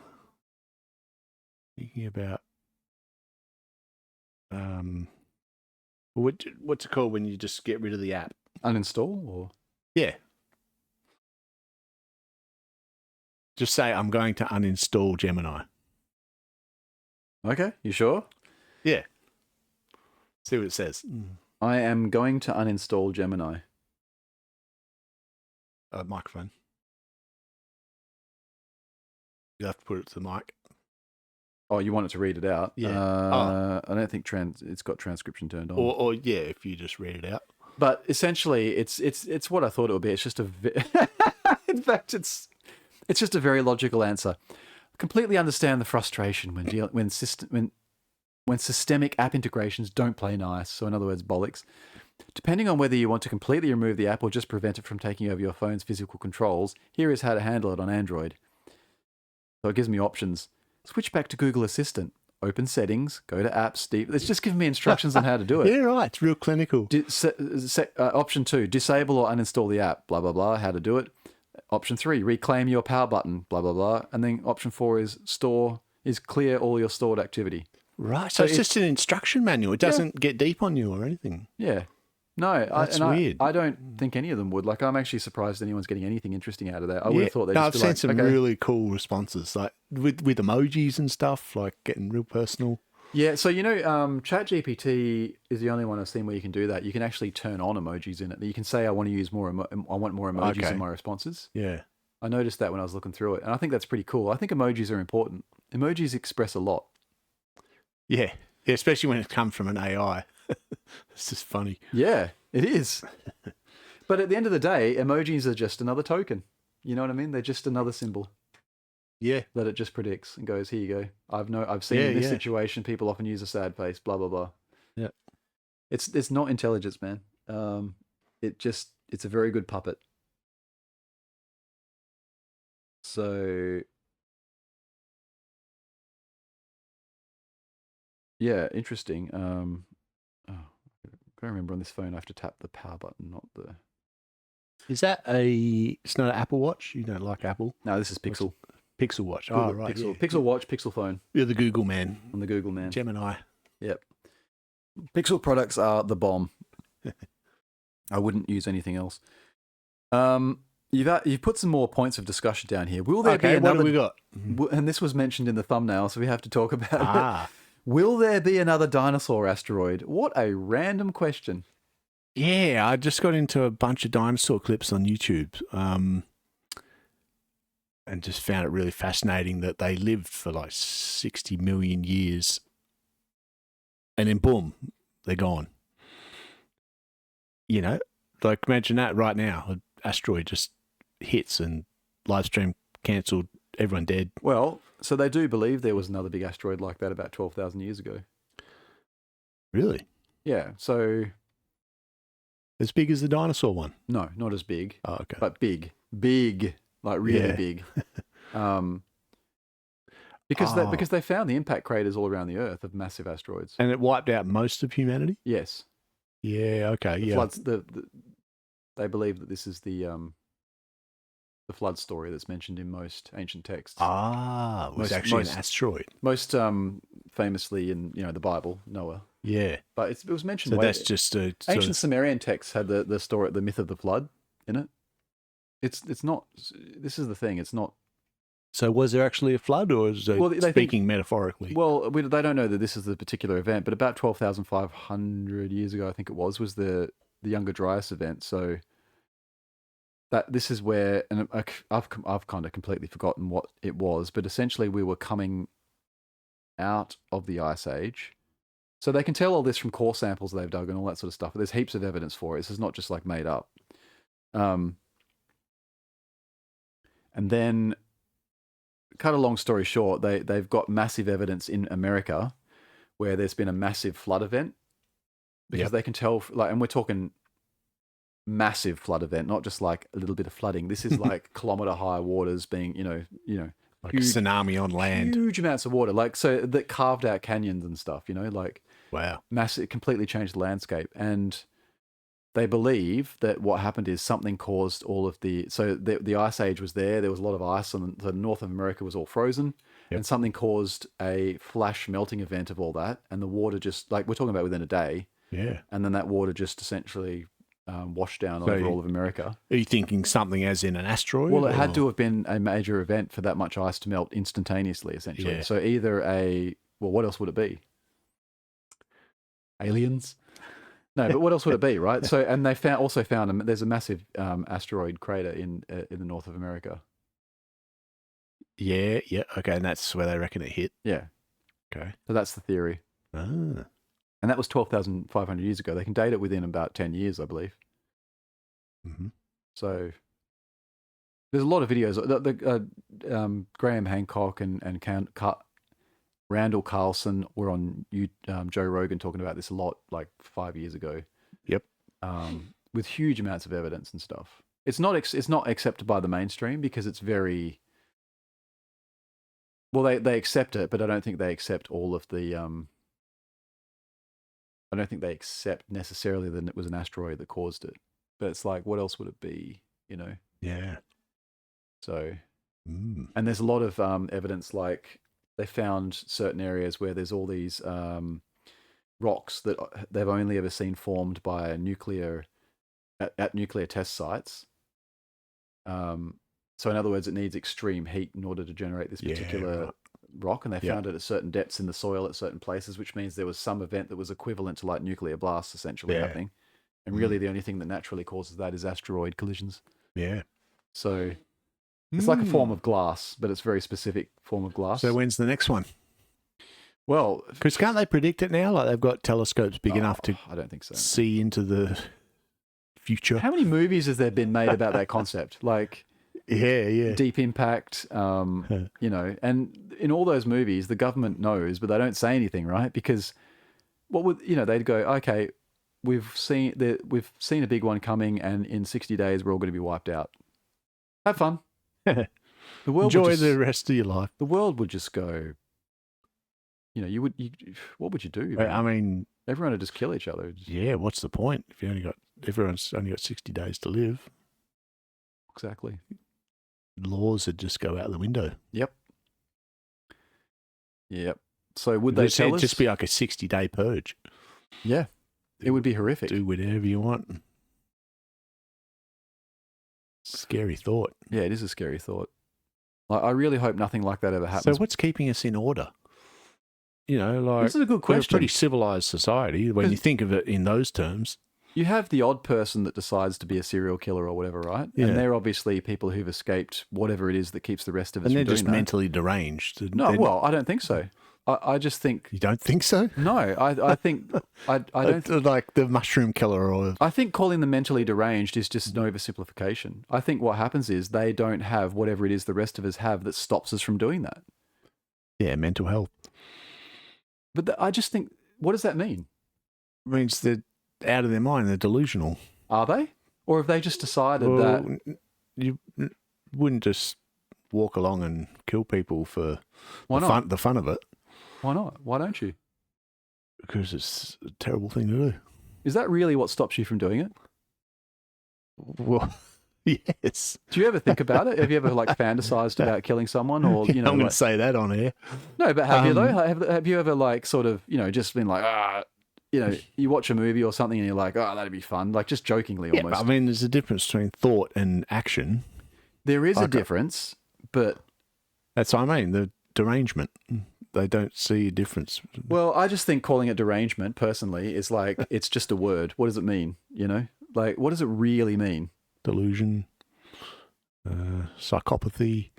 thinking about what's it called when you just get rid of the app? Uninstall or? Yeah. Just say I'm going to uninstall Gemini. Okay, you sure? Yeah. See what it says. I am going to uninstall Gemini. Microphone. You have to put it to the mic. Oh, you want it to read it out? Yeah. I don't think it's got transcription turned on. Or yeah, if you just read it out. But essentially, it's what I thought it would be. It's just in fact, it's just a very logical answer. I completely understand the frustration when systemic app integrations don't play nice. So in other words, bollocks. Depending on whether you want to completely remove the app or just prevent it from taking over your phone's physical controls, here is how to handle it on Android. So it gives me options. Switch back to Google Assistant. Open settings, go to apps, it's just giving me instructions on how to do it. Yeah, right. It's real clinical. Option 2, disable or uninstall the app, blah, blah, blah, how to do it. Option 3, reclaim your power button, blah, blah, blah. And then option 4 is clear all your stored activity. Right. So it's just an instruction manual. It doesn't get deep on you or anything. Yeah. No, that's weird. I don't think any of them would. Like, I'm actually surprised anyone's getting anything interesting out of that. I would have thought they'd I've seen some really cool responses, like with emojis and stuff, like getting real personal. Yeah, so ChatGPT is the only one I've seen where you can do that. You can actually turn on emojis in it. You can say, I want to use more. I want more emojis in my responses. Yeah, I noticed that when I was looking through it, and I think that's pretty cool. I think emojis are important. Emojis express a lot. Yeah, especially when it comes from an AI. It's just funny. Yeah, it is. But at the end of the day, emojis are just another token. You know what I mean? They're just another symbol. Yeah, that it just predicts and goes, here you go. I've seen in this situation, people often use a sad face, blah, blah, blah. Yeah. It's not intelligence, man. It's a very good puppet. So yeah, interesting. I can't remember on this phone. I have to tap the power button, not the. Is that it's not an Apple Watch? You don't like Apple? No, this is Pixel. Pixel Watch. Google, right. Pixel. Yeah. Pixel Watch, Pixel phone. You're the Google man. I'm the Google man. Gemini. Yep. Pixel products are the bomb. I wouldn't use anything else. You've put some more points of discussion down here. Will there be another? What have we got? And this was mentioned in the thumbnail, so we have to talk about it. Will there be another dinosaur asteroid? What a random question. Yeah, I just got into a bunch of dinosaur clips on YouTube, and just found it really fascinating that they lived for like 60 million years, and then boom, they're gone. You know, like imagine that right now, an asteroid just hits and live stream cancelled, everyone dead. Well, so they do believe there was another big asteroid like that about 12,000 years ago. Really? Yeah, so... As big as the dinosaur one? No, not as big. Oh, okay. But big. Big. Like really big. Because they found the impact craters all around the Earth of massive asteroids. And it wiped out most of humanity? Yes. Yeah, okay, the floods, they believe that this is the flood story that's mentioned in most ancient texts. Ah, it was actually an asteroid. Most famously in the Bible, Noah. Yeah, but it was mentioned. So that's just ancient Sumerian texts had the story, the myth of the flood in it. It's not. This is the thing. It's not. So was there actually a flood, or is it speaking metaphorically? Well, they don't know that this is the particular event, but about 12,500 years ago, I think it was the the Younger Dryas event. So that this is where, and I've kind of completely forgotten what it was, but essentially we were coming out of the Ice Age. So they can tell all this from core samples they've dug and all that sort of stuff. But there's heaps of evidence for it. This is not just like made up. And then, cut a long story short, they've got massive evidence in America where there's been a massive flood event, because they can tell, like, and we're talking massive flood event, not just like a little bit of flooding. This is like kilometer high waters being, you know, like huge, a tsunami on land, huge amounts of water, like, so that carved out canyons and stuff, you know, like, wow, massive, completely changed the landscape. And they believe that what happened is something caused all of the Ice Age was there. There was a lot of ice, and the North of America was all frozen. And something caused a flash melting event of all that, and the water just, like, we're talking about within a day. Yeah. And then that water just essentially washed down over all of America. Are you thinking something as in an asteroid? Well, it had to have been a major event for that much ice to melt instantaneously, essentially. Yeah. So either what else would it be? Aliens? No, but what else would it be, right? So, and they also found there's a massive asteroid crater in the North of America. Yeah, okay, and that's where they reckon it hit. Yeah. Okay. So that's the theory. Ah. And that was 12,500 years ago. They can date it within about 10 years, I believe. Mm-hmm. So there's a lot of videos. Graham Hancock and Randall Carlson were on Joe Rogan talking about this a lot, like 5 years ago. Yep. With huge amounts of evidence and stuff. It's not accepted by the mainstream because it's very... Well, they accept it, but I don't think they accept all of the... I don't think they accept necessarily that it was an asteroid that caused it. But it's like, what else would it be, you know? Yeah. So... And there's a lot of evidence, like they found certain areas where there's all these rocks that they've only ever seen formed by a nuclear test sites. So in other words, it needs extreme heat in order to generate this particular rock, and they found it at certain depths in the soil at certain places, which means there was some event that was equivalent to like nuclear blasts essentially happening. And really the only thing that naturally causes that is asteroid collisions. Yeah. So it's like a form of glass, but it's a very specific form of glass. So when's the next one? Well, because can't they predict it now? Like they've got telescopes big enough to I don't think so. See into the future. How many movies has there been made about that concept? Like... Yeah. Deep Impact, you know, and in all those movies, the government knows, but they don't say anything, right? Because they'd go, okay, we've seen a big one coming, and in 60 days we're all going to be wiped out. Have fun. The world enjoy the rest of your life. The world would just go. You know, what would you do? I mean, everyone would just kill each other. Yeah, what's the point if everyone's only got 60 days to live? Exactly. Laws would just go out the window. Yep. So would they tell us? Just be like a 60-day purge. Yeah. It would be horrific. Do whatever you want. Scary thought. Yeah, it is a scary thought. I really hope nothing like that ever happens. So what's keeping us in order? You know, like... This is a good question. We're a pretty civilized society when you think of it in those terms. You have the odd person that decides to be a serial killer or whatever, right? Yeah. And they're obviously people who've escaped whatever it is that keeps the rest of us from doing that. And they're just mentally deranged. No, I don't think so. I just think... You don't think so? No, I think... I don't... Like the mushroom killer or... I think calling them mentally deranged is just an oversimplification. I think what happens is they don't have whatever it is the rest of us have that stops us from doing that. Yeah, mental health. But I just think... What does that mean? It means they're out of their mind. They're delusional. Are they? Or have they just decided that... You wouldn't just walk along and kill people for the fun of it. Why not? Why don't you? Because it's a terrible thing to do. Is that really what stops you from doing it? Well, yes. Do you ever think about it? Have you ever fantasized about killing someone? Or I'm going to say that on air. No, but have you though? Have you ever just been like, you watch a movie or something and you're like, oh, that'd be fun, like just jokingly almost. But I mean, there's a difference between thought and action. There is a difference, but that's what I mean. The derangement. they don't see a difference. Well, I just think calling it derangement personally is like, it's just a word. What does it mean? You know, like, what does it really mean? Delusion, psychopathy.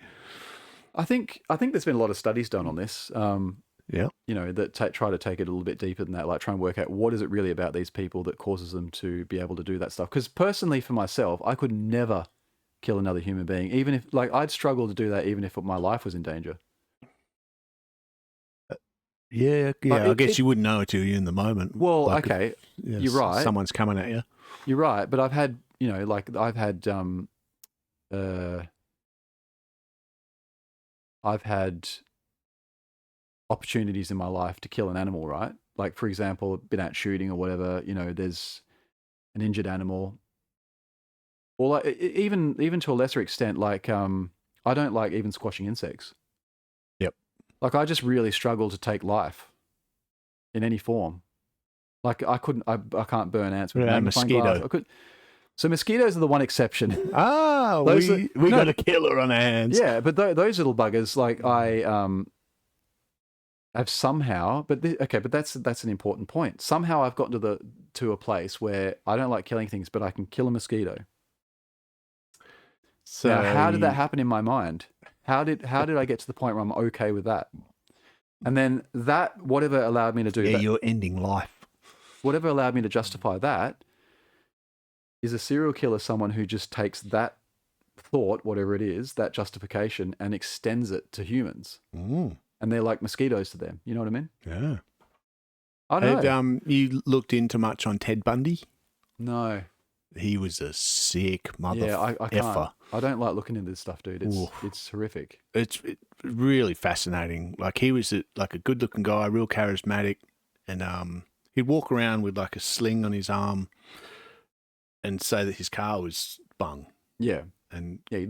I think there's been a lot of studies done on this. Yeah. You know, that try to take it a little bit deeper than that, like try and work out what is it really about these people that causes them to be able to do that stuff. Because personally, for myself, I could never kill another human being, even if, like, I'd struggle to do that even if my life was in danger. Yeah. I guess you wouldn't know it till you're in the moment. Well, like okay, you're right. Someone's coming at you. You're right, but I've had, you know, like I've had opportunities in my life to kill an animal, right? Like, for example, been out shooting or whatever, you know, there's an injured animal. Or like, even to a lesser extent, like, I don't like even squashing insects. Yep. Like, I just really struggle to take life in any form. Like, I can't burn ants with a magnifying glass. So mosquitoes are the one exception. We got a killer on our hands. Yeah, but those little buggers, like, I have somehow, but that's an important point. Somehow I've gotten to a place where I don't like killing things, but I can kill a mosquito. So now, how did that happen in my mind? How did I get to the point where I'm okay with that? And then that, whatever allowed me to do that, you're ending life. Whatever allowed me to justify that is a serial killer, someone who just takes that thought, whatever it is, that justification, and extends it to humans. Mm. And they're like mosquitoes to them. You know what I mean? Yeah. I don't know. Have you looked into much on Ted Bundy? No. He was a sick mother. Yeah, I can't. I don't like looking into this stuff, dude. It's horrific. It's really fascinating. Like, he was a good-looking guy, real charismatic, and he'd walk around with like a sling on his arm and say that his car was bung. Yeah. And yeah,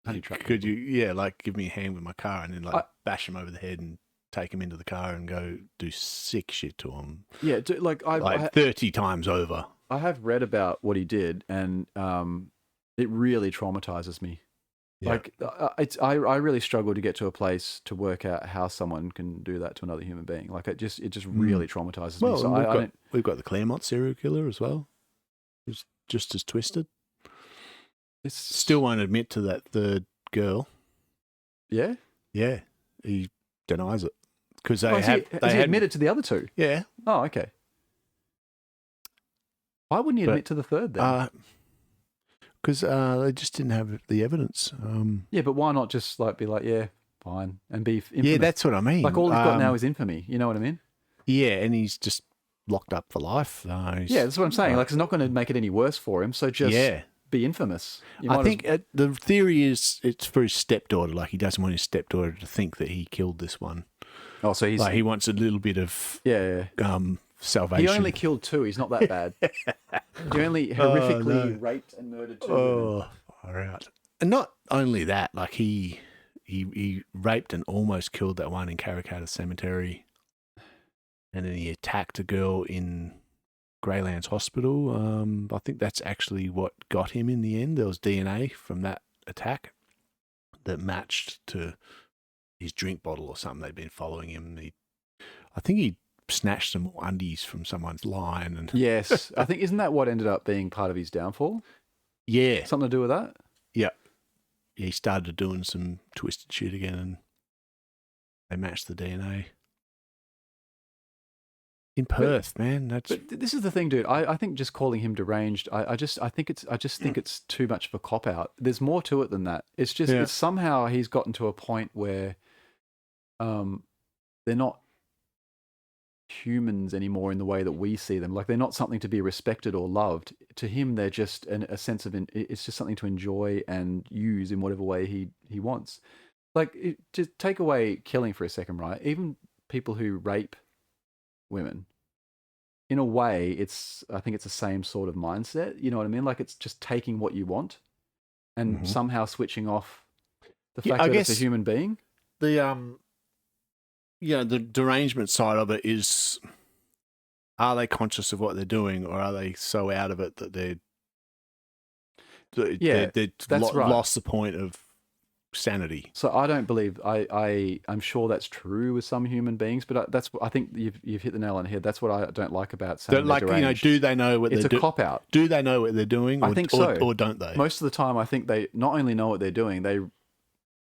could you like give me a hand with my car, and then like bash him over the head and take him into the car and go do sick shit to him. Yeah, like 30 times over. I have read about what he did, and it really traumatizes me. Yeah. Like, I really struggle to get to a place to work out how someone can do that to another human being. Like, it just really traumatizes me. So we've got the Claremont serial killer as well, who's just as twisted. Still won't admit to that third girl. Yeah? Yeah. He denies it. Because he admitted to the other two? Yeah. Oh, okay. Why wouldn't he admit to the third then? Because they just didn't have the evidence. Yeah, but why not just like be like, yeah, fine, and be infamous? Yeah, that's what I mean. Like, all he's got now is infamy. You know what I mean? Yeah, and he's just locked up for life. Yeah, that's what I'm saying. Like, it's not going to make it any worse for him. So just be infamous. I think the theory is it's for his stepdaughter. Like, he doesn't want his stepdaughter to think that he killed this one. Oh, so he wants a little bit of salvation. He only killed two. He's not that bad. He only horrifically raped and murdered two women. Far out. And not only that, like he raped and almost killed that one in Karrakatta Cemetery, and then he attacked a girl in Greylands Hospital. I think that's actually what got him in the end. There was DNA from that attack that matched to his drink bottle or something. They'd been following him. I think he snatched some undies from someone's line. And yes, I think, isn't that what ended up being part of his downfall? Yeah. Something to do with that? Yeah. He started doing some twisted shit again, and they matched the DNA. In Perth, man. But this is the thing, dude. I think just calling him deranged, I just think it's too much of a cop out. There's more to it than that. It's just it's somehow he's gotten to a point where they're not humans anymore in the way that we see them. Like, they're not something to be respected or loved. To him, they're just a sense of it's just something to enjoy and use in whatever way he wants. Like, just take away killing for a second, right? Even people who rape women, in a way, I think it's the same sort of mindset. You know what I mean? Like, it's just taking what you want and somehow switching off the fact that it's a human being. The derangement side of it is, are they conscious of what they're doing, or are they so out of it that they've lost the point of sanity. So I don't believe I'm sure that's true with some human beings, but I think you've hit the nail on the head. That's what I don't like about saying like, deranged. do they know what it's they're doing? It's a cop out. Do they know what they're doing? I think so. Or don't they? Most of the time, I think they not only know what they're doing, they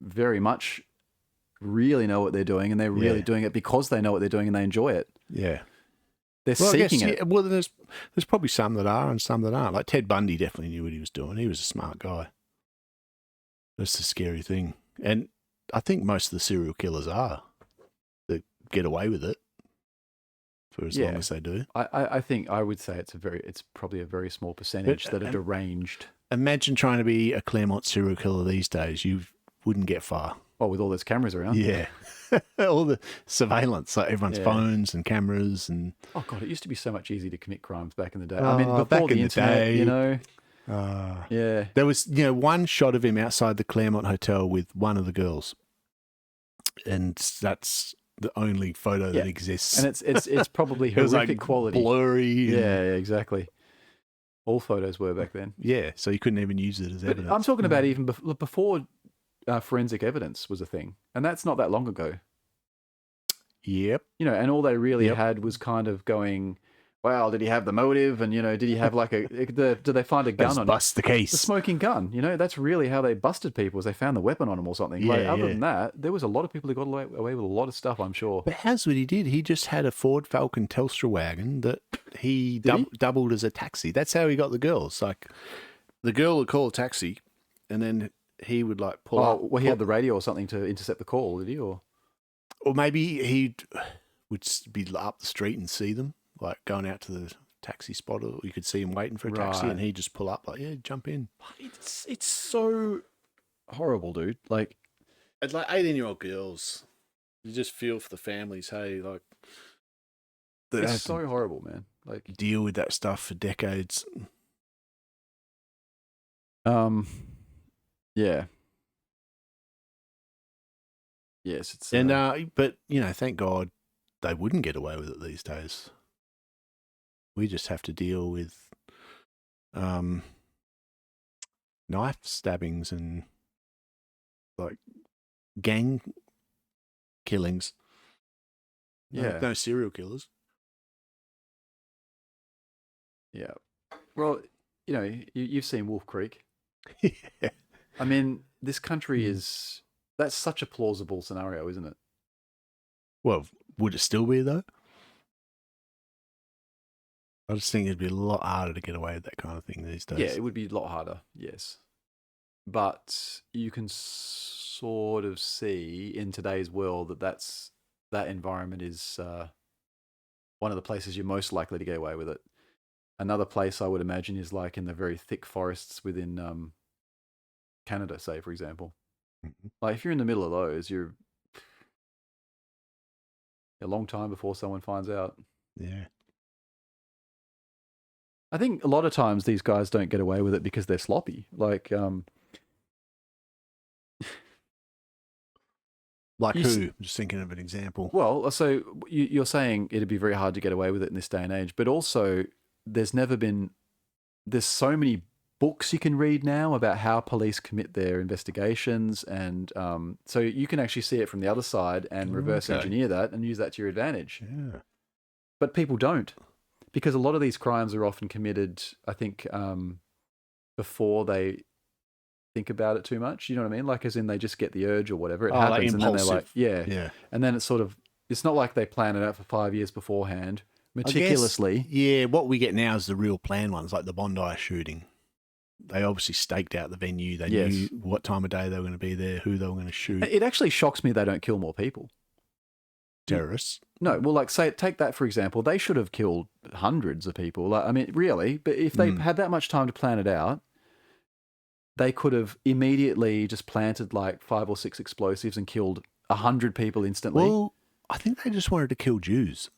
very much really know what they're doing, and they're really doing it because they know what they're doing and they enjoy it. Yeah. They're seeking it. Yeah, well, there's probably some that are and some that aren't. Like Ted Bundy definitely knew what he was doing. He was a smart guy. That's the scary thing. And I think most of the serial killers are. That get away with it for as long as they do. I think I would say it's probably a very small percentage that are deranged. Imagine trying to be a Claremont serial killer these days. You wouldn't get far. Oh, with all those cameras around. Yeah. All the surveillance, like everyone's phones and cameras and... Oh, God, it used to be so much easier to commit crimes back in the day. Oh, I mean, before back in the internet, day, you know. Yeah. There was, one shot of him outside the Claremont Hotel with one of the girls. And that's the only photo that exists. And it's probably horrific quality. Blurry. Yeah, exactly. All photos were back then. Yeah, so you couldn't even use it as evidence. I'm talking about even before forensic evidence was a thing. And that's not that long ago. Yep. And all they really had was kind of going, well, did he have the motive? And, did he have like did they find a gun on him? Bust the case. The smoking gun. That's really how they busted people, was they found the weapon on him or something. Yeah, other than that, there was a lot of people who got away with a lot of stuff, I'm sure. But how's what he did? He just had a Ford Falcon Telstra wagon that he doubled as a taxi. That's how he got the girls. Like, the girl would call a taxi and then he would like pull up. Well, he had the radio or something to intercept the call, did he? Or maybe he would be up the street and see them, like going out to the taxi spot, or you could see him waiting for a taxi and he'd just pull up like, yeah, jump in. It's so horrible, dude. Like, it's like 18-year-old girls. You just feel for the families, hey, like... It's so horrible, man. Like, deal with that stuff for decades. Yeah. Yes, it's... And, but, thank God they wouldn't get away with it these days. We just have to deal with knife stabbings and, like, gang killings. Yeah. No serial killers. Yeah. Well, you've seen Wolf Creek. Yeah. I mean, this country is... That's such a plausible scenario, isn't it? Well, would it still be, though? I just think it'd be a lot harder to get away with that kind of thing these days. Yeah, it would be a lot harder, yes. But you can sort of see in today's world that environment is one of the places you're most likely to get away with it. Another place I would imagine is like in the very thick forests within Canada, say, for example. Mm-hmm. Like if you're in the middle of those, you're a long time before someone finds out. Yeah. I think a lot of times these guys don't get away with it because they're sloppy. Like, like who? I'm just thinking of an example. Well, so you're saying it'd be very hard to get away with it in this day and age, but also there's so many books you can read now about how police commit their investigations, and so you can actually see it from the other side and reverse engineer that and use that to your advantage. Yeah. But people don't, because a lot of these crimes are often committed, I think, before they think about it too much. You know what I mean? Like, as in they just get the urge or whatever. It happens, like and then they're like, yeah. And then it's sort of, it's not like they plan it out for 5 years beforehand, meticulously. Yeah, what we get now is the real planned ones, like the Bondi shooting. They obviously staked out the venue. They knew what time of day they were going to be there, who they were going to shoot. It actually shocks me they don't kill more people. Terrorists? No, well, like, take that for example. They should have killed hundreds of people. Like, I mean, really, but if they had that much time to plan it out, they could have immediately just planted like 5 or 6 explosives and killed 100 people instantly. Well, I think they just wanted to kill Jews.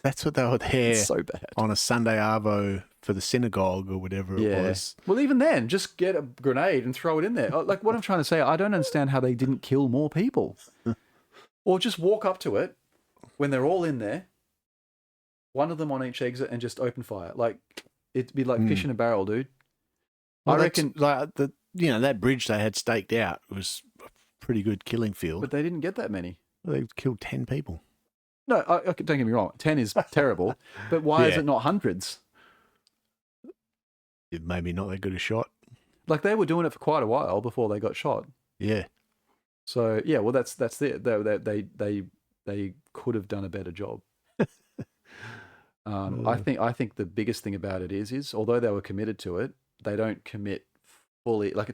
That's what they were there it's so bad. On a Sunday Arvo for the synagogue or whatever it was. Well, even then, just get a grenade and throw it in there. Like, what I'm trying to say, I don't understand how they didn't kill more people. Or just walk up to it when they're all in there, one of them on each exit, and just open fire. Like, it'd be like fish in a barrel, dude. Well, I reckon, like that bridge they had staked out was a pretty good killing field. But they didn't get that many. They killed 10 people. No, don't get me wrong. 10 is terrible, but why is it not hundreds? Maybe not that good a shot. Like they were doing it for quite a while before they got shot. Yeah. So yeah, well that's it. They could have done a better job. I think the biggest thing about it is although they were committed to it, they don't commit fully. Like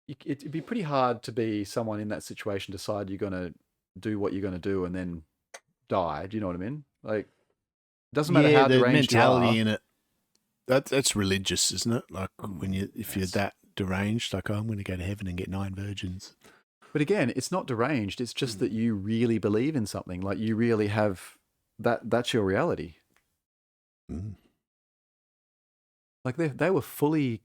it'd be pretty hard to be someone in that situation, decide you're going to do what you're going to do and then die. Do you know what I mean? Like, it doesn't matter how deranged mentality you are. in it. That's religious, isn't it? Like if you're that deranged, like, oh, I'm going to go to heaven and get 9 virgins. But again, it's not deranged. It's just that you really believe in something. Like you really have that's your reality. Mm. Like they were fully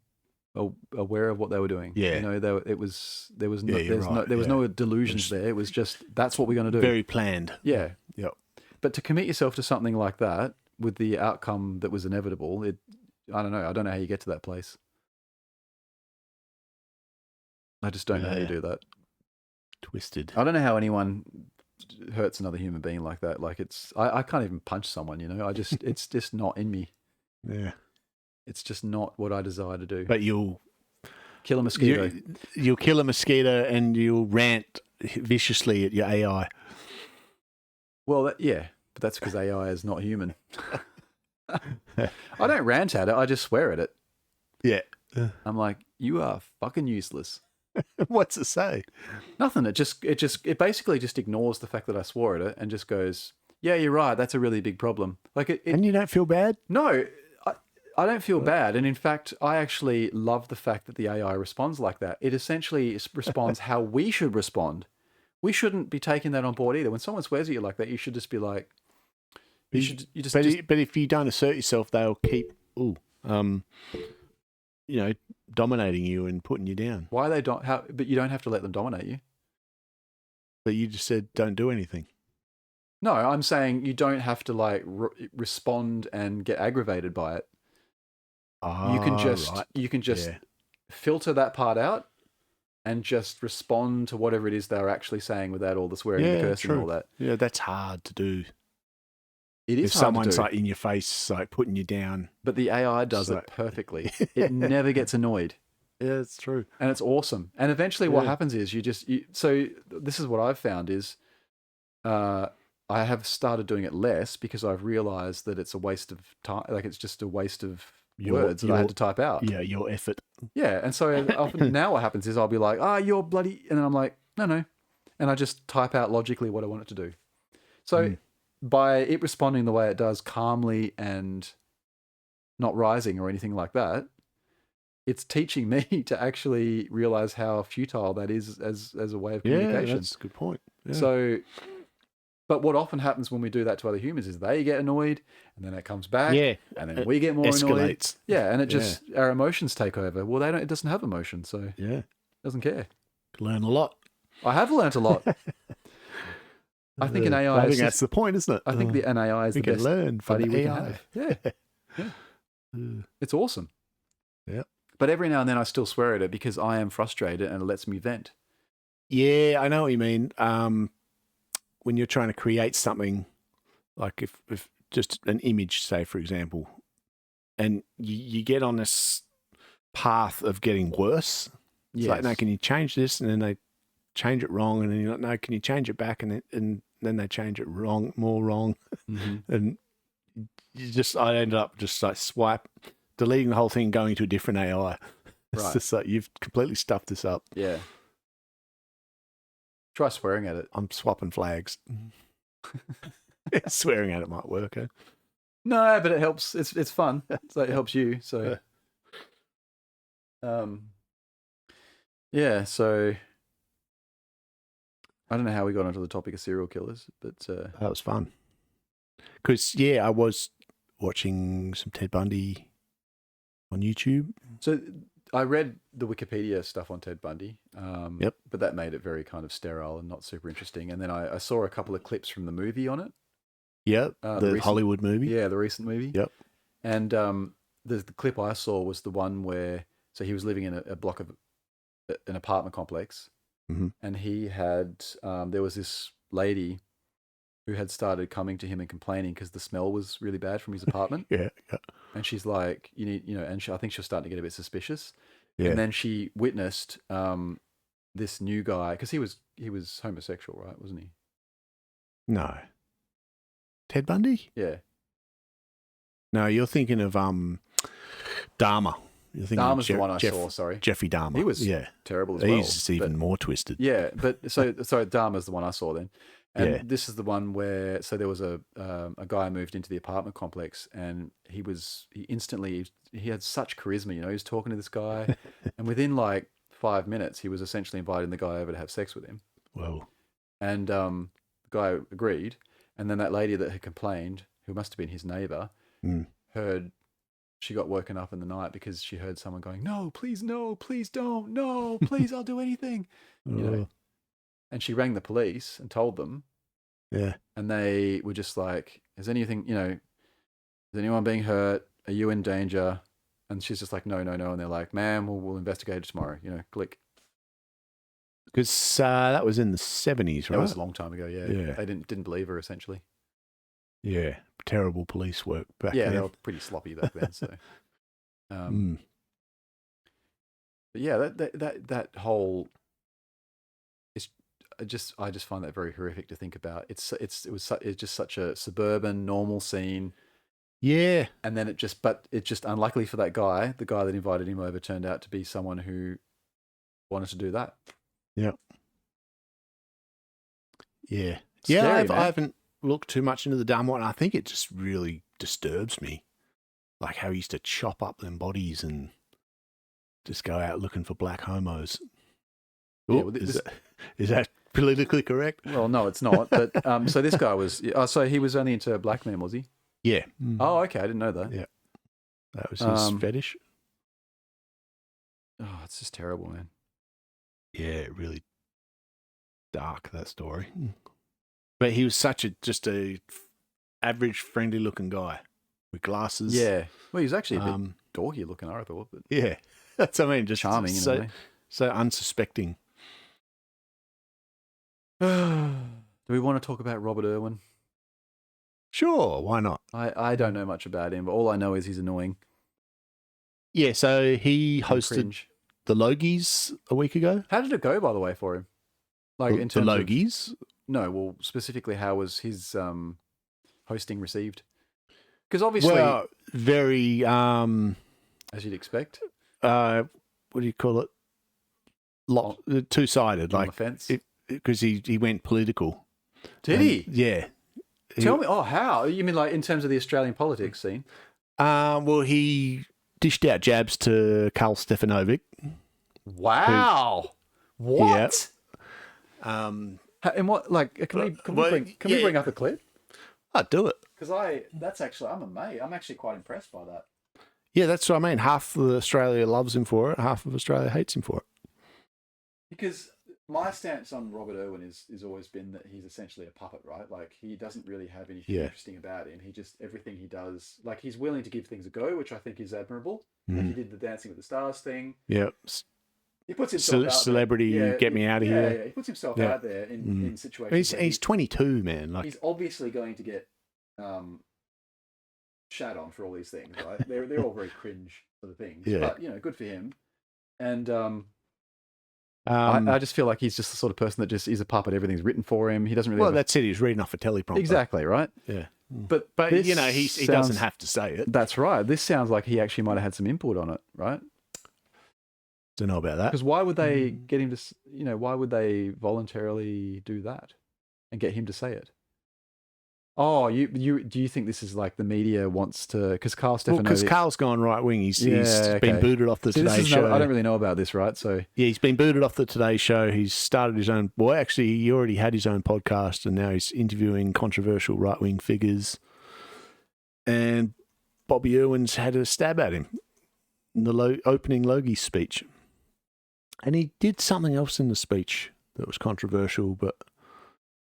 aware of what they were doing. Yeah. There was no delusions there. It was just, that's what we're going to do. Very planned. Yeah. Yep. But to commit yourself to something like that with the outcome that was inevitable, I don't know. I don't know how you get to that place. I just don't know how you do that. Twisted. I don't know how anyone hurts another human being like that. Like I can't even punch someone, it's just not in me. Yeah. It's just not what I desire to do. But you'll kill a mosquito. You'll kill a mosquito and you'll rant viciously at your AI. Well, but that's because AI is not human. I don't rant at it. I just swear at it. Yeah. I'm like, you are fucking useless. What's it say? Nothing. It basically just ignores the fact that I swore at it and just goes, yeah, you're right. That's a really big problem. Like and you don't feel bad? No, I don't feel bad. And in fact, I actually love the fact that the AI responds like that. It essentially responds how we should respond. We shouldn't be taking that on board either. When someone swears at you like that, you should just be like, but if you don't assert yourself, they'll keep, dominating you and putting you down. Why they don't? But you don't have to let them dominate you. But you just said don't do anything. No, I'm saying you don't have to respond and get aggravated by it. You can just filter that part out and just respond to whatever it is they're actually saying without all the swearing and cursing and all that. Yeah, that's hard to do. It is if hard someone's to do. like in your face, like putting you down. But the AI does it perfectly. It never gets annoyed. Yeah, it's true. And it's awesome. And eventually what happens is so this is what I've found is I have started doing it less because I've realized that it's a waste of time. Like it's just a waste of words that I had to type out. Yeah, your effort. Yeah. And so often now what happens is I'll be like, you're bloody, and then I'm like, no. And I just type out logically what I want it to do. So by it responding the way it does, calmly and not rising or anything like that, it's teaching me to actually realize how futile that is as a way of communication. Yeah, that's a good point. Yeah. So, but what often happens when we do that to other humans is they get annoyed and then it comes back and then we get more annoyed. Yeah. And it just, our emotions take over. Well, it doesn't have emotion. So it doesn't care. Learn a lot. I have learned a lot. I think an AI I think that's the point, isn't it? I think an AI is the best learn from buddy the we AI. can have. Yeah. It's awesome. Yeah. But every now and then I still swear at it because I am frustrated and it lets me vent. Yeah, I know what you mean. When you're trying to create something, like if just an image, say, for example, and you get on this path of getting worse. It's like, no, can you change this? And then they change it wrong. And then you're like, no, can you change it back? And then they change it wrong, more wrong. Mm-hmm. And I ended up just like deleting the whole thing, going to a different AI. It's just like, you've completely stuffed this up. Yeah. Try swearing at it. I'm swapping flags. Swearing at it might work, eh? No, but it helps. It's fun. So it helps you. So, so I don't know how we got onto the topic of serial killers, but that was fun. Because I was watching some Ted Bundy on YouTube. So I read the Wikipedia stuff on Ted Bundy, but that made it very kind of sterile and not super interesting. And then I saw a couple of clips from the movie on it. Yep, the Hollywood movie. Yeah, the recent movie. Yep. And the clip I saw was the one where So he was living in a block of an apartment complex, and he had there was this lady who had started coming to him and complaining because the smell was really bad from his apartment. Yeah. And she's like, you need, and I think she was starting to get a bit suspicious. Yeah. And then she witnessed this new guy, because he was homosexual, right? Wasn't he? No. Ted Bundy? Yeah. No, you're thinking of Dahmer. You're thinking Dahmer's the one I saw, sorry. Jeffrey Dahmer. He was terrible as well. He's even more twisted. Yeah, but so Dahmer's the one I saw then. And this is the one where, so there was a guy moved into the apartment complex, and he had such charisma, he was talking to this guy, and within like 5 minutes, he was essentially inviting the guy over to have sex with him. Whoa. And the guy agreed, and then that lady that had complained, who must have been his neighbor, heard, she got woken up in the night because she heard someone going, no, please don't, no, please, I'll do anything. And she rang the police and told them. Yeah. And they were just like, is anyone being hurt? Are you in danger? And she's just like, no. And they're like, ma'am, we'll investigate it tomorrow. Click. Because that was in the 70s, right? That was a long time ago, yeah. They didn't believe her, essentially. Yeah. Terrible police work back then. Yeah, they were pretty sloppy back then. So, but yeah, that whole... I just find that very horrific to think about. It was just such a suburban, normal scene. Yeah. And then it just unluckily for that guy, the guy that invited him over turned out to be someone who wanted to do that. Yeah. Yeah. Scary, I haven't looked too much into the Dahmer one. I think it just really disturbs me. Like how he used to chop up them bodies and just go out looking for black homos. Yeah, Ooh, is that politically correct? Well, no, it's not. But so this guy was. So he was only into black men, was he? Yeah. Oh, okay. I didn't know that. Yeah. That was his fetish. Oh, it's just terrible, man. Yeah, really dark, that story. But he was just a average, friendly looking guy with glasses. Yeah. Well, he was actually a bit dorky looking, I thought. But yeah. That's what I mean. Just charming in a way. So unsuspecting. Do we want to talk about Robert Irwin? Sure, why not? I don't know much about him, but all I know is he's annoying. Yeah, so he hosted the Logies a week ago. How did it go, by the way, for him? Like in terms the Logies? No, well, specifically, how was his hosting received? Because obviously, well, very as you'd expect. What do you call it? Two-sided, On like the fence. Because he went political. Did he? Yeah. Tell me. Oh, how? You mean like in terms of the Australian politics scene? Well, he dished out jabs to Karl Stefanovic. Wow. What? Yeah. And what? Like, can we bring up a clip? I'd do it. Because I'm amazed. I'm actually quite impressed by that. Yeah, that's what I mean. Half of Australia loves him for it. Half of Australia hates him for it. Because my stance on Robert Irwin is always been that he's essentially a puppet, right? Like, he doesn't really have anything interesting about him. He just, everything he does, like, he's willing to give things a go, which I think is admirable. Like, he did the Dancing with the Stars thing. Yeah. He puts himself out celebrity, get me out of here. Yeah, he puts himself out there in situations. He's 22, man. Like, he's obviously going to get shat on for all these things, right? They're all very cringe sort of things. Yeah. But, good for him. And I just feel like he's just the sort of person that just is a puppet. Everything's written for him. He doesn't really. Well, that's it. He's reading off a teleprompter. Exactly, right? Yeah. But he doesn't have to say it. That's right. This sounds like he actually might have had some input on it, right? Don't know about that. Because why would they get him to? Why would they voluntarily do that and get him to say it? Oh, do you think this is like the media wants to? Because Karl Stefanovic. Because Carl's gone right wing. He's been booted off the Today Show. I don't really know about this, right? So yeah, he's been booted off the Today Show. He's started his own. Well, actually, he already had his own podcast, and now he's interviewing controversial right wing figures. And Bobby Irwin's had a stab at him in the opening Logie speech, and he did something else in the speech that was controversial, but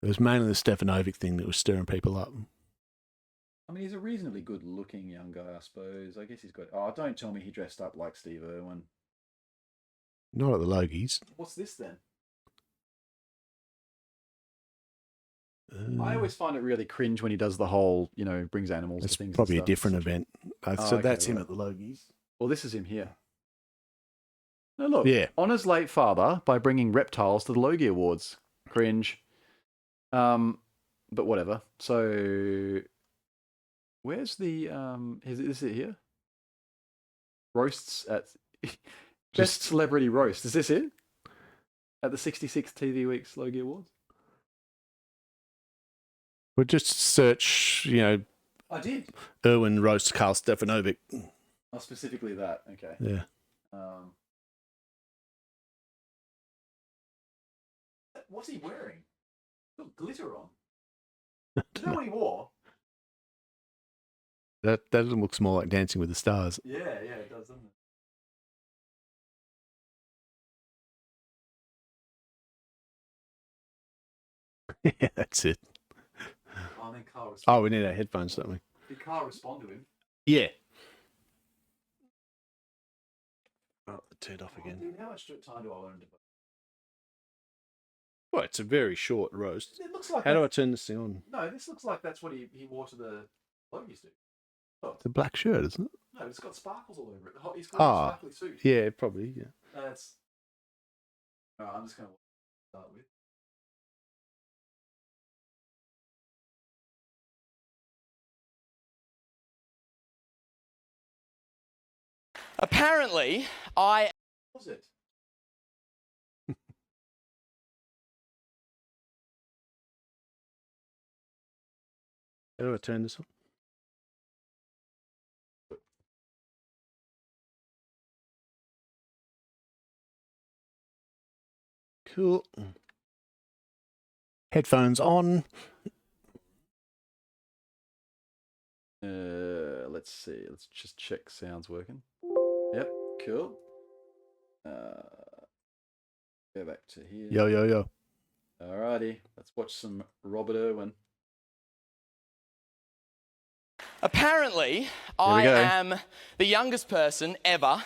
it was mainly the Stefanovic thing that was stirring people up. I mean, he's a reasonably good-looking young guy, I suppose. I guess he's got... Oh, don't tell me he dressed up like Steve Irwin. Not at the Logies. What's this then? I always find it really cringe when he does the whole, brings animals It's to things. probably and a stuff. different event. So okay, that's him right. at the Logies. Well, this is him here. No, look. Yeah. Honours late father by bringing reptiles to the Logie Awards. Cringe. But whatever. So, where's the is it here? Roasts at Best Celebrity Roast. Is this it? At the 66th TV Weeks Logie Awards. We'll just search, I did. Irwin roast Karl Stefanovic. Oh, specifically that. Okay. Yeah. What's he wearing? Got glitter on. Is that what he wore? That looks more like Dancing with the Stars. Yeah, it does, doesn't it? Yeah, that's it. Oh, then Carl Oh, we need our headphones, don't we? Did Carl respond to him? Yeah. Oh, it turned off again. Dude, how much time do I learn to... Well, it's a very short roast. It looks like... How do I turn this thing on? No, this looks like that's what he wore to the Logies do. Oh. It's a black shirt, isn't it? No, it's got sparkles all over it. He's got a sparkly suit. Yeah, probably, yeah. That's... Alright, I'm just going to start with. Apparently, I... What was it? How do I turn this on? Cool. Headphones on. Let's see. Let's just check sound's working. Yep, cool. Go back to here. Yo. Alrighty, let's watch some Robert Irwin. Apparently, I am the youngest person ever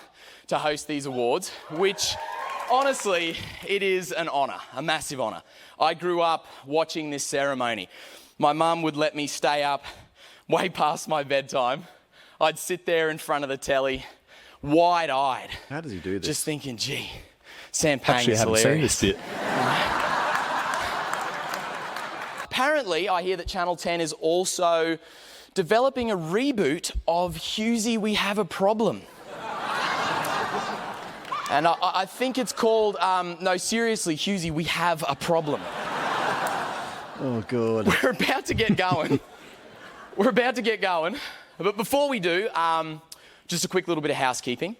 to host these awards, which, honestly, it is an honour, a massive honour. I grew up watching this ceremony. My mum would let me stay up way past my bedtime. I'd sit there in front of the telly, wide-eyed. How does he do this? Just thinking, gee, Sam Pang Actually, I is haven't hilarious. seen this bit. Apparently, I hear that Channel 10 is also developing a reboot of Hughesy, We Have a Problem. And I think it's called, no, seriously, Hughesy, We Have a Problem. Oh, God. We're about to get going. But before we do, just a quick little bit of housekeeping.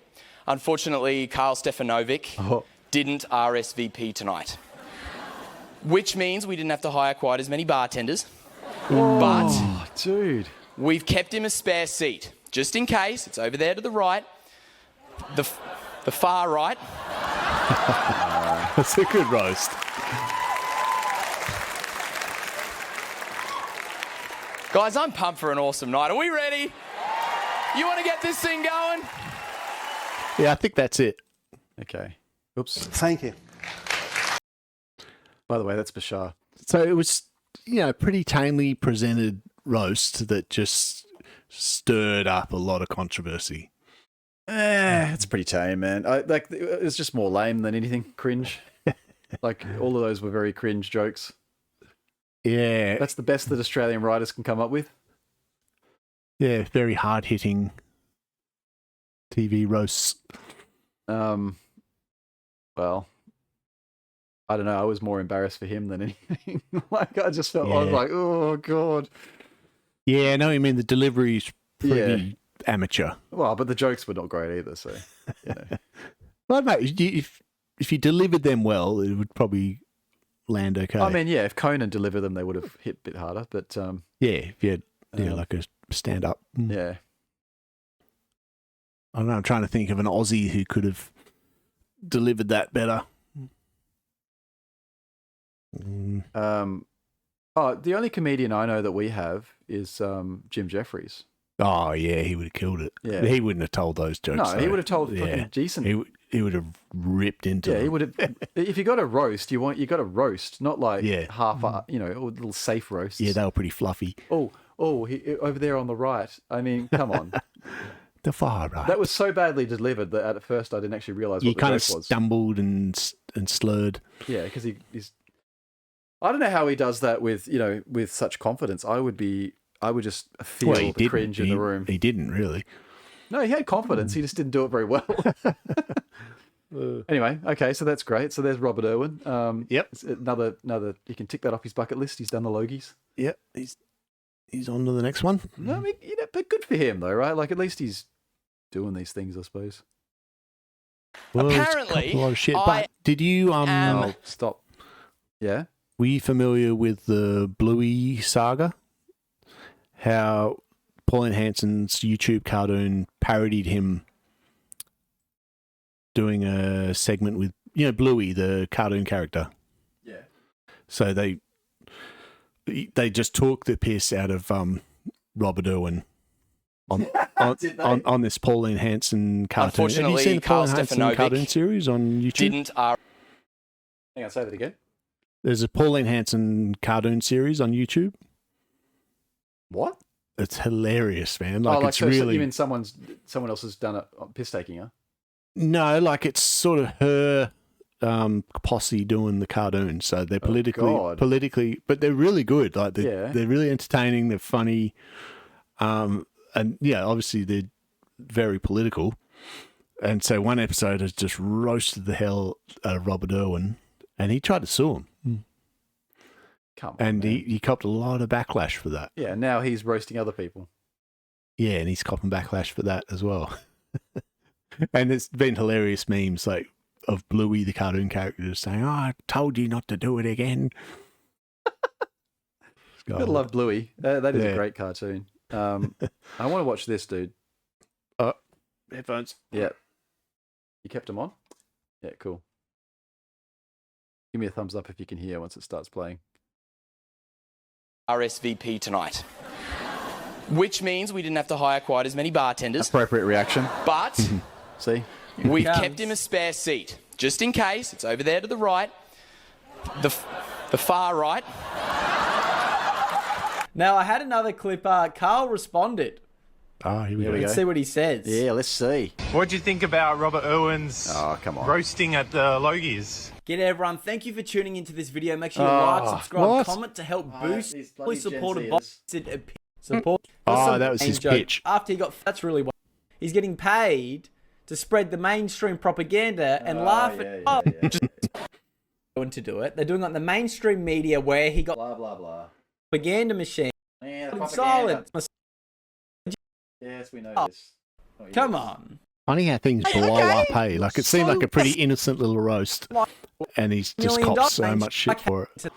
Unfortunately, Karl Stefanovic didn't RSVP tonight, which means we didn't have to hire quite as many bartenders. But dude, we've kept him a spare seat, just in case. It's over there to the right, the far right. That's a good roast. Guys, I'm pumped for an awesome night. Are we ready? You want to get this thing going? Yeah, I think that's it. okay. Oops. Thank you. By the way, that's Bashar. So it was, pretty tamely presented roast that just stirred up a lot of controversy. It's pretty tame, man. It was just more lame than anything. Cringe. Like, all of those were very cringe jokes. Yeah. That's the best that Australian writers can come up with. Yeah, very hard-hitting TV roasts. Well, I don't know. I was more embarrassed for him than anything. I just felt, I was like, oh, God. Yeah, no, I mean, the delivery's pretty amateur. Well, but the jokes were not great either, so, Well, mate, if you delivered them well, it would probably land okay. I mean, yeah, if Conan delivered them, they would have hit a bit harder, but... if you had like a stand-up. Yeah. I don't know, I'm trying to think of an Aussie who could have delivered that better. The only comedian I know that we have is Jim Jeffries. Oh, yeah, he would have killed it. Yeah. He wouldn't have told those jokes. No, he would have told fucking Jason. he would have ripped into them. He would have. If you got a roast, you got a roast, not like half, a little safe roast. Yeah, they were pretty fluffy. Over there on the right. I mean, come on. The far right. That was so badly delivered that at first I didn't actually realise what the joke was. He kind of stumbled and slurred. Yeah, because he's. I don't know how he does that with such confidence. I would just feel the cringe in the room. He didn't really. No, he had confidence. He just didn't do it very well. Anyway, okay, so that's great. So there's Robert Irwin. Yep. Another. You can tick that off his bucket list. He's done the Logies. Yep. He's on to the next one. No, I mean, but good for him though, right? Like at least he's doing these things, I suppose. Well, apparently, a lot of shit. But did you stop. Yeah. Were you familiar with the Bluey saga? How Pauline Hanson's YouTube cartoon parodied him doing a segment with Bluey, the cartoon character. Yeah. So they just took the piss out of Robert Irwin on this Pauline Hanson cartoon. Unfortunately, have you seen the Carl Pauline Hanson Stefanovic cartoon series on YouTube? Didn't. Hang on, say that again. There's a Pauline Hanson cartoon series on YouTube. What? It's hilarious, man. It's really. So you mean someone else has done it piss taking her? No, like it's sort of her posse doing the cartoon. So they're politically, but they're really good. Like they're really entertaining. They're funny, and obviously they're very political. And so one episode has just roasted the hell out of Robert Irwin, and he tried to sue him. Come on, and he copped a lot of backlash for that. Yeah, now he's roasting other people. Yeah, and he's copping backlash for that as well. And it's been hilarious memes like of Bluey, the cartoon character, just saying, I told you not to do it again. You gotta love Bluey. That is a great cartoon. I want to watch this, dude. Headphones. Yeah. You kept them on? Yeah, cool. Give me a thumbs up if you can hear once it starts playing. RSVP tonight, which means we didn't have to hire quite as many bartenders. Appropriate reaction. But see, we've kept him a spare seat just in case. It's over there to the right, the far right. Now I had another clip. Carl responded. Oh, here we go. Let's see what he says. Yeah, let's see. What do you think about Robert Irwin's roasting at the Logies? G'day everyone, thank you for tuning into this video. Make sure you like, subscribe, comment to help boost. Please support a support. That was his pitch. After he got, that's really what he's getting paid to spread the mainstream propaganda and laugh at to do it. They're doing it on the mainstream media where he got blah blah blah propaganda machine. Silent. Yes, we know this. Come on. Funny how things blow up, hey? Like it seemed like a pretty innocent little roast, and he's just copped so much shit for it.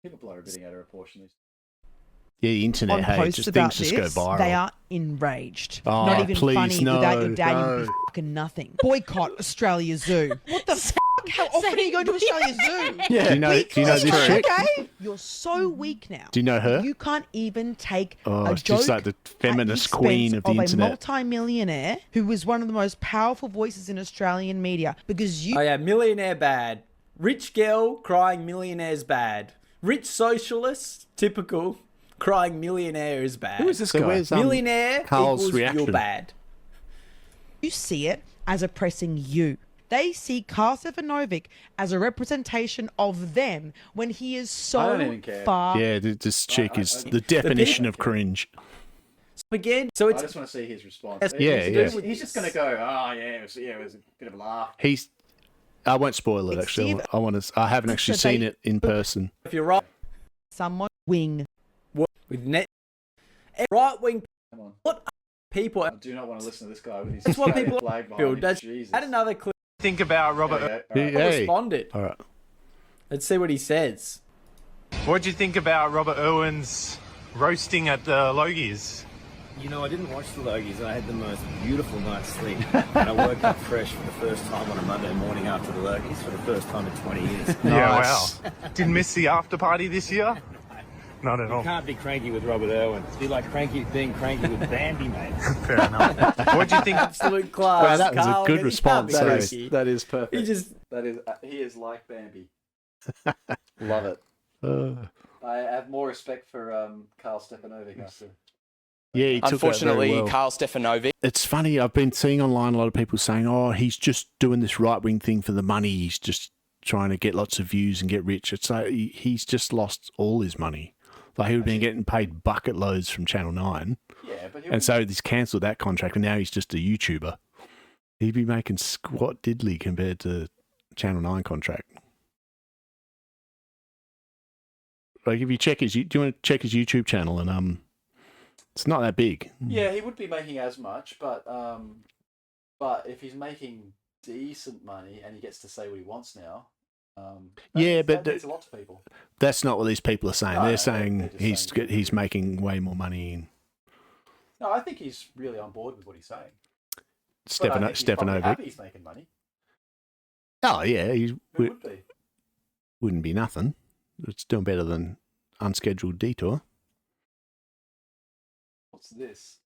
People blow everything out of proportion. Yeah, the internet, hey, just things just go viral. They are enraged. Not even funny. Without your dad, you'd be fucking nothing. Boycott Australia Zoo. What the f***? How often are you going to Australia Zoo? Yeah. Do you know this chick? Okay? You're so weak now. Do you know her? You can't even take a it's joke just like the feminist queen of the internet. A multi-millionaire who was one of the most powerful voices in Australian media because you... Oh yeah, millionaire bad. Rich girl crying millionaire's bad. Rich socialist, typical. Crying millionaire is bad. Who is this guy? Millionaire Carl's equals reaction. you're bad. You see it as oppressing you. They see Carl Stefanovic as a representation of them when he is so far... Yeah, this chick is the definition of cringe. Again, so it's... I just want to see his response. Yeah. He's just going to go, it was a bit of a laugh. I won't spoil it, actually. I haven't actually seen it in person. If you're right... Someone wing... With right wing, what people? I do not want to listen to this guy with his. That's what people feel. Had another clip. Think about Robert. Responded. All right. Let's see what he says. What do you think about Robert Irwin's roasting at the Logies? You know, I didn't watch the Logies. I had the most beautiful night's sleep. And I woke up fresh for the first time on a Monday morning after the Logies for the first time in 20 years. Yeah, wow. Didn't miss the after party this year? Not at all. You can't be cranky with Robert Irwin. It's be like being cranky with Bambi, mate. Fair enough. What do you think? Absolute class. Well, that was Carl. a good You response. can't be That is, cranky. that is perfect. He He is like Bambi. Love it. I have more respect for Karl Stefanovic after. Yeah, he took that very Unfortunately, well. Karl Stefanovic. It's funny. I've been seeing online a lot of people saying, "Oh, he's just doing this right-wing thing for the money. He's just trying to get lots of views and get rich." It's like he's just lost all his money. Like he would have been getting paid bucket loads from Channel 9. Yeah, but And so he's cancelled that contract, and now he's just a YouTuber. He'd be making squat diddly compared to Channel 9 contract. Like if you check do you want to check his YouTube channel? And it's not that big. Yeah, he would be making as much, but if he's making decent money and he gets to say what he wants now, that means a lot to people. That's not what these people are saying. No, they're saying they're just saying he's making way more money. No, I think he's really on board with what he's saying. Stefanovic. Happy he's making money. Oh yeah, Who would be? wouldn't be nothing. It's doing better than Unscheduled Detour. What's this?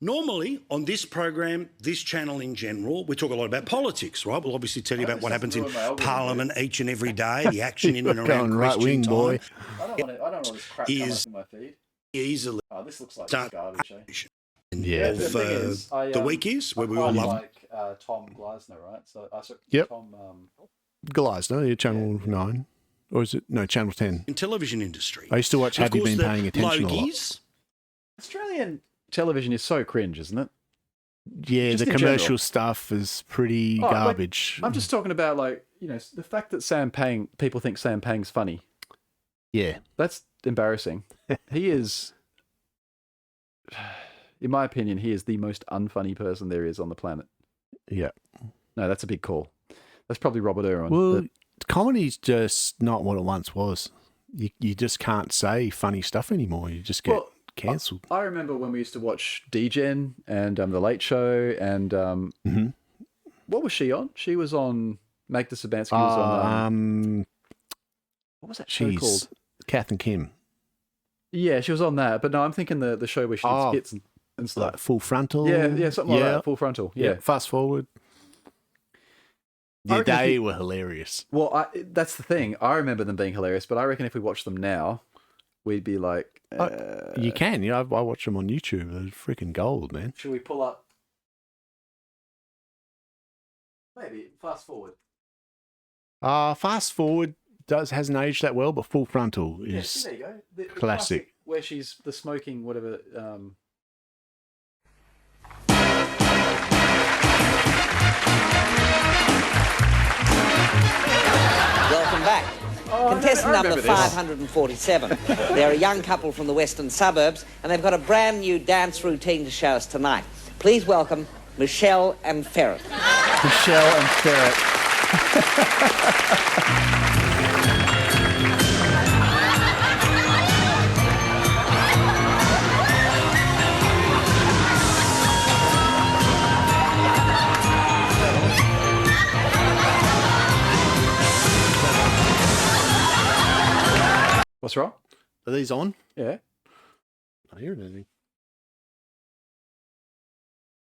Normally, on this program, this channel in general, we talk a lot about politics, right? We'll obviously tell you about what happens in Parliament each and every day, the action in and around right wing, question boy. time. I don't want this crap coming up in my feed. Easily Oh, this looks like start garbage. Yeah. of The thing is, the week is, where we all love like Tom Gleisner, right? So Yep. Tom. Gleisner, yeah, Channel 9. Or is it? No, Channel 10. in television industry. I used to watch Of Have You course, Been the Paying Attention a lot? Logies, Australian television is so cringe, isn't it? Yeah, Just the in commercial general. stuff is pretty Oh, like, garbage. I'm just talking about the fact that people think Sam Pang's funny. Yeah. That's embarrassing. He is, in my opinion, he is the most unfunny person there is on the planet. Yeah. No, that's a big call. That's probably Robert Irwin. Well, comedy's just not what it once was. You just can't say funny stuff anymore. You just get cancelled. I remember when we used to watch D-Gen and The Late Show and what was she on? She was on Magda Sabansky was on what was that show called? Kath and Kim. Yeah, she was on that. But no, I'm thinking the show where she did skits and stuff. Like Full Frontal. Yeah, something like that. Full Frontal. Yeah. Fast Forward. Yeah, they were hilarious. Well, that's the thing. I remember them being hilarious, but I reckon if we watched them now, we'd be like... you can. I watch them on YouTube. They're freaking gold, man. Should we pull up... Maybe. Fast Forward. Fast Forward hasn't aged that well, but Full Frontal Yeah, is there you go. The classic. Where she's the smoking, whatever... Welcome back. Contestant number 547. They're a young couple from the western suburbs, and they've got a brand new dance routine to show us tonight. Please welcome Michelle and Ferret. Michelle and Ferret. What's wrong? Are these on? Yeah. I hear anything.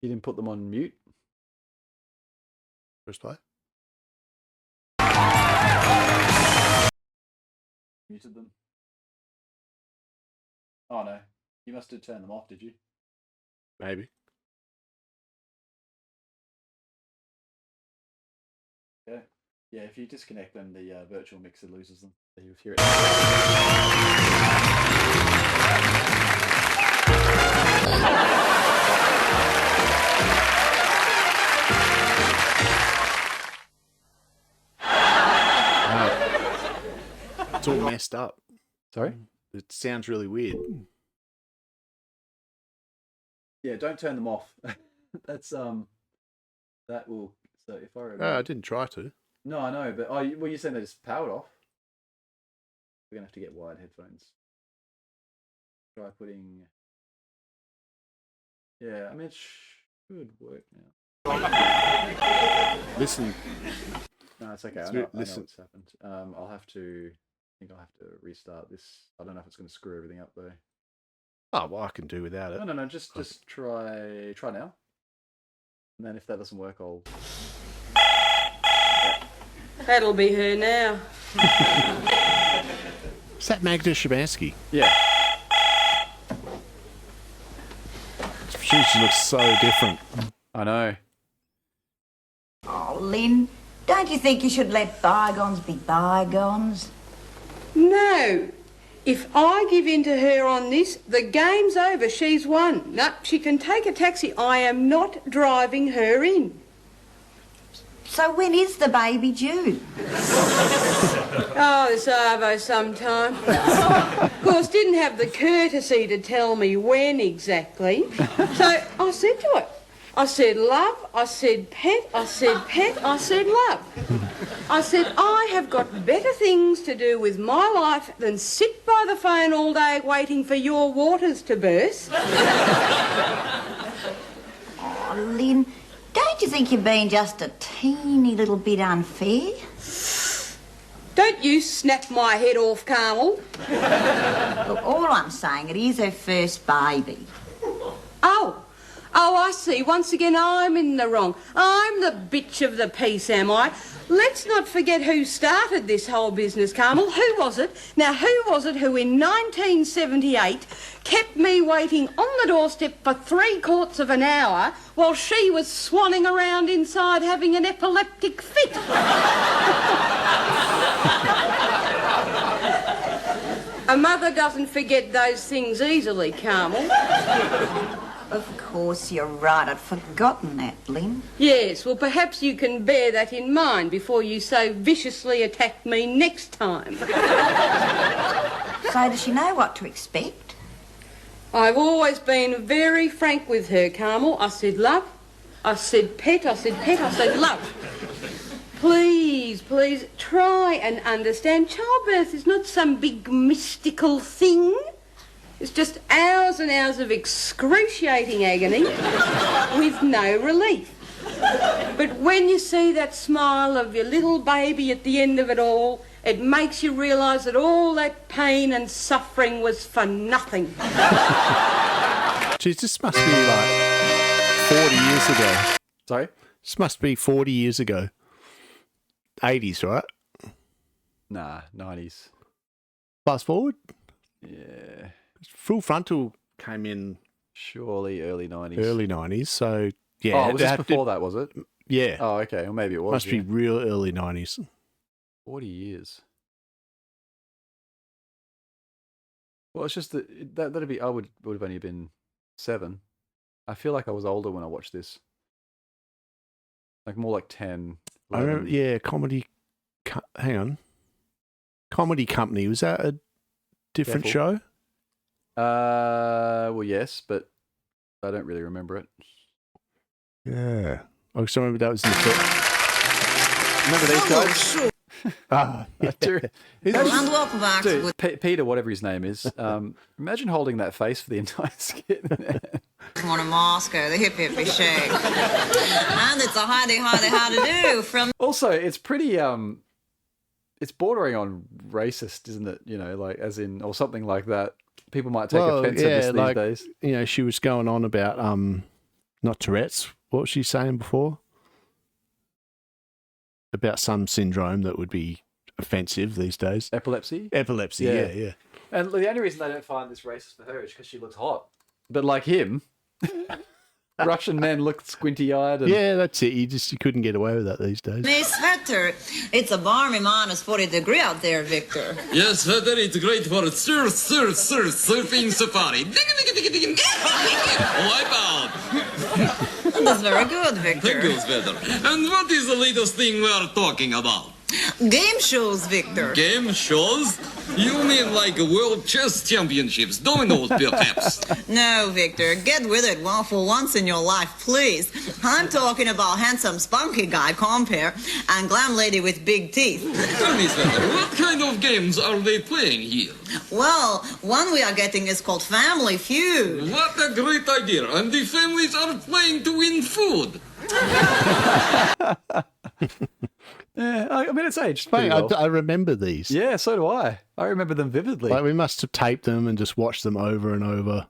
You didn't put them on mute? First play. Muted them. Oh no. You must have turned them off, did you? Maybe. Yeah. Yeah, if you disconnect them, the virtual mixer loses them. So you hear it. It's all messed up. Sorry? It sounds really weird. Yeah, don't turn them off. That's that will. So if I remember, I didn't try to. no, I know, but you're saying they just powered off. We're gonna have to get wired headphones. Try putting. Yeah, I mean it should work now. Listen. No, it's okay. It's I know listen. what's happened. I'll have to. think I'll have to restart this. I don't know if it's going to screw everything up though. Oh, well, I can do without it. No. Just try now. And then if that doesn't work, I'll... That'll be her now. Is that Magda Szymanski? Yeah. She looks so different. I know. Oh, Lynn, don't you think you should let bygones be bygones? No. If I give in to her on this, the game's over. She's won. No, she can take a taxi. I am not driving her in. So when is the baby due? Oh, this Arvo sometime. Of course, didn't have the courtesy to tell me when exactly. So I said to her, I said love, I said pet, I said pet, I said love. I said, I have got better things to do with my life than sit by the phone all day waiting for your waters to burst. Oh, Lynn, don't you think you're being just a teeny little bit unfair? Don't you snap my head off, Carmel. Look, all I'm saying, it is her first baby. Oh, I see. Once again, I'm in the wrong. I'm the bitch of the piece, am I? Let's not forget who started this whole business, Carmel. Who was it? Now, who was it who in 1978 kept me waiting on the doorstep for 3/4 of an hour while she was swanning around inside having an epileptic fit? A mother doesn't forget those things easily, Carmel. Of course, you're right. I'd forgotten that, Lynn. Yes, well, perhaps you can bear that in mind before you so viciously attack me next time. So does she know what to expect? I've always been very frank with her, Carmel. I said love, I said pet, I said pet, I said love. Please, please, try and understand. Childbirth is not some big mystical thing. It's just hours and hours of excruciating agony with no relief. But when you see that smile of your little baby at the end of it all, it makes you realise that all that pain and suffering was for nothing. Geez, this must be like 40 years ago. Sorry? This must be 40 years ago. 80s, right? Nah, 90s. Fast forward? Yeah. Full Frontal came in... Surely early 90s. Early 90s, so... Yeah, oh, was this before that, was it? Yeah. Oh, okay. Well, maybe it was. Must be real early 90s. 40 years. Well, it's just that'd be... I would have only been 7. I feel like I was older when I watched this. Like more like 10. 11. I remember, yeah, Comedy... Hang on. Comedy Company, was that a different show? Well, yes, but I don't really remember it. Yeah. I just remember that was in the film. Remember these guys? Dude, Peter, whatever his name is, imagine holding that face for the entire skit. On a Moscow, the hip shake. And it's a hard to do from... Also, it's pretty, it's bordering on racist, isn't it? You know, like, as in, or something like that. People might take offense at this these days. You know, she was going on about, not Tourette's. What was she saying before? About some syndrome that would be offensive these days. Epilepsy? Epilepsy, yeah. And the only reason they don't find this racist for her is because she looks hot. But like him, Russian men look squinty-eyed. And... Yeah, that's it. You couldn't get away with that these days. Miss Vetter, it's a balmy minus 40 degree out there, Victor. Yes, Vetter, it's great for surfing safari. Wipe out. That's very good, Victor. Thank you, Vetter. And what is the latest thing we are talking about? Game shows, Victor. Game shows? You mean like World Chess Championships, dominoes, perhaps? No, Victor, get with it for once in your life, please. I'm talking about handsome, spunky guy, compare, and glam lady with big teeth. Tell me, Vetter, what kind of games are they playing here? Well, one we are getting is called Family Feud. What a great idea, and the families are playing to win food. Yeah, I mean, it's aged pretty well. I remember these. Yeah, so do I. I remember them vividly. Like, we must have taped them and just watched them over and over.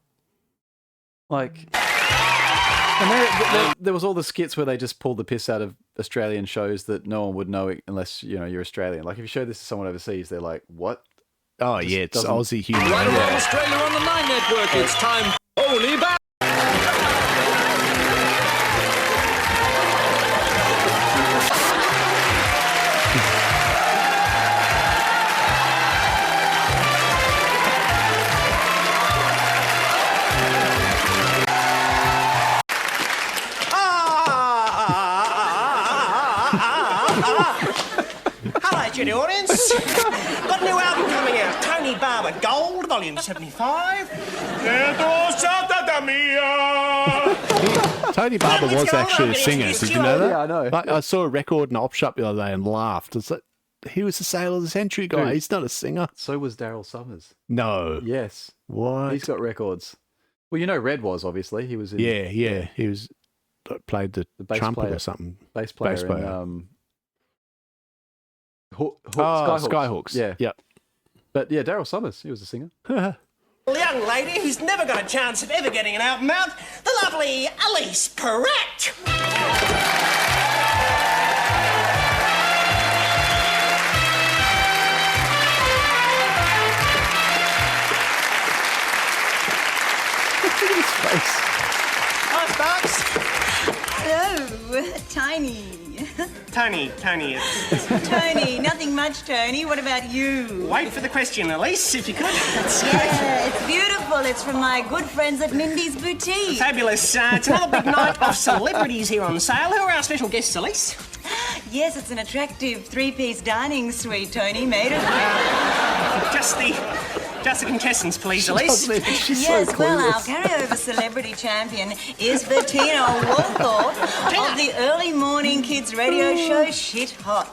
Like, and there was all the skits where they just pulled the piss out of Australian shows that no one would know unless, you're Australian. Like, if you show this to someone overseas, they're like, what? Oh, yeah, it's Aussie humour. Right around Australia on the Nine Network, it's time. Holy back! Hello to the audience. Got a new album coming out. Tony Barber Gold, volume 75. Tony Barber was actually a singer. Did you know that? Yeah, I know. I saw a record in an op shop the other day and laughed. It's like, he was the Sale of the Century guy. Dude, he's not a singer. So was Daryl Summers. No. Yes. What? He's got records. Well, Red was, obviously. He was in... Yeah. He was played the bass trumpet player, or something. Bass player. In, Skyhooks. Yeah. Yep. But yeah, Daryl Summers, he was a singer. A young lady who's never got a chance of ever getting an album out, the lovely Elise Perrett. Look at his face. Hi, Sparks. Hello, Tiny. Tony. Tony, nothing much, Tony. What about you? Wait for the question, Elise, if you could. Yeah, it's beautiful. It's from my good friends at Mindy's Boutique. Fabulous. It's another big night of celebrities here on sale. Who are our special guests, Elise? Yes, it's an attractive three-piece dining suite, Tony, made of... Just the contestants, please, Elise. Yes, well, our carryover celebrity champion is Bettina Walthorpe of the early morning kids radio show Shit Hot.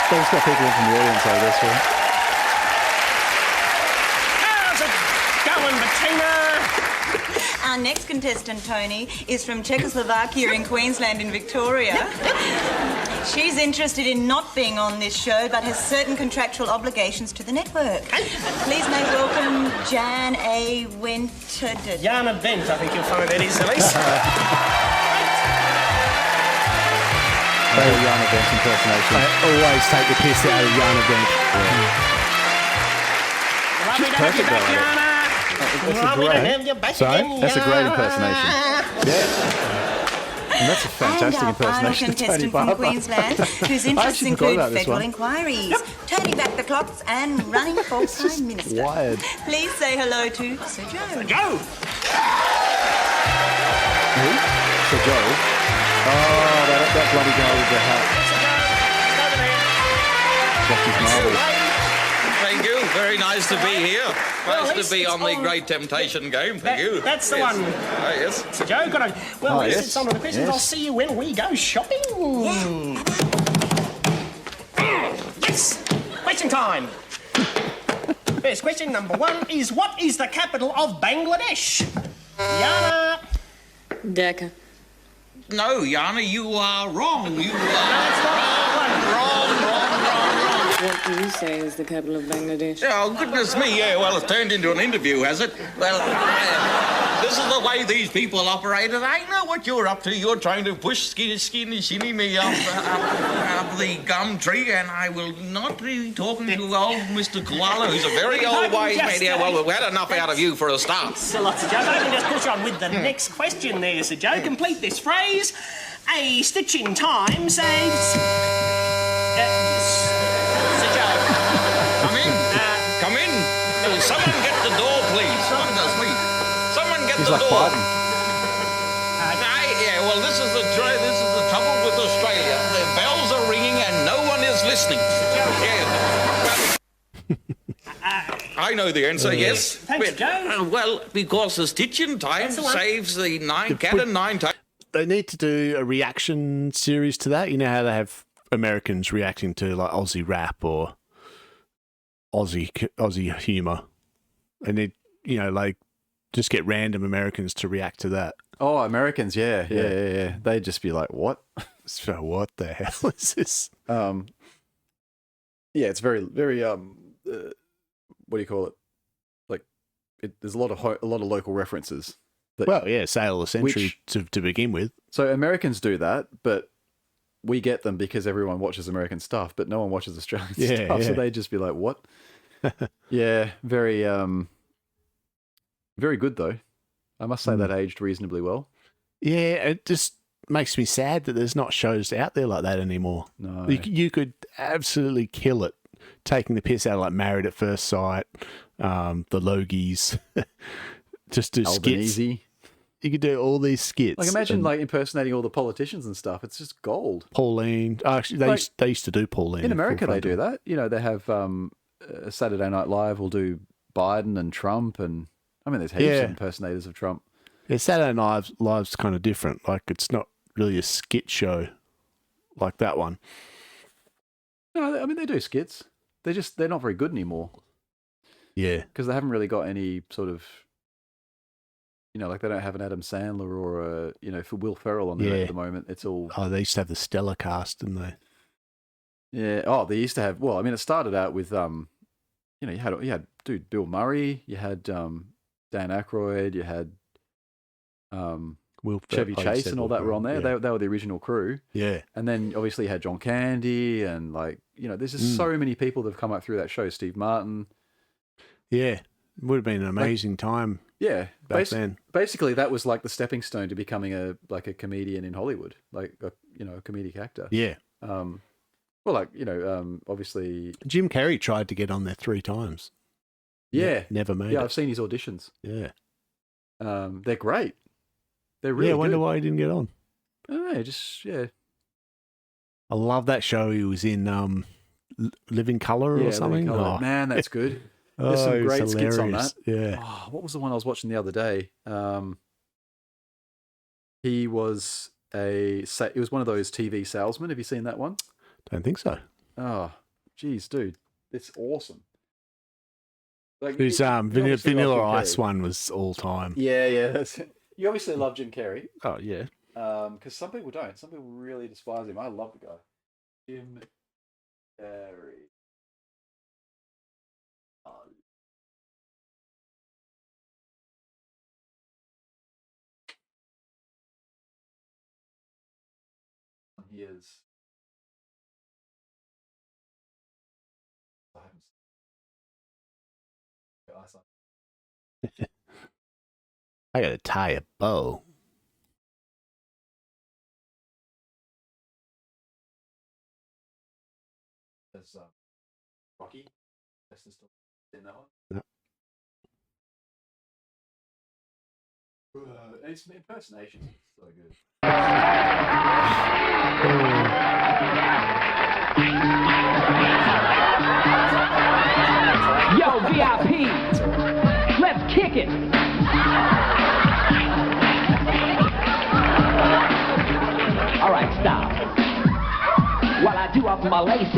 They've got people in from the audience, I guess, right? How's it going, Bettina? Our next contestant, Tony, is from Czechoslovakia in Queensland in Victoria. She's interested in not being on this show, but has certain contractual obligations to the network. Please make welcome Jan A. Winter. Jana Bent, I think you'll find that is, Elise. Jana Bent impersonation. I always take the piss out of Jana Bent. Lovely to have you back, Jana. That's a great impersonation. Yeah. And that's a fantastic and our final impersonation of Tony contestant from Barber. Queensland, whose interests include federal inquiries, turning back the clocks and running for Prime Minister. Wired. Please say hello to Sir Joe. Joe! Who? Sir Joe? Oh, that bloody guy with the hat. Jockey's marbles. Thank you. Very nice to be here. Nice to be on the Great Temptation game. Thank you. That's the one. Oh, yes. So Joe, got a... Well, yes. It's on with the questions. Yes. I'll see you when we go shopping. Yeah. Yes. Question time. First question, number one, is what is the capital of Bangladesh? Yana. Dhaka. No, Yana, you are wrong. You are wrong. What do you say is the capital of Bangladesh? Oh, goodness me, yeah, well, it's turned into an interview, has it? Well, this is the way these people operate, and I know what you're up to. You're trying to push skinny me up the gum tree, and I will not be talking to old Mr. Koala, who's a very old wise man. Yeah, well, we've had enough out of you for a start. So lots of Joe. I can just push on with the next question there, Sir Joe. Complete this phrase. A stitch in time saves... Come in. Someone get the door, please. Goodness me. Someone get the door. Biden. Yeah, well, this is the trouble with Australia. The bells are ringing and no one is listening. Yeah. I know the answer, yes. Thanks, Joe. Well, because the stitch in time saves the cat and nine times. They need to do a reaction series to that. You know how they have Americans reacting to like Aussie rap or Aussie humour, and they, like just get random Americans to react to that. Oh, Americans, yeah. They'd just be like, what? So what the hell is this? Yeah, it's very, very. What do you call it? Like, there's a lot of local references. Sale of the Century to begin with. So Americans do that, but we get them because everyone watches American stuff, but no one watches Australian stuff. So they just be like, "What?" Yeah, very, very good though. I must say that aged reasonably well. Yeah, it just makes me sad that there's not shows out there like that anymore. No, you could absolutely kill it, taking the piss out of like Married at First Sight, the Logies, just do Albanese. skits. You could do all these skits. Like imagine like impersonating all the politicians and stuff. It's just gold. Pauline. Actually, they used to do Pauline. In America, they do that. You know, they have Saturday Night Live will do Biden and Trump, and I mean, there's heaps of impersonators of Trump. Yeah, Saturday Night Live's kind of different. Like, it's not really a skit show like that one. No, I mean, they do skits. They're not very good anymore. Yeah. Because they haven't really got any sort of, you know, like they don't have an Adam Sandler or a, you know, for Will Ferrell on there at the moment. It's all... Oh, they used to have the Stellar cast, didn't they? Yeah. Oh, they used to have, well, I mean, it started out with, you know, you had Bill Murray, you had Dan Aykroyd, you had Chevy Chase and all that were on there. Yeah. They were the original crew. Yeah. And then obviously you had John Candy and like, you know, there's just so many people that have come up through that show. Steve Martin. Yeah. It would have been an amazing time. Yeah. Back then. Basically that was like the stepping stone to becoming a comedian in Hollywood, like a comedic actor. Yeah. Well, like, you know, obviously Jim Carrey tried to get on there 3 times. Yeah. Never made it. Yeah, I've seen his auditions. Yeah. They're great. They're really I wonder good. why he didn't get on. I don't know, just, yeah. I love that show. He was in Living Colour or something. Living Colour. Oh. Man, that's good. There's some great skits on that. Yeah. Oh, what was the one I was watching the other day? He was one of those TV salesmen. Have you seen that one? Don't think so. Oh, geez, dude. It's awesome. Like, Who's Vanilla Ice one was all time. Yeah. You obviously love Jim Carrey. Oh, yeah. Because some people don't. Some people really despise him. I love the guy. Jim Carrey. He is. I gotta tie a bow. There's Rocky. That's the story in that one. No. It's impersonation. It's so good. Yo, VIP, let's kick it. All right, stop. While I do up my laces,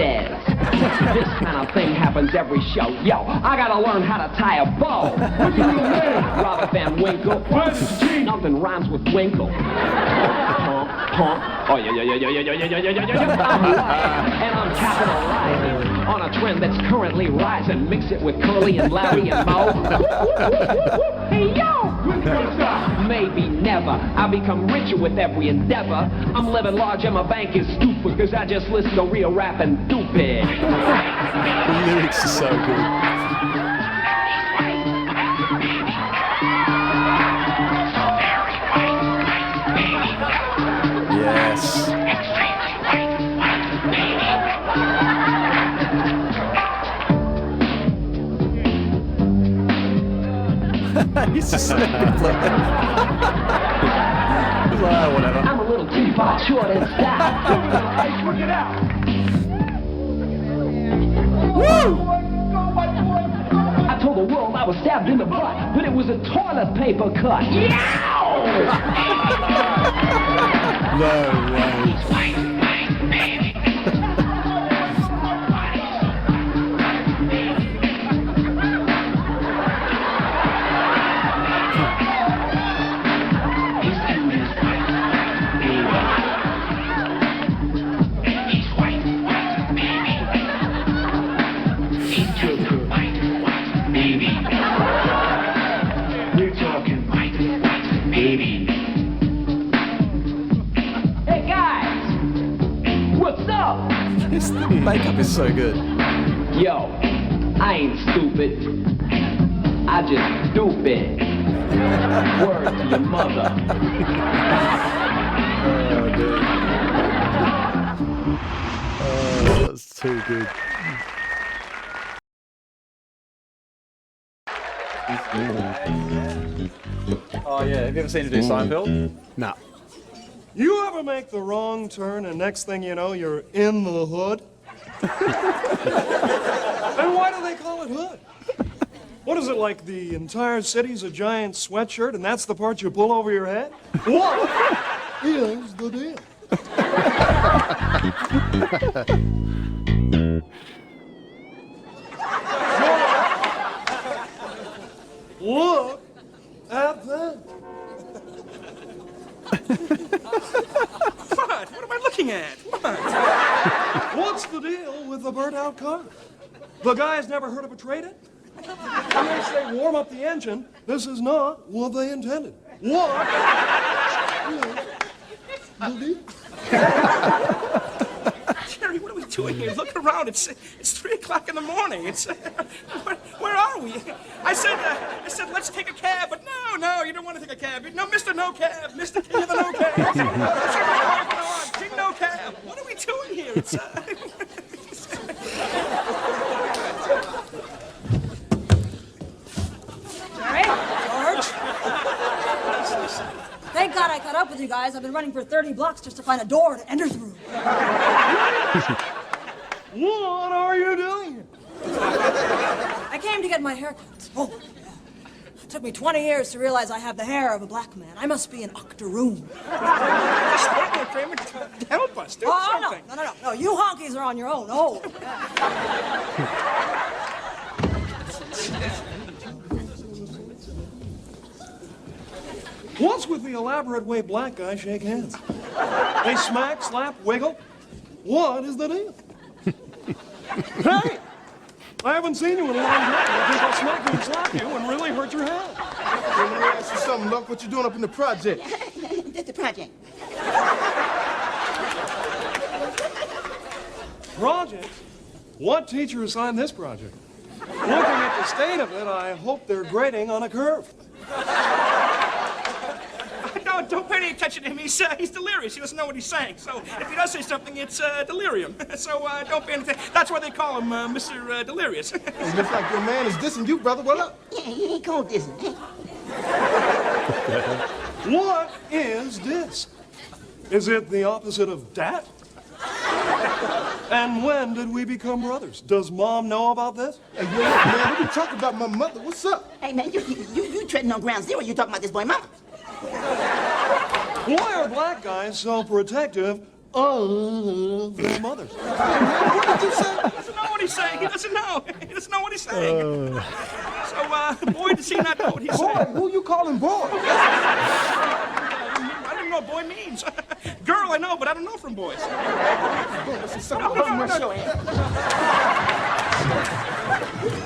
this kind of thing happens every show. Yo, I gotta learn how to tie a bow. What's your real name? Robert Van Winkle. Nothing rhymes with Winkle. Oh, yeah. I'm live, and I'm capitalizing on a trend that's currently rising. Mix it with Curly and Larry and Moe. Hey, yo! Maybe never. I become richer with every endeavor. I'm living large and my bank is stupid because I just listen to real rap and stupid. The lyrics are so good. Yes. He's just whatever. I'm a little too far short and style. Work it out. Woo! I told the world I was stabbed in the butt, but it was a toilet paper cut. Yow! No way. What's up? The makeup is so good. Yo, I ain't stupid. I just stupid. Word to your mother. Oh, dude. Oh, that's too good. Oh yeah, have you ever seen him do Seinfeld? No. You ever make the wrong turn and next thing you know, you're in the hood? And why do they call it hood? What is it, like the entire city's a giant sweatshirt and that's the part you pull over your head? What is the deal? Look at that. What? What am I looking at? What? What's the deal with the burnt-out car? The guy's never heard of a trade-in? When they say warm up the engine, this is not what they intended. What is the deal? Jerry, what are we doing here? Look around. It's 3 o'clock in the morning. It's where are we? I said let's take a cab, but no, you don't want to take a cab. No, Mr. No Cab, Mr. King of the No Cab. King No Cab. What are we doing here? It's Jerry? George? Thank God I caught up with you guys. I've been running for 30 blocks just to find a door to enter through. What are you doing here? I came to get my hair cut. Oh, yeah. It took me 20 years to realize I have the hair of a black man. I must be an octoroon. Help us, do something. No, you honkies are on your own. Oh. What's with the elaborate way black guys shake hands? They smack, slap, wiggle. What is the deal? Hey! I haven't seen you in a long time. I think I'll smack you and slap you and really hurt your head. Hey, let me ask you something, Luck. What you doing up in the project? That's the project. Project? What teacher assigned this project? Looking at the state of it, I hope they're grading on a curve. No, don't pay any attention to him. He's delirious. He doesn't know what he's saying. So if he does say something, it's delirium. So don't pay any attention. That's why they call him Mr. Delirious. It looks like your man is dissing you, brother. What up? Yeah, he ain't called dissing. What is this? Is it the opposite of dat? And when did we become brothers? Does Mom know about this? Hey, yo, man, what you talking about my mother? What's up? Hey, man, you treading on ground zero. You talking about this boy mama. Why are black guys so protective of their mothers? What did you say? He doesn't know what he's saying. He doesn't know. He doesn't know what he's saying. So, boy, does he not know what he's saying? Boy, who you calling boy? I don't know what boy means. Girl, I know, but I don't know from boys.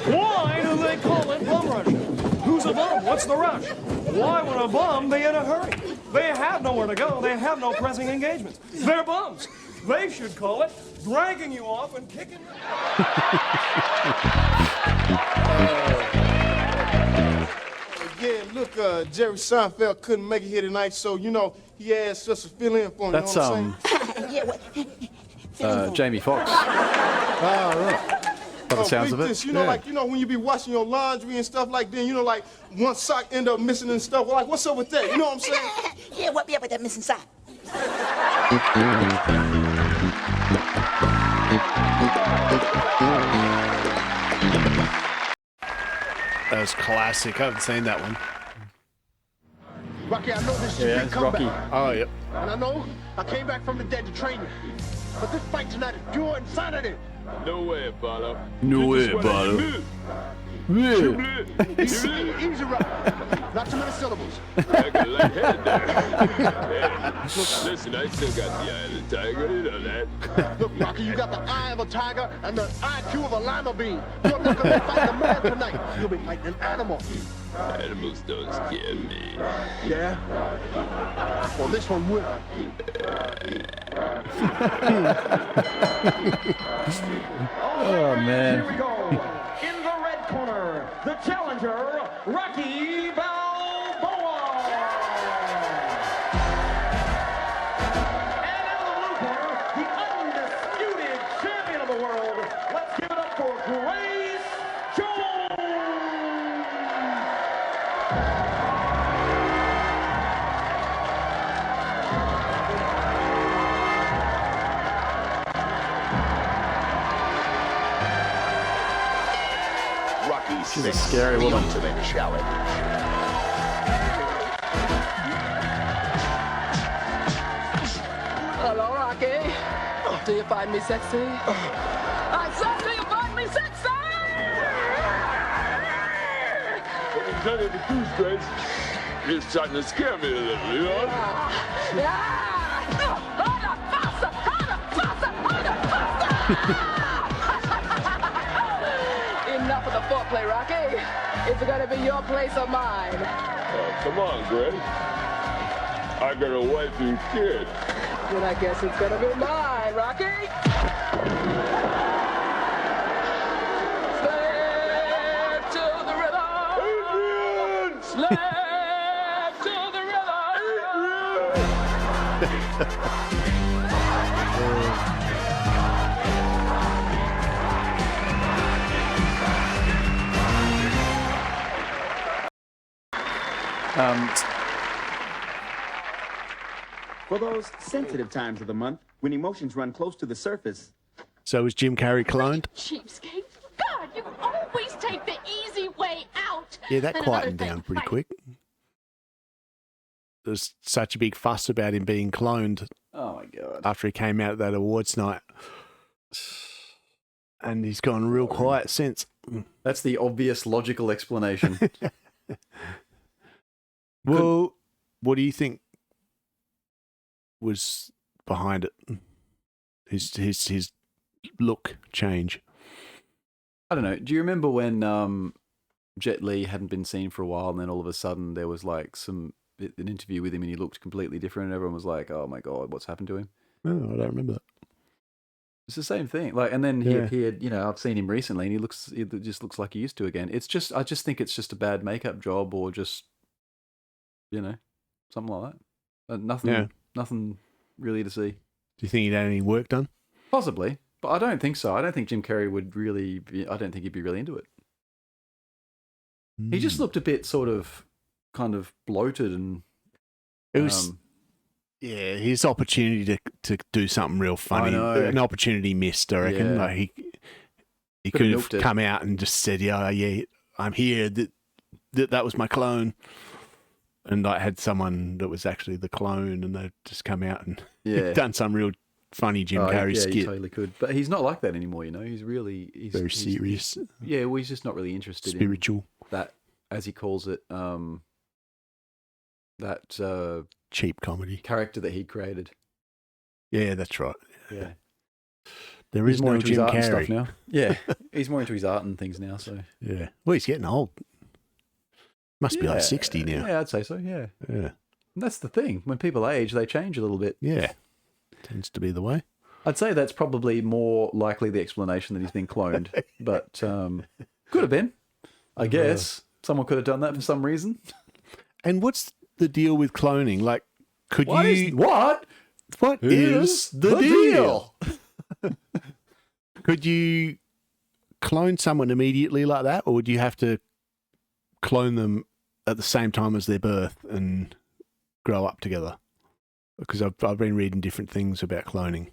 Why do they call it bum rushing? Who's a bum? What's the rush? Why would a bum be in a hurry? They have nowhere to go. They have no pressing engagements. They're bums. They should call it dragging you off and kicking you. Yeah, look, Jerry Seinfeld couldn't make it here tonight, so, you know, he asked us to fill in for him. That's, you know what I'm saying? Jamie Foxx. Oh, right. By the sounds of it. This, you know, like, you know, when you be washing your laundry and stuff like that, you know, like, one sock end up missing and stuff. Well, like, what's up with that? You know what I'm saying? Yeah, what be up with that missing sock? That was classic. I haven't seen that one. Rocky, I know this is Yeah, big it's comeback. Rocky. Oh, yep. And I know I came back from the dead to train you. But this fight tonight is pure insanity. No way, Barlow. No way, Barlow. Easy, Rocky. Not too many syllables. I got a light head there. Listen, I still got the eye of the tiger, you know that. Look, Rocky, you got the eye of a tiger and the IQ of a lima bean. You're not going to be fighting a man tonight. You'll be fighting an animal. Animals don't scare me. Yeah? Well, this one will. Oh, man. Here we go. In the red corner, the challenger, Rocky Balboa. And in the blue corner, the undisputed champion of the world. Let's give it up for Grace Jones. She's a scary woman. Ultimate challenge. Hello, Rocky. Do you find me sexy? I said, do you find me sexy? Well, to tell you the truth, Grace, you're starting to scare me a little, you know? Enough of the foreplay, Rocky. Is it gonna be your place or mine? Come on, Grace. I got a wife and kid. Then I guess it's gonna be mine, Rocky. Slave to the rhythm. Slave to the For those sensitive times of the month, when emotions run close to the surface. So was Jim Carrey cloned? Cheapskate. God, you always take the easy way out. Yeah, that And quietened another down thing, pretty quick. There was such a big fuss about him being cloned. Oh, my God. After he came out at that awards night. And he's gone real quiet since. That's the obvious logical explanation. Well, what do you think was behind it? His look change. I don't know. Do you remember when Jet Li hadn't been seen for a while, and then all of a sudden there was like an interview with him, and he looked completely different, and everyone was like, "Oh my God, what's happened to him?" No, I don't remember that. It's the same thing. Like, and then he appeared. You know, I've seen him recently, and he just looks like he used to again. It's just, I just think it's just a bad makeup job, or just, you know, something like that. Nothing really to see. Do you think he'd had any work done? Possibly, but I don't think so. I don't think Jim Carrey would really be, I don't think he'd be really into it. He just looked a bit sort of kind of bloated, and it was his opportunity to do something real funny. An opportunity missed, I reckon. Yeah. Like he could have come out and just said, yeah, I'm here. That was my clone. And I had someone that was actually the clone, and they'd just come out and done some real funny Jim Carrey skit. Yeah, he totally could. But he's not like that anymore, you know. He's very serious. He's just not really interested spiritual. In that, as he calls it, that cheap comedy character that he created. Yeah, that's right. Yeah. There He's is more no into Jim his art and Carrey stuff now. Yeah, he's more into his art and things now. So yeah, well, he's getting old. Must be like 60 now. Yeah, I'd say so. Yeah. Yeah. And that's the thing. When people age, they change a little bit. Yeah. Tends to be the way. I'd say that's probably more likely the explanation that he's been cloned, but could have been. I guess someone could have done that for some reason. And what's the deal with cloning? Like, could What is the deal? Could you clone someone immediately like that, or would you have to clone them at the same time as their birth and grow up together? Because I've been reading different things about cloning.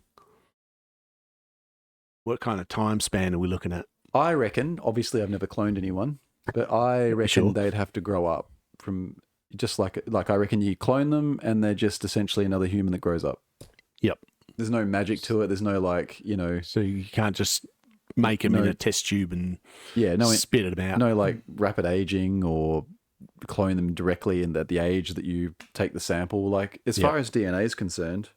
What kind of time span are we looking at? I reckon, obviously I've never cloned anyone, but I reckon they'd have to grow up from just like I reckon you clone them and they're just essentially another human that grows up. Yep. There's no magic to it. There's no So you can't just make them in a test tube and spit them out. No rapid aging or clone them directly and at the age that you take the sample. Like as far as DNA is concerned,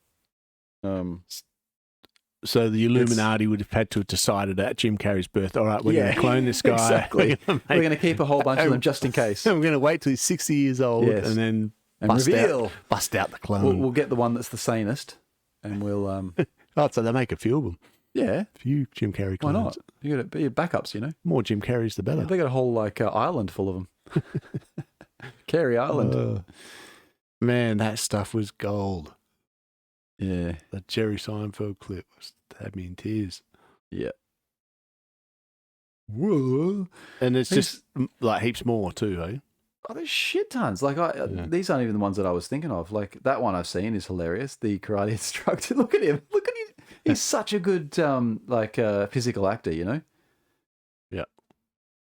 So the Illuminati would have had to have decided at Jim Carrey's birth, all right, we're going to clone this guy. Exactly. We're going to keep a whole bunch of them just in case. We're going to wait till he's 60 years old and then bust out the clone. We'll get the one that's the sanest and we'll... Oh, so they make a few of them. Yeah. A few Jim Carrey clones. Why not? You got to be your backups, you know? More Jim Carreys, the better. Yeah, they got a whole island full of them. Carey Island. Man, that stuff was gold. Yeah. The Jerry Seinfeld clip had me in tears. Yeah. Whoa. And it's just like heaps more too, eh? Oh, there's shit tons. Like these aren't even the ones that I was thinking of. Like that one I've seen is hilarious. The karate instructor. Look at him. Look at him. He's such a good physical actor, you know? Yeah.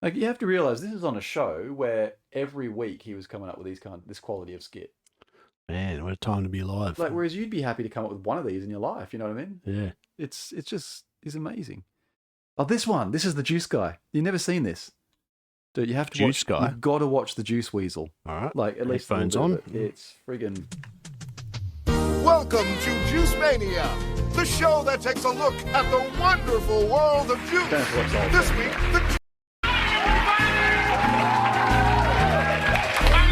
Like you have to realize this is on a show where every week he was coming up with this quality of skit. Man, what a time to be alive. Like whereas you'd be happy to come up with one of these in your life, you know what I mean? Yeah. It's he's amazing. Oh, this is the Juice guy. You've never seen this. Dude, you have to Juice guy. You've got to watch the Juice Weasel. All right. Like at least phones a little on. bit of it. It's friggin' Welcome to Juice Mania, the show that takes a look at the wonderful world of juice. This week, the Are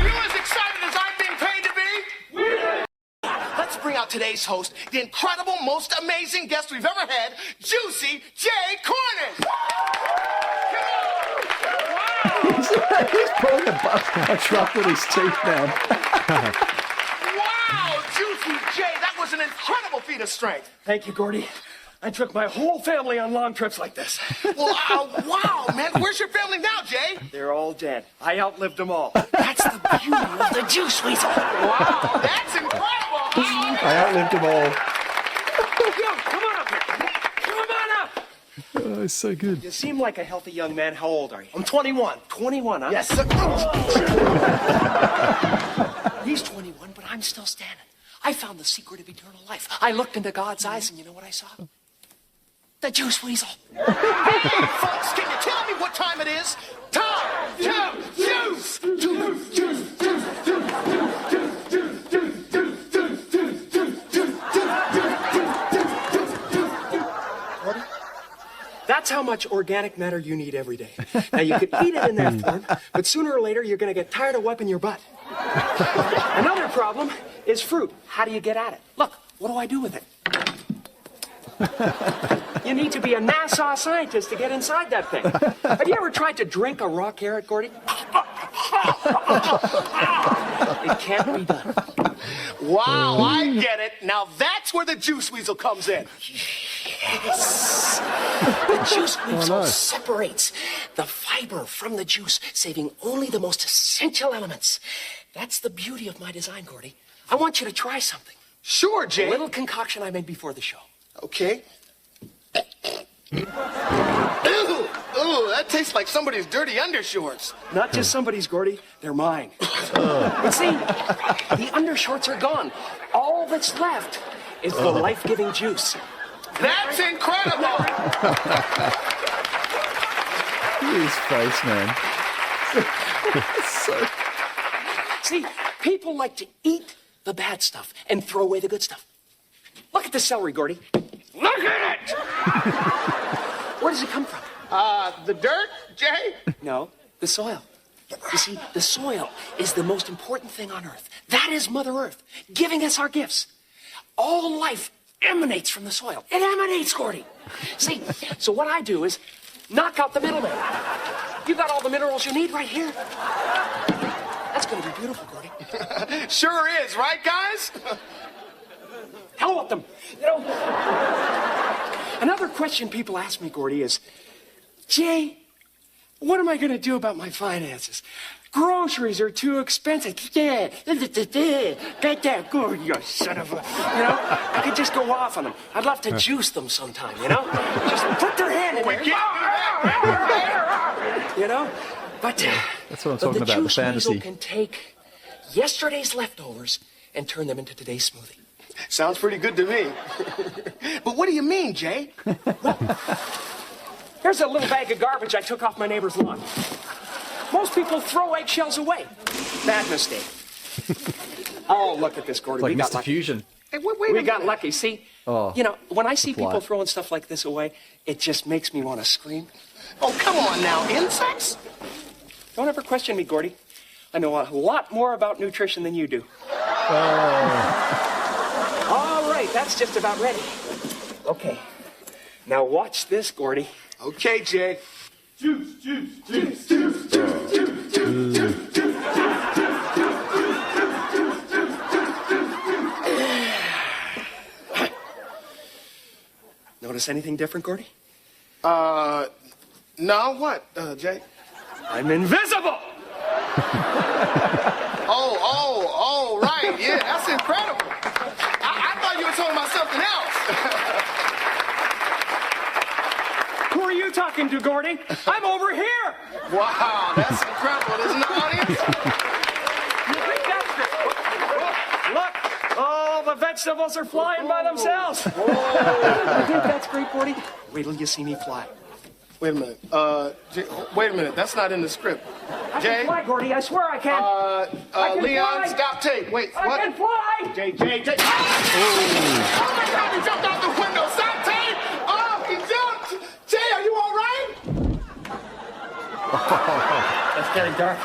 you as excited as I'm being paid to be? Let's bring out today's host, the incredible, most amazing guest we've ever had, Juicy J. Cornish. He's pulling a truck with his teeth down. Wow, Juicy J, that was an incredible feat of strength. Thank you, Gordy. I took my whole family on long trips like this. Well, wow, man. Where's your family now, Jay? They're all dead. I outlived them all. That's the beauty of the Juice Weasel. Wow, that's incredible. I outlived them all. Yo, come on up here. Come on up. Oh, it's so good. You seem like a healthy young man. How old are you? I'm 21. 21, huh? Yes, sir. He's 21, but I'm still standing. I found the secret of eternal life. I looked into God's eyes, and you know what I saw? The Juice Weasel. Hey, folks, can you tell me what time it is? Time to juice! Juice, juice, juice, juice, That's how much organic matter you need every day. Now, you could eat it in that form, but sooner or later, you're going to get tired of wiping your butt. Another problem is fruit. How do you get at it? Look, what do I do with it? You need to be a NASA scientist to get inside that thing. Have you ever tried to drink a raw carrot, Gordy? It can't be done. Wow, I get it. Now that's where the Juice Weasel comes in. Yes. The Juice Weasel separates the fiber from the juice, saving only the most essential elements. That's the beauty of my design, Gordy. I want you to try something. Sure, Jay. A little concoction I made before the show. Okay. Ooh, that tastes like somebody's dirty undershorts. Not just somebody's, Gordy. They're mine. But see, the undershorts are gone. All that's left is the life-giving juice. That's incredible! His face, man. See, people like to eat the bad stuff and throw away the good stuff. Look at the celery, Gordy. Look at it! Where does it come from? The dirt, Jay? No, the soil. You see, the soil is the most important thing on Earth. That is Mother Earth, giving us our gifts. All life emanates from the soil. It emanates, Gordy. See, so what I do is knock out the middleman. You got all the minerals you need right here. That's going to be beautiful, Gordy. Sure is, right, guys? Hell with them. You know, another question people ask me, Gordy, is, Jay, what am I going to do about my finances? Groceries are too expensive. Get that, Gordy, you son of a... You know, I could just go off on them. I'd love to juice them sometime, you know? Just put their hand in there. You know? But that's what I'm talking about, the fantasy. The Juice Weasel can take yesterday's leftovers and turn them into today's smoothie. Sounds pretty good to me. But what do you mean, Jay? Here's a little bag of garbage I took off my neighbor's lawn. Most people throw eggshells away. Bad mistake. Oh, look at this, Gordy. It's like Mr. Fusion. Hey, wait We a got minute. lucky. See, Oh, you know, when I see fly. people throwing stuff like this away, it just makes me want to scream. Oh, come on now, insects? Don't ever question me, Gordy. I know a lot more about nutrition than you do. All right, that's just about ready. Okay, now watch this, Gordy. Okay, Jay. Juice, juice, juice, juice, juice, juice, juice, juice. Notice anything different, Gordy? No, what, Jay? I'm invisible! Oh, right. Yeah, that's incredible. I thought you were talking about something else. Who are you talking to, Gordy? I'm over here! Wow, that's incredible, isn't it, audience? You think that's great? Look, all the vegetables are flying by themselves. You think that's great, Gordy? Wait till you see me fly. Wait a minute. Jay, wait a minute. That's not in the script. I Jay? can fly, Gordy. I swear I can. I can Leon, fly. stop tape. Wait, I what? can fly. Jay. Oh my God, he jumped out the window. Stop tape. Oh, he jumped. Jay, are you all right? That's getting dark.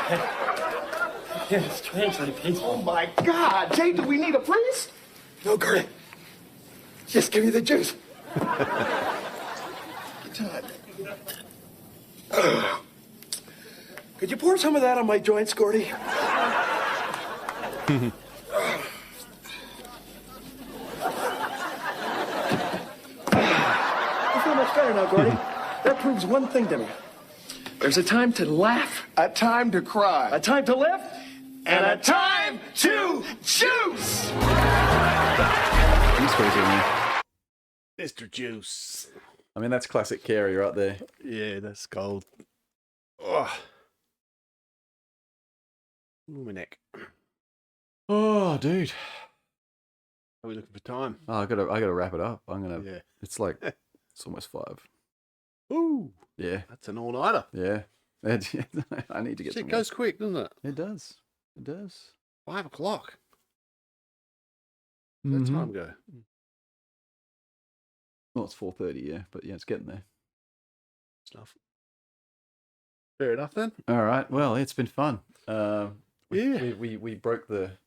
Yeah, it's strangely peaceful. Oh my God. Jay, do we need a priest? No, Gordy. Just give me the juice. Could you pour some of that on my joints, Gordy? I feel much better now, Gordy. That proves one thing to me. There's a time to laugh, A time to cry. a time to live, And a time to juice. He's crazy, man. Mr. Juice. I mean, that's classic Carey right there. Yeah, that's gold. Oh. Ooh, my neck. Oh, dude. Are we looking for time? Oh, I gotta wrap it up. Yeah. It's like it's almost 5. Ooh, Yeah, that's an all-nighter. yeah. I need to get. It some goes quick, doesn't it? It does. It does. 5 o'clock. Where'd Mhm. time go? Well, it's 4:30. Yeah, but yeah, it's getting there. Stuff. Fair enough then. All right. Well, it's been fun. Yeah. We broke the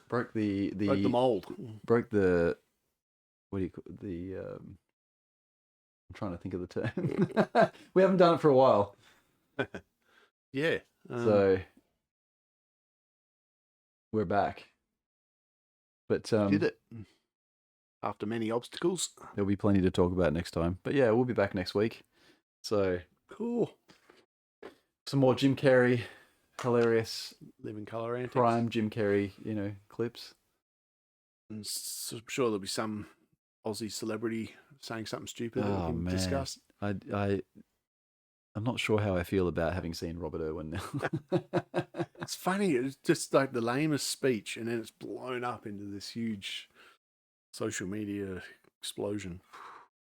broke the Broke the mold. broke the what do you call the I'm trying to think of the term. We haven't done it for a while, Yeah. so we're back. But did it after many obstacles. there'll be plenty to talk about next time. But yeah, we'll be back next week. So Cool. some more Jim Carrey, hilarious Living colour antics. prime Jim Carrey, clips. And I'm sure there'll be some Aussie celebrity saying something stupid that we Oh can man, discuss. I'm not sure how I feel about having seen Robert Irwin now. It's funny. It's just like the lamest speech, and then it's blown up into this huge social media explosion.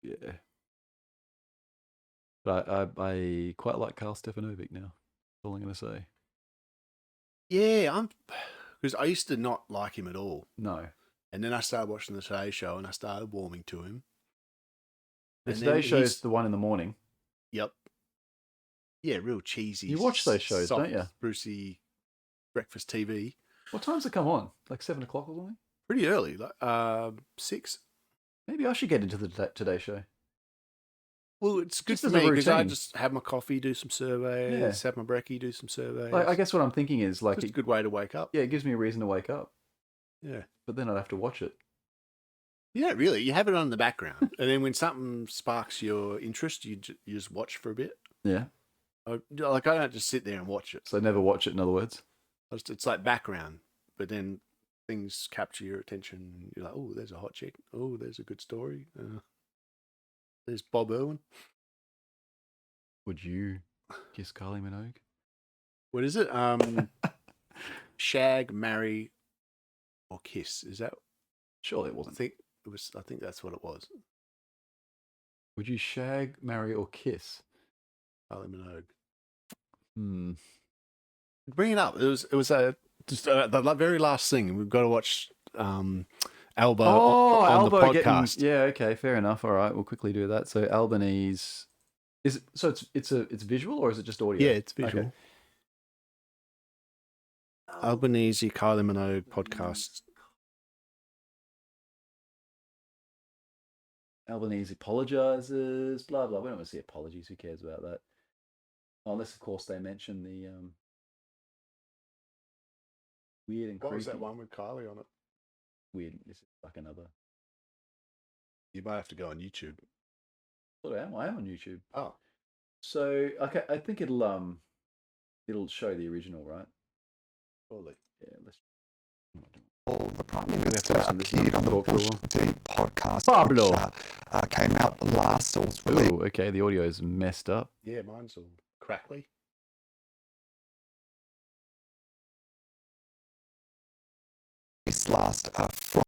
Yeah. But I quite like Carl Stefanovic now. That's all I'm going to say. Yeah, because I used to not like him at all, No. and then I started watching the Today Show, and I started warming to him. The And Today then Show's he's- the one in the morning. Yep. Yeah, real cheesy. You watch those shows, soft, don't you? Brucey breakfast TV. What time's it come on? Like 7 o'clock or something? Pretty early, like 6. Maybe I should get into the Today Show. Well, it's good Just for as a me because I routine. just have my coffee, do some surveys, have my brekkie, do some surveys. Like, I guess what I'm thinking is like it's a good way to wake up. Yeah, it gives me a reason to wake up. Yeah. But then I'd have to watch it. Yeah, really. You have it on in the background, and then when something sparks your interest, you just watch for a bit. Yeah. I don't just sit there and watch it. So never watch it, in other words. It's like background, but then things capture your attention. You're like, oh, there's a hot chick. Oh, there's a good story. There's Bob Irwin. Would you kiss Kylie Minogue? What is it? Shag, marry, or kiss? Is that? Surely it wasn't. I think that's what it was. Would you shag, marry, or kiss? Kylie Minogue. Hmm. Bring it up. It was just the very last thing. We've got to watch Albo on Albo the podcast. yeah, okay, fair enough. All right, we'll quickly do that. So Albanese it's visual or is it just audio? Yeah, it's visual. Okay. Albanese, Kylie Minogue podcast. Albanese apologizes, blah blah. We don't want to see apologies. Who cares about that? Unless, of course, they mention the weird and creepy. What was that one with Kylie on it? Weird. This is like another. You might have to go on YouTube. Well, I am on YouTube. Oh, so okay, I think it'll show the original, right? Surely. Yeah. Let's. The Prime Minister appeared on the Bush Deep podcast, Pablo. which came out last or was released. Oh, okay. The audio is messed up. Yeah, mine's all crackly. Last Friday.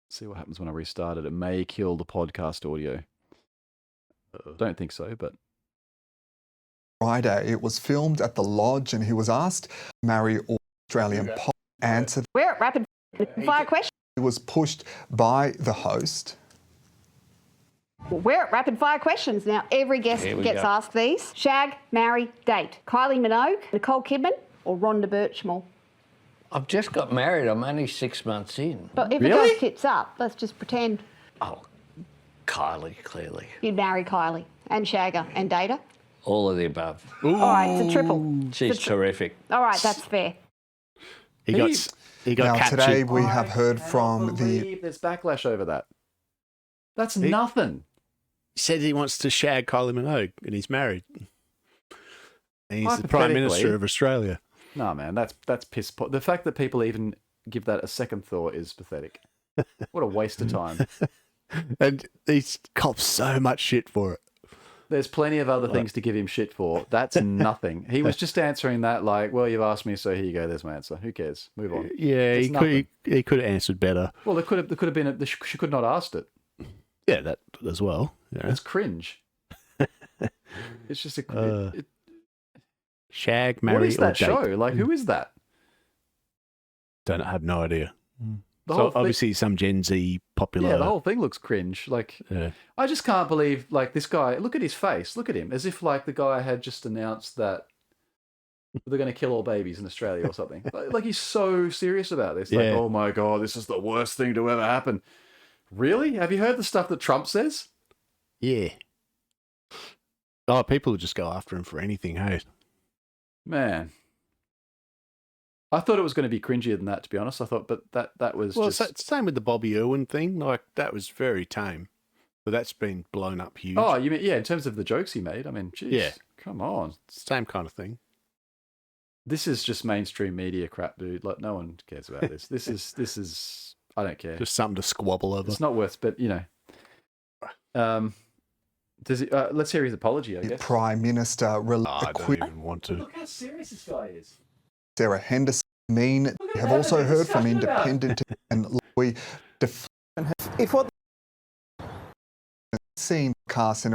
See what happens when I restart it. It may kill the podcast audio. Don't think so, but Friday, it was filmed at the lodge, and he was asked marry Australian pop answer. We're at rapid fire questions. He was pushed by the host. We're at rapid fire questions now. Every guest gets asked these: shag, marry, date. Kylie Minogue, Nicole Kidman, or Rhonda Birchmore. I've just got married. I'm only 6 months in. But if it goes tits up, let's just pretend. Oh, Kylie, clearly. You'd marry Kylie and shag her and date her. All of the above. All right, it's a triple. She's terrific. All right, that's fair. He got now catchy. today we have heard from the. There's backlash over that. That's nothing. He said he wants to shag Kylie Minogue, and he's married. And he's the Prime Minister of Australia. No, man, that's piss poor. The fact that people even give that a second thought is pathetic. What a waste of time. And he's copped so much shit for it. There's plenty of other things to give him shit for. That's nothing. He was just answering that like, well, you've asked me, so here you go. There's my answer. Who cares? Move on. Yeah, he could have answered better. Well, there could have been. She could not have asked it. Yeah, that as well. Yeah. It's cringe. It's just shag, marry, what is that or date. show? Like, who is that? Don't have no idea. The So whole thing- obviously some Gen Z popular. Yeah, the whole thing looks cringe. Like, I just can't believe, like, this guy, look at his face. Look at him. As if, like, the guy had just announced that they're going to kill all babies in Australia or something. Like, he's so serious about this. Like, oh my God, this is the worst thing to ever happen. Really? Have you heard the stuff that Trump says? Yeah. Oh, people would just go after him for anything, hey? Man. I thought it was going to be cringier than that, to be honest. I thought, but that was just... Well, it's same with the Bobby Irwin thing. Like, that was very tame. But that's been blown up huge. Oh, you mean, yeah, in terms of the jokes he made. I mean, geez, Yeah. come on. Same kind of thing. This is just mainstream media crap, dude. Like, no one cares about this. This is, I don't care. Just something to squabble over. It's not worth, but, you know. Does it, let's hear his apology, I guess. Prime Minister I don't even want to. Look how serious this guy is. Sarah Henderson. We have also heard from Independent and Louis If what seen Carson.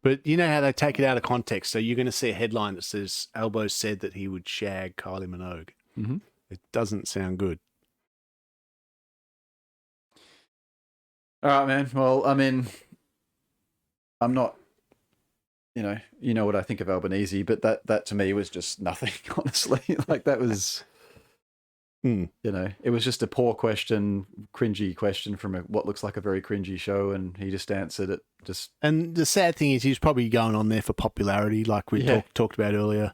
But you know how they take it out of context. So you're going to see a headline that says Albo said that he would shag Kylie Minogue. Mm-hmm. It doesn't sound good. All right, man. Well, I mean, I'm not, you know what I think of Albanese, but that to me was just nothing, honestly. Like, that was, you know, it was just a poor question, cringy question from what looks like a very cringy show, and he just answered it. And the sad thing is he's probably going on there for popularity, like we talked about earlier.